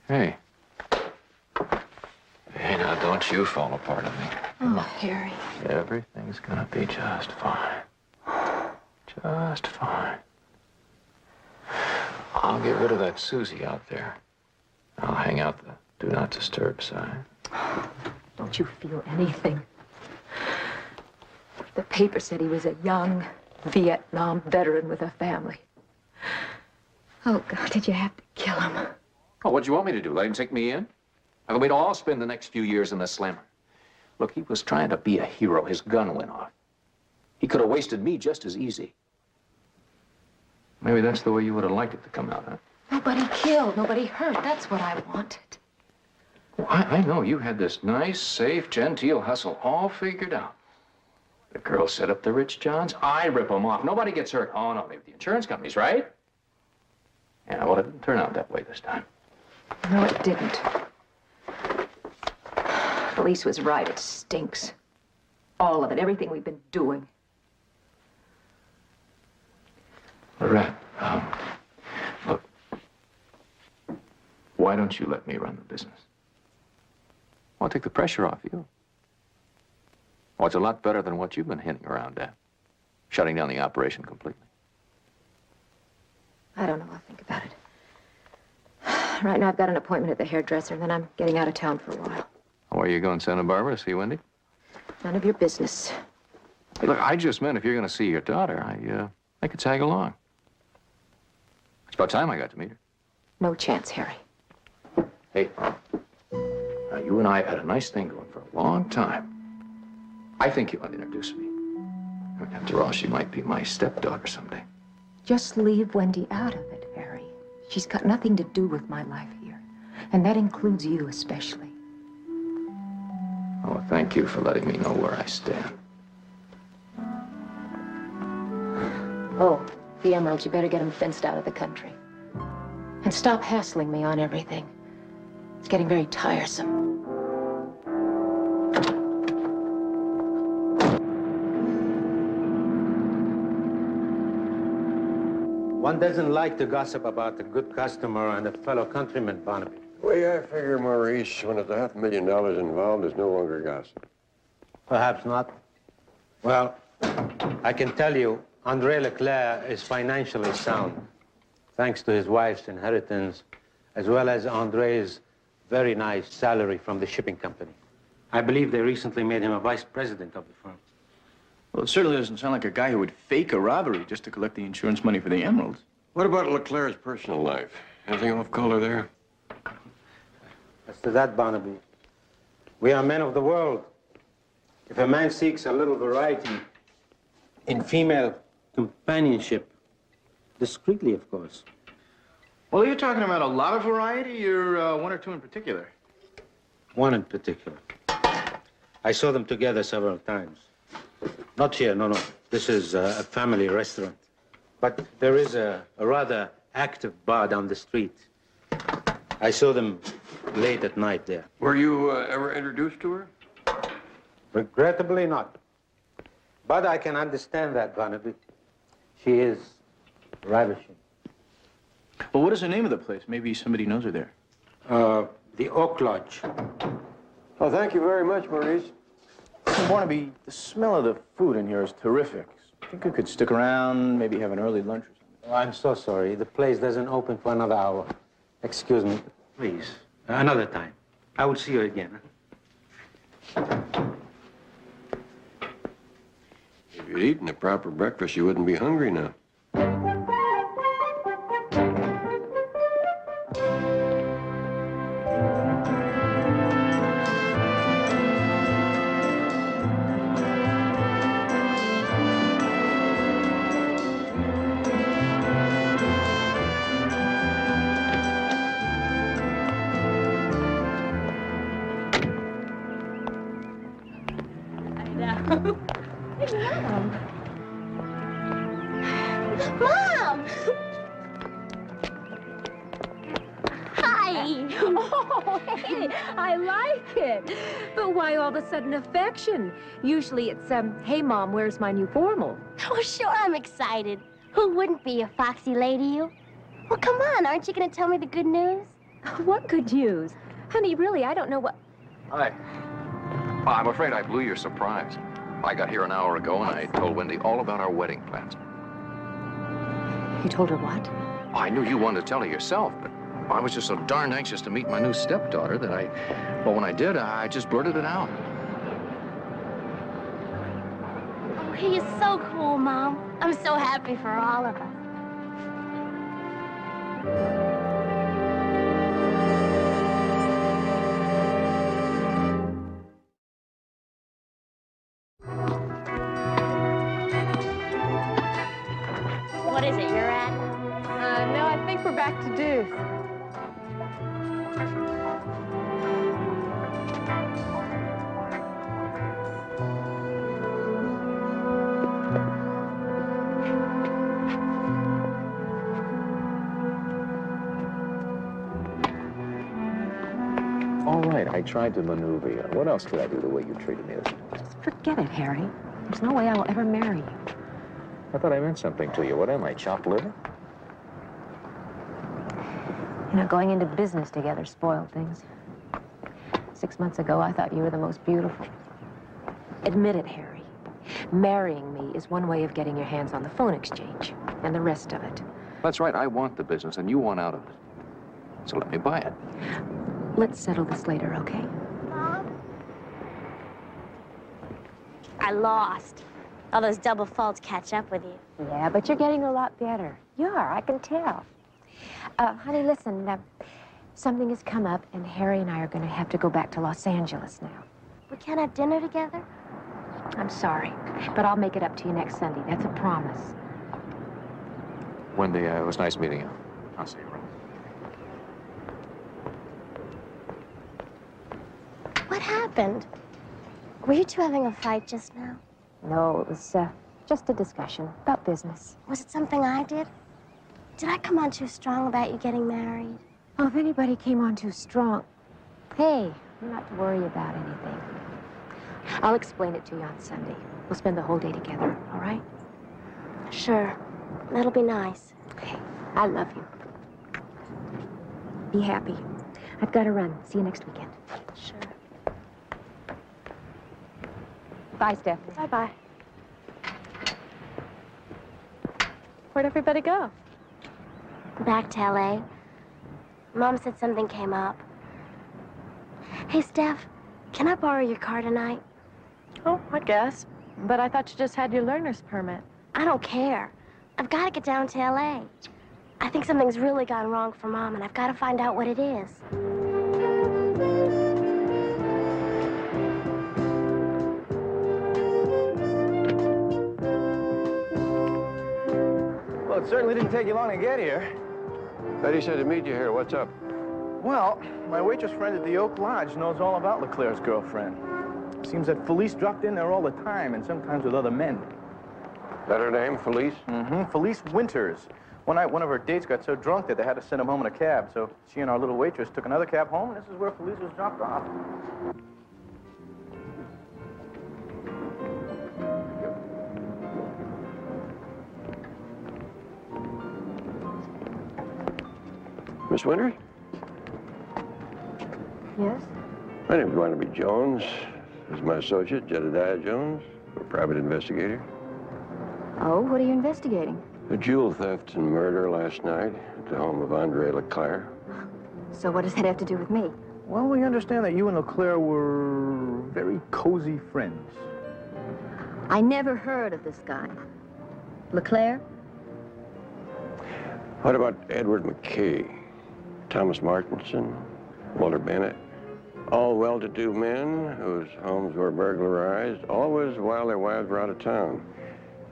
Hey. Hey, now, don't you fall apart on me. Oh, Harry. Everything's gonna be just fine. Just fine. I'll get rid of that Susie out there. I'll hang out the do not disturb sign. Don't you feel anything? The paper said he was a young Vietnam veteran with a family. Oh, God, did you have to kill him? Oh, what'd you want me to do? Let him take me in? I mean, we'd all spend the next few years in the slammer. Look, he was trying to be a hero. His gun went off. He could have wasted me just as easy. Maybe that's the way you would have liked it to come out, huh? Nobody killed, nobody hurt. That's what I wanted. Well, I know you had this nice, safe, genteel hustle all figured out. The girls set up the rich Johns. I rip them off. Nobody gets hurt. Oh, no, maybe the insurance companies, right? Yeah, well, it didn't turn out that way this time. No, it didn't. Police was right. It stinks. All of it. Everything we've been doing. Lorette, look. Why don't you let me run the business? I'll take the pressure off you. Well, it's a lot better than what you've been hinting around at. Shutting down the operation completely. I don't know. I'll think about it. Right now, I've got an appointment at the hairdresser, and then I'm getting out of town for a while. Where are you going, Santa Barbara, to see Wendy? None of your business. Hey, look, I just meant if you're going to see your daughter, I could tag along. It's about time I got to meet her. No chance, Harry. Hey, now you and I have had a nice thing going for a long time. I think you ought to introduce me. After all, she might be my stepdaughter someday. Just leave Wendy out of it, Harry. She's got nothing to do with my life here. And that includes you especially. Oh, thank you for letting me know where I stand. Oh, the emeralds, you better get them fenced out of the country. And stop hassling me on everything. It's getting very tiresome. One doesn't like to gossip about a good customer and a fellow countryman, Barnaby. The way I figure, Maurice, when it's $500,000 involved, there's no longer gossip. Perhaps not. Well, I can tell you, André Leclerc is financially sound, thanks to his wife's inheritance, as well as André's very nice salary from the shipping company. I believe they recently made him a vice president of the firm. Well, it certainly doesn't sound like a guy who would fake a robbery just to collect the insurance money for the emeralds. What about Leclerc's personal life? Anything off color there? As to that, Barnaby, we are men of the world. If a man seeks a little variety in female companionship, discreetly, of course. Well, you're talking about a lot of variety or one or two in particular? One in particular. I saw them together several times. Not here, no. This is a family restaurant. But there is a rather active bar down the street. I saw them late at night there. Were you ever introduced to her? Regrettably not. But I can understand that, Barnaby. She is ravishing. Well, what is the name of the place? Maybe somebody knows her there. The Oak Lodge. Oh, thank you very much, Maurice. Barnaby, the smell of the food in here is terrific. I think you could stick around, maybe have an early lunch or something. Oh, I'm so sorry. The place doesn't open for another hour. Excuse me. Please. Another time. I will see you again. If you'd eaten a proper breakfast, you wouldn't be hungry now. Mom! Hi! Hi. Oh, hey, I like it. But why all of a sudden affection? Usually it's, hey, Mom, where's my new formal? Oh, sure, I'm excited. Who wouldn't be, a foxy lady, you? Well, come on, aren't you going to tell me the good news? What good news? Honey, really, I don't know what... Hi. I'm afraid I blew your surprise. I got here an hour ago, and I told Wendy all about our wedding plans. You told her what? I knew you wanted to tell her yourself, but I was just so darn anxious to meet my new stepdaughter that well, when I did, I just blurted it out. Oh, he is so cool, Mom. I'm so happy for all of us. What is it, you're at? No, I think we're back to Deuce. All right, I tried to maneuver you. What else could I do the way you treated me? Just forget it, Harry. There's no way I will ever marry you. I thought I meant something to you. What am I, chopped liver? You know, going into business together spoiled things. 6 months ago, I thought you were the most beautiful. Admit it, Harry. Marrying me is one way of getting your hands on the phone exchange, and the rest of it. That's right, I want the business, and you want out of it. So let me buy it. Let's settle this later, okay? Mom? I lost. All those double faults catch up with you. Yeah, but you're getting a lot better. You are, I can tell. Honey, listen, something has come up, and Harry and I are going to have to go back to Los Angeles now. We can't have dinner together? I'm sorry, but I'll make it up to you next Sunday. That's a promise. Wendy, it was nice meeting you. I'll see you around. What happened? Were you two having a fight just now? No, it was just a discussion about business. Was it something I did? Did I come on too strong about you getting married? Oh, if anybody came on too strong... Hey, you're not to worry about anything. I'll explain it to you on Sunday. We'll spend the whole day together, all right? Sure. That'll be nice. Okay. I love you. Be happy. I've got to run. See you next weekend. Sure. Bye, Stephanie. Bye-bye. Where'd everybody go? Back to L.A. Mom said something came up. Hey, Steph, can I borrow your car tonight? Oh, I guess. But I thought you just had your learner's permit. I don't care. I've got to get down to L.A. I think something's really gone wrong for Mom, and I've got to find out what it is. Well, it certainly didn't take you long to get here. Betty said to meet you here. What's up? Well, my waitress friend at the Oak Lodge knows all about LeClaire's girlfriend. Seems that Felice dropped in there all the time, and sometimes with other men. That her name, Felice? Mm-hmm. Felice Winters. One night, one of her dates got so drunk that they had to send him home in a cab. So she and our little waitress took another cab home, and this is where Felice was dropped off. Miss Winters? Yes? My name's Barnaby Jones. This is my associate, Jedediah Jones, a private investigator. Oh, what are you investigating? A jewel theft and murder last night at the home of Andre LeClaire. So what does that have to do with me? Well, we understand that you and LeClaire were very cozy friends. I never heard of this guy. LeClaire? What about Edward McKay, Thomas Martinson, Walter Bennett? All well-to-do men whose homes were burglarized, always while their wives were out of town.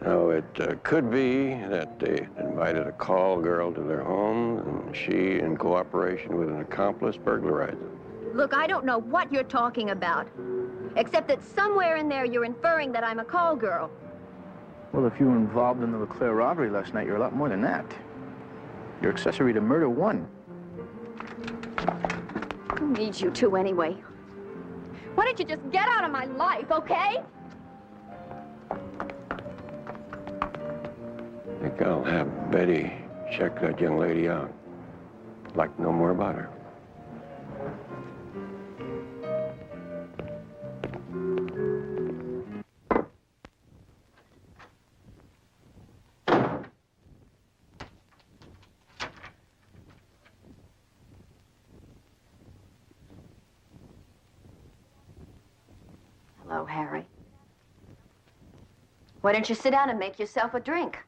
Now, it could be that they invited a call girl to their home, and she, in cooperation with an accomplice, burglarized them. Look, I don't know what you're talking about, except that somewhere in there you're inferring that I'm a call girl. Well, if you were involved in the LeClaire robbery last night, you're a lot more than that. You're accessory to murder 1. Who needs you two anyway? Why don't you just get out of my life, okay? I think I'll have Betty check that young lady out. Like to know more about her. Hello, Harry. Why don't you sit down and make yourself a drink?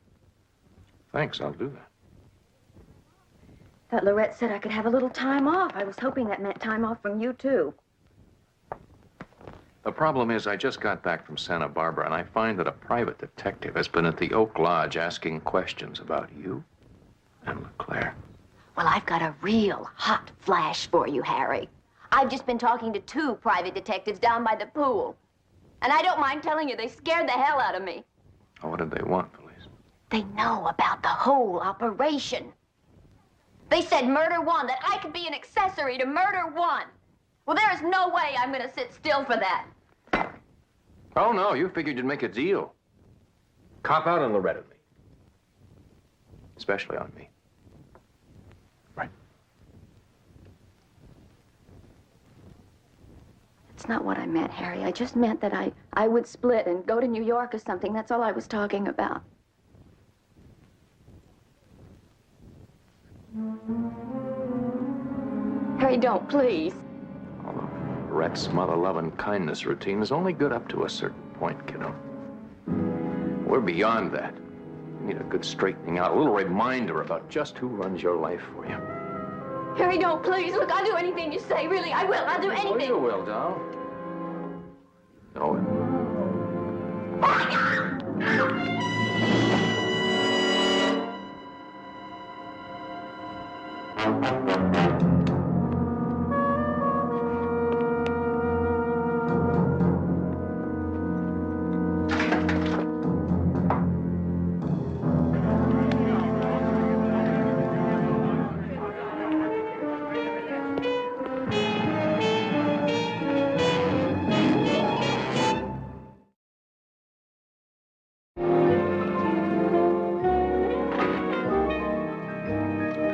Thanks, I'll do that. Thought Lorette said I could have a little time off. I was hoping that meant time off from you, too. The problem is I just got back from Santa Barbara, and I find that a private detective has been at the Oak Lodge asking questions about you and LeClaire. Well, I've got a real hot flash for you, Harry. I've just been talking to 2 private detectives down by the pool. And I don't mind telling you, they scared the hell out of me. Oh, what did they want, Felice? They know about the whole operation. They said murder 1, that I could be an accessory to murder 1. Well, there is no way I'm going to sit still for that. Oh, no, you figured you'd make a deal. Cop out on Lorette and me. Especially on me. Right. That's not what I meant, Harry. I just meant that I would split and go to New York or something. That's all I was talking about. Harry, don't, please. Lorette's mother love and kindness routine is only good up to a certain point, kiddo. We're beyond that. You need a good straightening out, a little reminder about just who runs your life for you. Harry, don't, please. Look, I'll do anything you say. Really, I will. I'll do anything. Oh, you will, doll. Know it.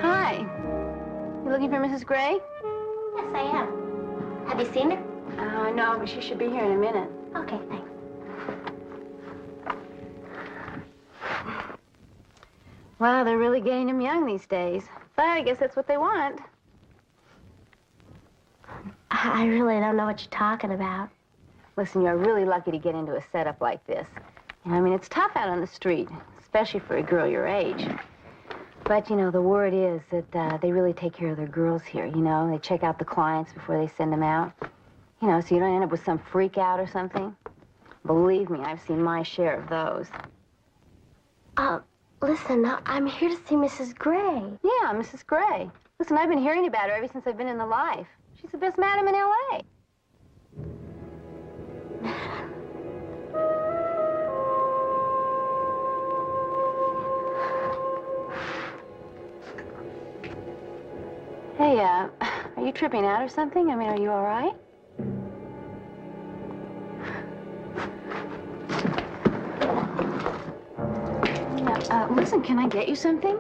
Hi. You looking for Mrs. Gray? Yes, I am. Have you seen her? No, but she should be here in a minute. Okay, thanks. Wow, they're really getting them young these days. But I guess that's what they want. I really don't know what you're talking about. Listen, you're really lucky to get into a setup like this. You know, I mean, it's tough out on the street, especially for a girl your age. But, you know, the word is that they really take care of their girls here, you know? They check out the clients before they send them out. You know, so you don't end up with some freak out or something. Believe me, I've seen my share of those. Listen, I'm here to see Mrs. Gray. Yeah, Mrs. Gray. Listen, I've been hearing about her ever since I've been in the Life. She's the best madam in L.A. Hey, are you tripping out or something? I mean, are you all right? Yeah, listen, can I get you something?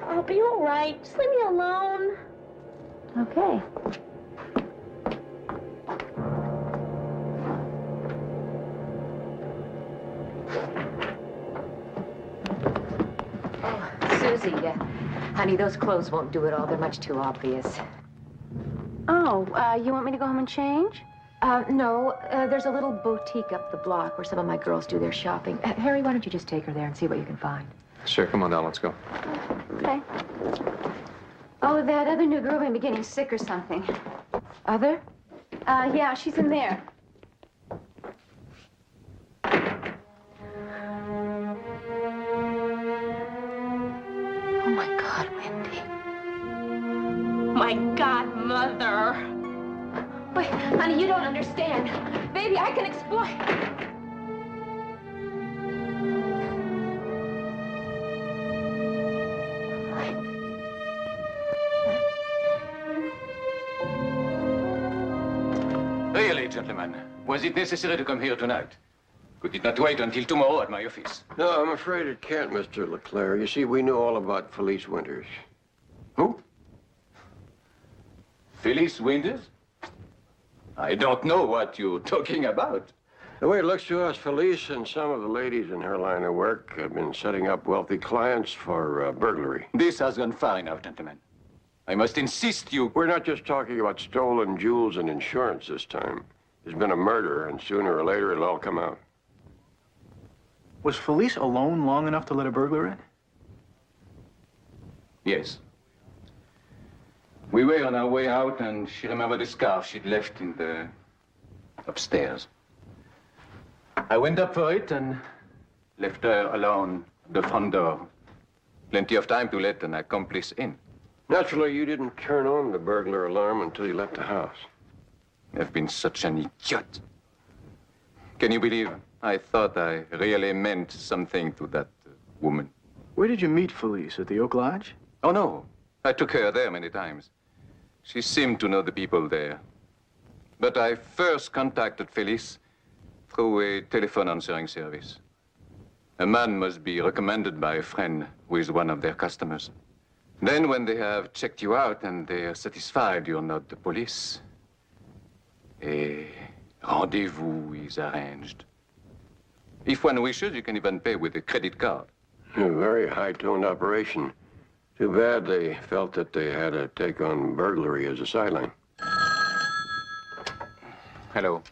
I'll be all right. Just leave me alone. Okay. Susie, honey, those clothes won't do it all. They're much too obvious. Oh, you want me to go home and change? No, there's a little boutique up the block where some of my girls do their shopping. Harry, why don't you just take her there and see what you can find? Sure, come on down, let's go. Okay. Oh, that other new girl may be getting sick or something. Other? Yeah, she's in there. Oh, my God, Wendy. My godmother. Wait, honey, you don't understand. Baby, I can explain. gentlemen. Was it necessary to come here tonight? Could it not wait until tomorrow at my office? No, I'm afraid it can't, Mr. LeClaire. You see, we knew all about Felice Winters. Who? Felice Winters? I don't know what you're talking about. The way it looks to us, Felice and some of the ladies in her line of work have been setting up wealthy clients for burglary. This has gone far enough, gentlemen. I must insist you... We're not just talking about stolen jewels and insurance this time. There's been a murder, and sooner or later it'll all come out. Was Felice alone long enough to let a burglar in? Yes. We were on our way out, and she remembered the scarf she'd left in the... upstairs. I went up for it and left her alone at the front door. Plenty of time to let an accomplice in. Naturally, you didn't turn on the burglar alarm until you left the house. I've been such an idiot. Can you believe I thought I really meant something to that woman? Where did you meet Felice? At the Oak Lodge? Oh, no. I took her there many times. She seemed to know the people there. But I first contacted Felice through a telephone answering service. A man must be recommended by a friend who is one of their customers. Then when they have checked you out and they are satisfied you're not the police, a rendezvous is arranged. If one wishes, you can even pay with a credit card. A very high-toned operation. Too bad they felt that they had to take on burglary as a sideline. Hello.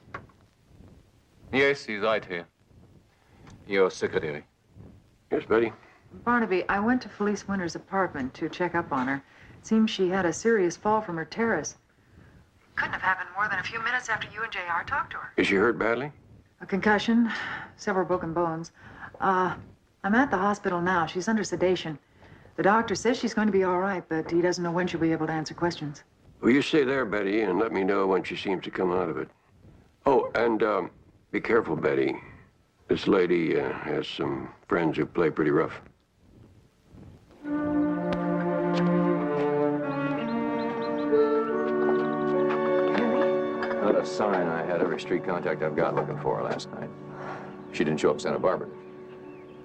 Yes, he's right here. Your secretary. Yes, Betty? Barnaby, I went to Felice Winters' apartment to check up on her. It seems she had a serious fall from her terrace. Couldn't have happened more than a few minutes after you and JR talked to her. Is she hurt badly? A concussion, several broken bones. I'm at the hospital now. She's under sedation. The doctor says she's going to be all right, but he doesn't know when she'll be able to answer questions. Well, you stay there, Betty, and let me know when she seems to come out of it. Oh, and be careful, Betty. This lady has some friends who play pretty rough. Not a sign. I had every street contact I've got looking for her last night. She didn't show up Santa Barbara.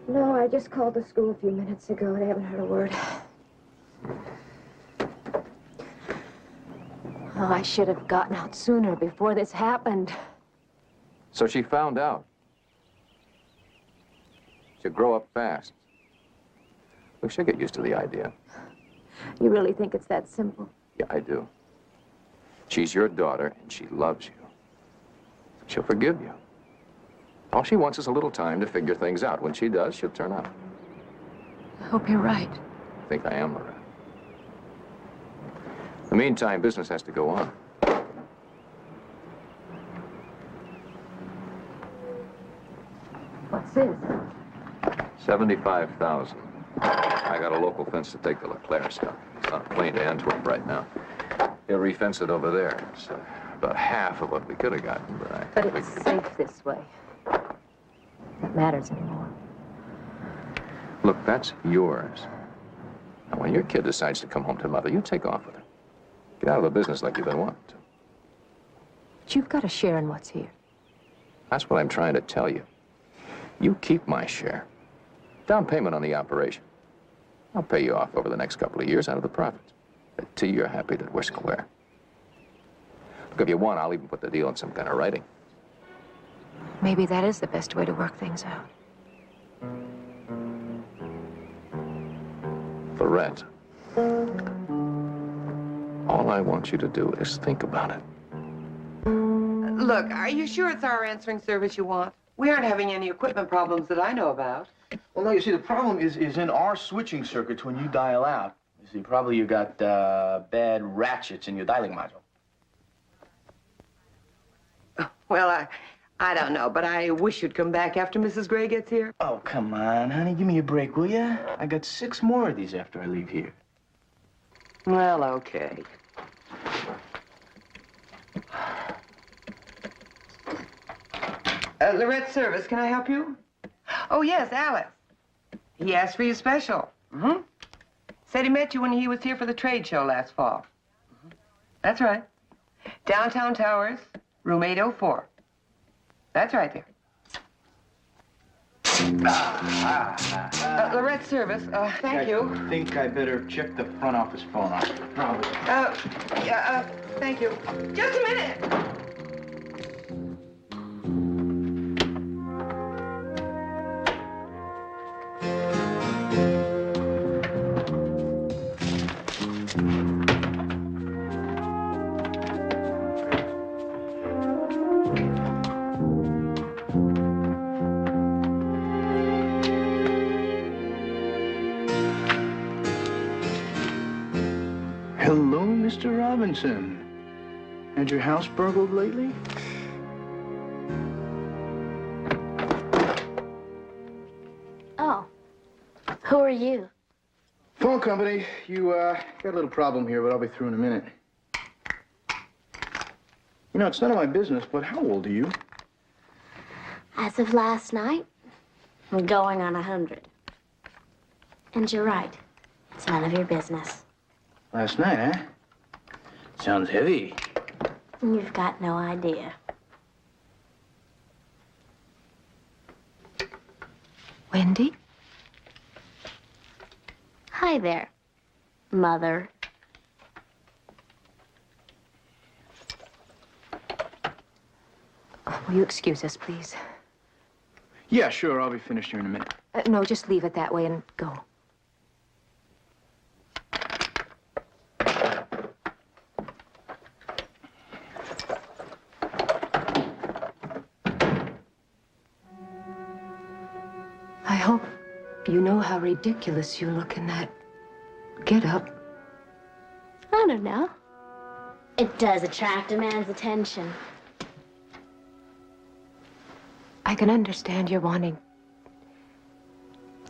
No, I just called the school a few minutes ago. They haven't heard a word. Oh, I should have gotten out sooner before this happened. So she found out. She'll grow up fast. We should get used to the idea. You really think it's that simple? Yeah, I do. She's your daughter, and she loves you. She'll forgive you. All she wants is a little time to figure things out. When she does, she'll turn up. I hope you're right. I think I am, Loretta. In the meantime, business has to go on. What's this? $75,000. I got a local fence to take the LeClaire stuff. It's on a plane to Antwerp right now. He'll refence it over there. It's about half of what we could have gotten, but But it's safe this way. That matters anymore. Look, that's yours. Now, when your kid decides to come home to mother, you take off with her. Get out of the business like you've been wanting to. But you've got a share in what's here. That's what I'm trying to tell you. You keep my share. Down payment on the operation. I'll pay you off over the next couple of years out of the profits. Till you're happy that we're square. Look, if you want, I'll even put the deal in some kind of writing. Maybe that is the best way to work things out. Lorette, all I want you to do is think about it. Look, are you sure it's our answering service you want? We aren't having any equipment problems that I know about. Well, no, you see, the problem is in our switching circuits when you dial out. You see, probably you got bad ratchets in your dialing module. Well, I don't know, but I wish you'd come back after Mrs. Gray gets here. Oh, come on, honey. Give me a break, will ya? I got 6 more of these after I leave here. Well, okay. Lorette Service, can I help you? Oh, yes, Alice. He asked for you special. Mm-hmm. Said he met you when he was here for the trade show last fall. Mm-hmm. That's right. Downtown Towers, room 804. That's right there. Lorette's service. Thank you. I think I better check the front office phone off. Probably. Thank you. Just a minute. Hello, Mr. Robinson. Had your house burgled lately? Oh. Who are you? Phone company. You, got a little problem here, but I'll be through in a minute. You know, it's none of my business, but how old are you? As of last night, I'm going on 100. And you're right. It's none of your business. Last night, huh? Sounds heavy. You've got no idea. Wendy? Hi there, Mother. Will you excuse us, please? Yeah, sure. I'll be finished here in a minute. No, just leave it that way and go. I hope you know how ridiculous you look in that get-up. I don't know. It does attract a man's attention. I can understand you're wanting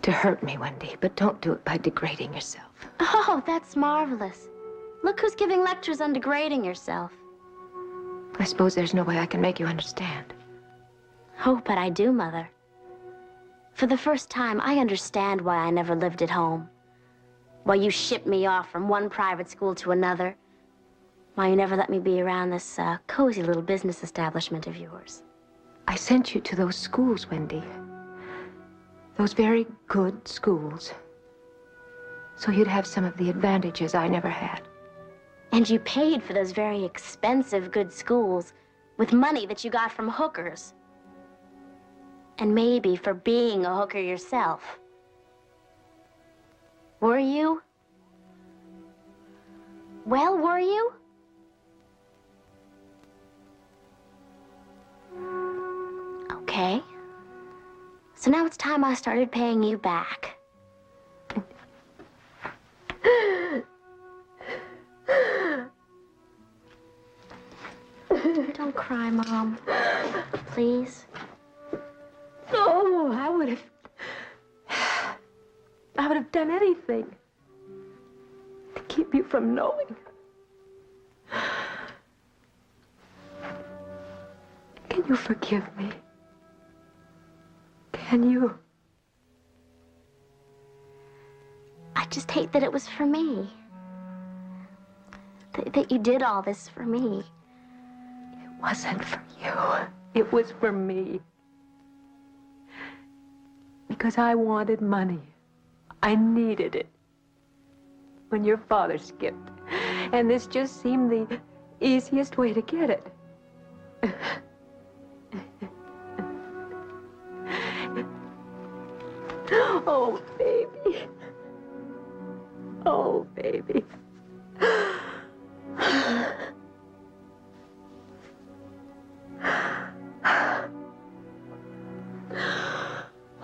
to hurt me, Wendy, but don't do it by degrading yourself. Oh, that's marvelous. Look who's giving lectures on degrading yourself. I suppose there's no way I can make you understand. Oh, but I do, Mother. For the first time, I understand why I never lived at home. Why you shipped me off from one private school to another. Why you never let me be around this cozy little business establishment of yours. I sent you to those schools, Wendy. Those very good schools. So you'd have some of the advantages I never had. And you paid for those very expensive good schools with money that you got from hookers. And maybe for being a hooker yourself. Were you? Well, were you? Okay. So now it's time I started paying you back. Don't cry, Mom. Please. Oh, I would have done anything to keep you from knowing. Can you forgive me? Can you? I just hate that it was for me. That you did all this for me. It wasn't for you. It was for me. Because I wanted money. I needed it. When your father skipped. And this just seemed the easiest way to get it. Oh, baby. Oh, baby.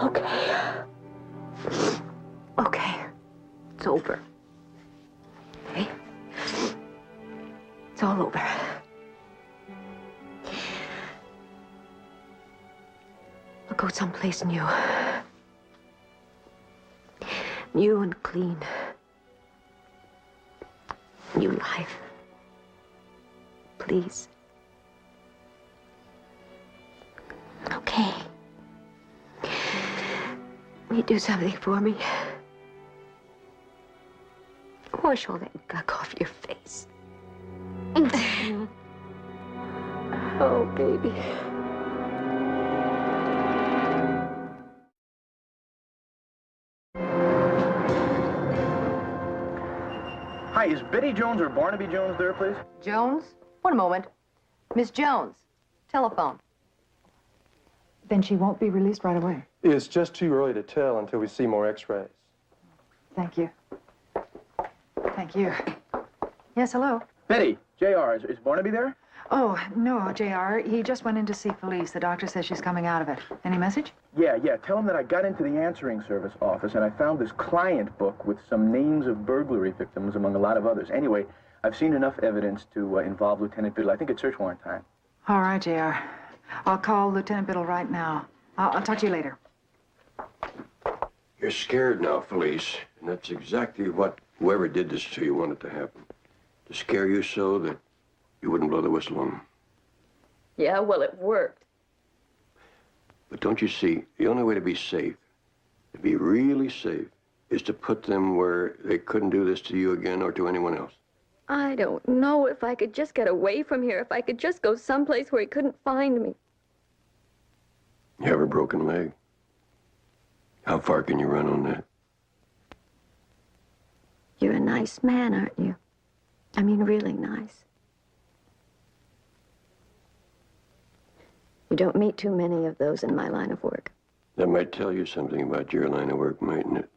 Okay. Okay. It's over. Okay? It's all over. I'll go someplace new. New and clean. New life. Please. Okay. Will you do something for me? Wash all that gunk off your face. Oh, baby. Hi, is Betty Jones or Barnaby Jones there, please? Jones? One moment. Miss Jones, telephone. Then she won't be released right away. It's just too early to tell until we see more x-rays. Thank you. Thank you. Yes, hello? Betty, JR, is Barnaby there? Oh, no, JR. He just went in to see Felice. The doctor says she's coming out of it. Any message? Yeah. Tell him that I got into the answering service office and I found this client book with some names of burglary victims among a lot of others. Anyway, I've seen enough evidence to involve Lieutenant Biddle. I think it's search warrant time. All right, JR. I'll call Lieutenant Biddle right now. I'll talk to you later. You're scared now, Felice, and that's exactly what whoever did this to you wanted to happen. To scare you so that you wouldn't blow the whistle on them. Yeah, well, it worked. But don't you see, the only way to be safe, to be really safe, is to put them where they couldn't do this to you again or to anyone else. I don't know. If I could just get away from here, if I could just go someplace where he couldn't find me. You have a broken leg. How far can you run on that? You're a nice man, aren't you? I mean, really nice. You don't meet too many of those in my line of work. That might tell you something about your line of work, mightn't it?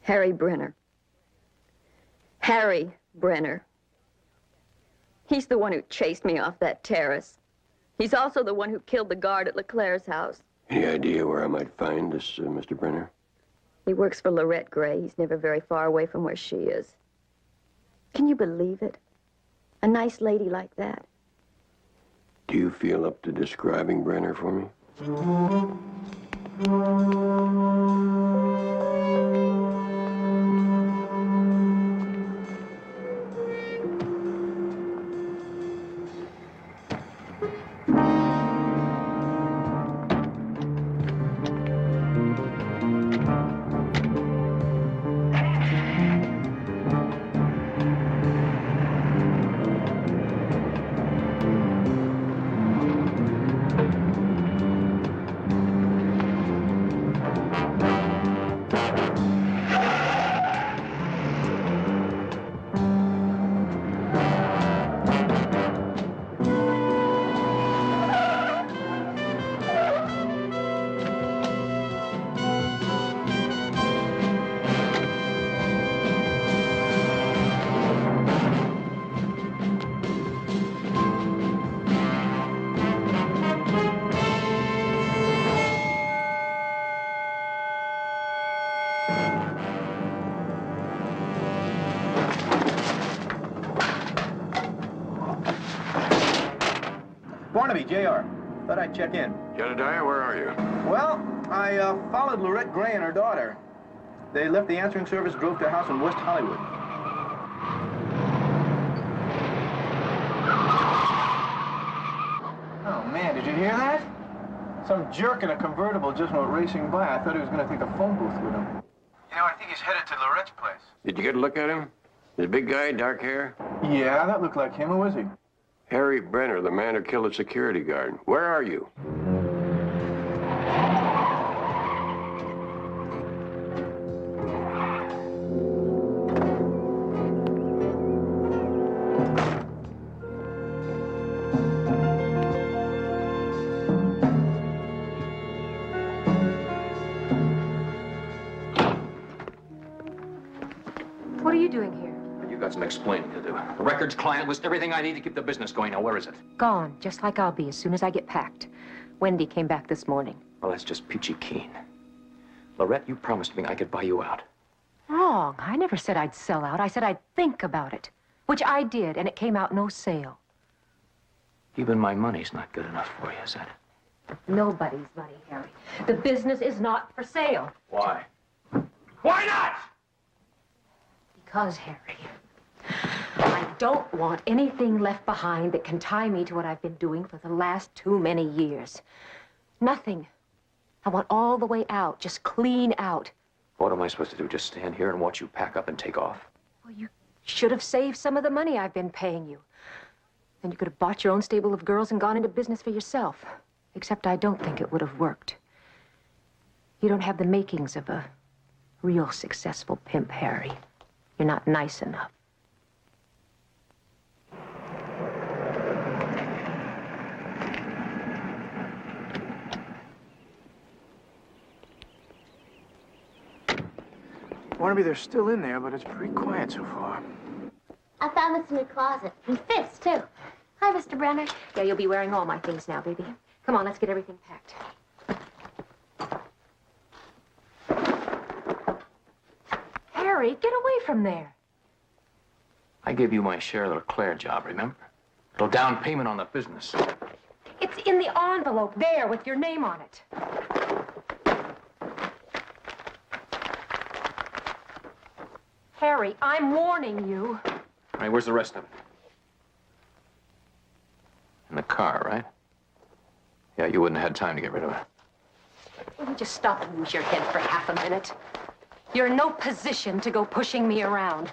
Harry Brenner. Harry Brenner. He's the one who chased me off that terrace. He's also the one who killed the guard at LeClaire's house. Any idea where I might find this Mr. Brenner? He works for Lorette Gray. He's never very far away from where she is. Can you believe it? A nice lady like that. Do you feel up to describing Brenner for me? Barnaby, JR. Thought I'd check in. Jedediah, where are you? Well, I followed Lorette Gray and her daughter. They left the answering service, drove to a house in West Hollywood. Oh, man, did you hear that? Some jerk in a convertible just went racing by. I thought he was going to take the phone booth with him. You know, I think he's headed to Lorette's place. Did you get a look at him? The big guy, dark hair? Yeah, that looked like him. Who is he? Harry Brenner, the man who killed the security guard. Where are you? What are you doing here? You've got some explaining to do. The records client was everything I need to keep the business going. Now, where is it? Gone, just like I'll be as soon as I get packed. Wendy came back this morning. Well, that's just peachy keen. Lorette, you promised me I could buy you out. Wrong. I never said I'd sell out. I said I'd think about it, which I did, and it came out no sale. Even my money's not good enough for you, is that it? Nobody's money, Harry. The business is not for sale. Why? Why not? Because, Harry, I don't want anything left behind that can tie me to what I've been doing for the last too many years. Nothing. I want all the way out, just clean out. What am I supposed to do? Just stand here and watch you pack up and take off? Well, you should have saved some of the money I've been paying you. Then you could have bought your own stable of girls and gone into business for yourself. Except I don't think it would have worked. You don't have the makings of a real successful pimp, Harry. You're not nice enough. Barnaby, they're still in there, but it's pretty quiet so far. I found this in your closet. And fits, too. Hi, Mr. Brenner. Yeah, you'll be wearing all my things now, baby. Come on, let's get everything packed. Harry, get away from there. I gave you my share of the Leclerc job, remember? Little down payment on the business. It's in the envelope there with your name on it. Harry, I'm warning you. All right, where's the rest of it? In the car, right? Yeah, you wouldn't have had time to get rid of it. Will you just stop and lose your head for half a minute? You're in no position to go pushing me around.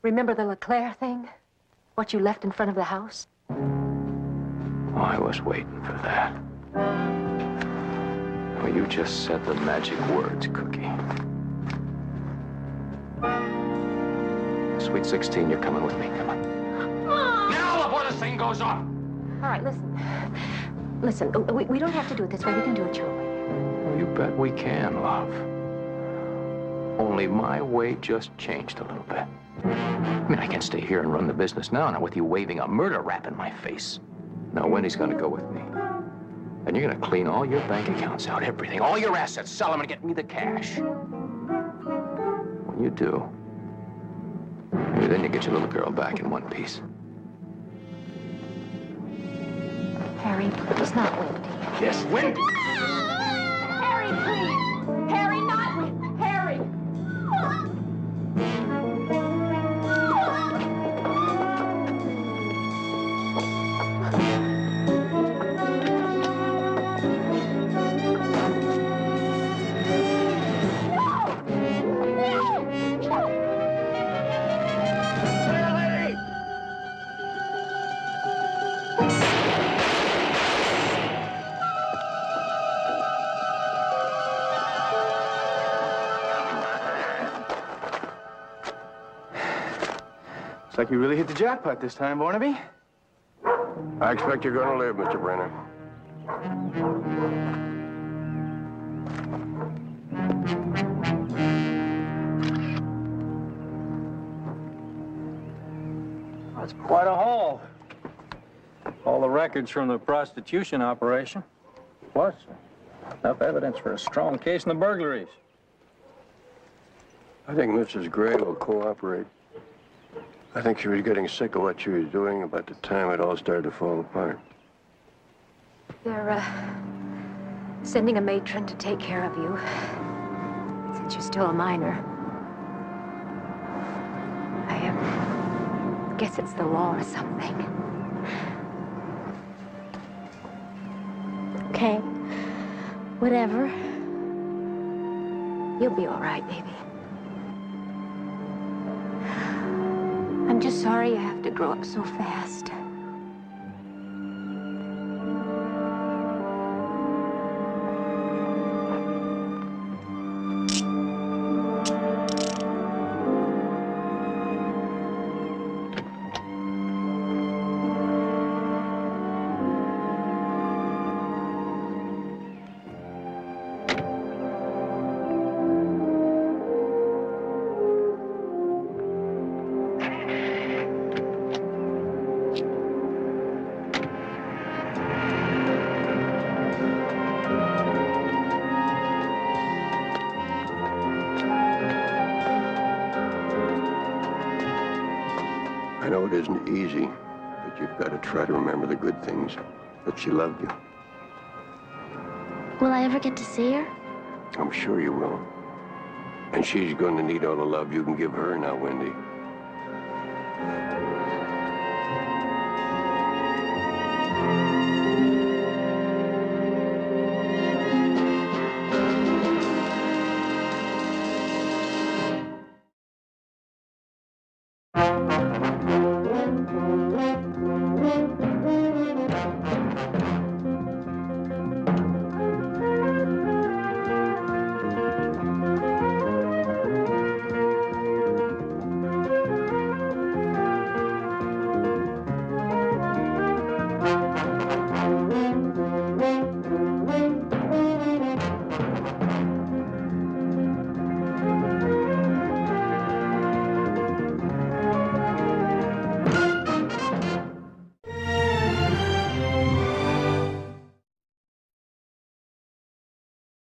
Remember the Leclerc thing? What you left in front of the house? Oh, I was waiting for that. Well, you just said the magic words, Cookie. Sweet 16, you're coming with me. Come on. Mom! Now before this thing goes off! All right, listen. Listen, we don't have to do it this way. We can do it your way. Well, you bet we can, love. Only my way just changed a little bit. I mean, I can't stay here and run the business now, not with you waving a murder rap in my face. Now, Wendy's gonna go with me. And you're gonna clean all your bank accounts out, everything, all your assets, sell them and get me the cash. When you do, maybe then you get your little girl back in one piece. Harry, please, not Wendy. Yes, Wendy! Harry, please! Harry, not with Harry! Looks like you really hit the jackpot this time, Barnaby. I expect you're going to live, Mr. Brenner. That's quite a haul. All the records from the prostitution operation. Plus, enough evidence for a strong case in the burglaries. I think Mrs. Gray will cooperate. I think she was getting sick of what she was doing about the time it all started to fall apart. They're, sending a matron to take care of you. Since you're still a minor. I guess it's the law or something. Okay. Whatever. You'll be all right, baby. I'm just sorry you have to grow up so fast. I know it isn't easy, but you've got to try to remember the good things, that she loved you. Will I ever get to see her? I'm sure you will. And she's going to need all the love you can give her now, Wendy.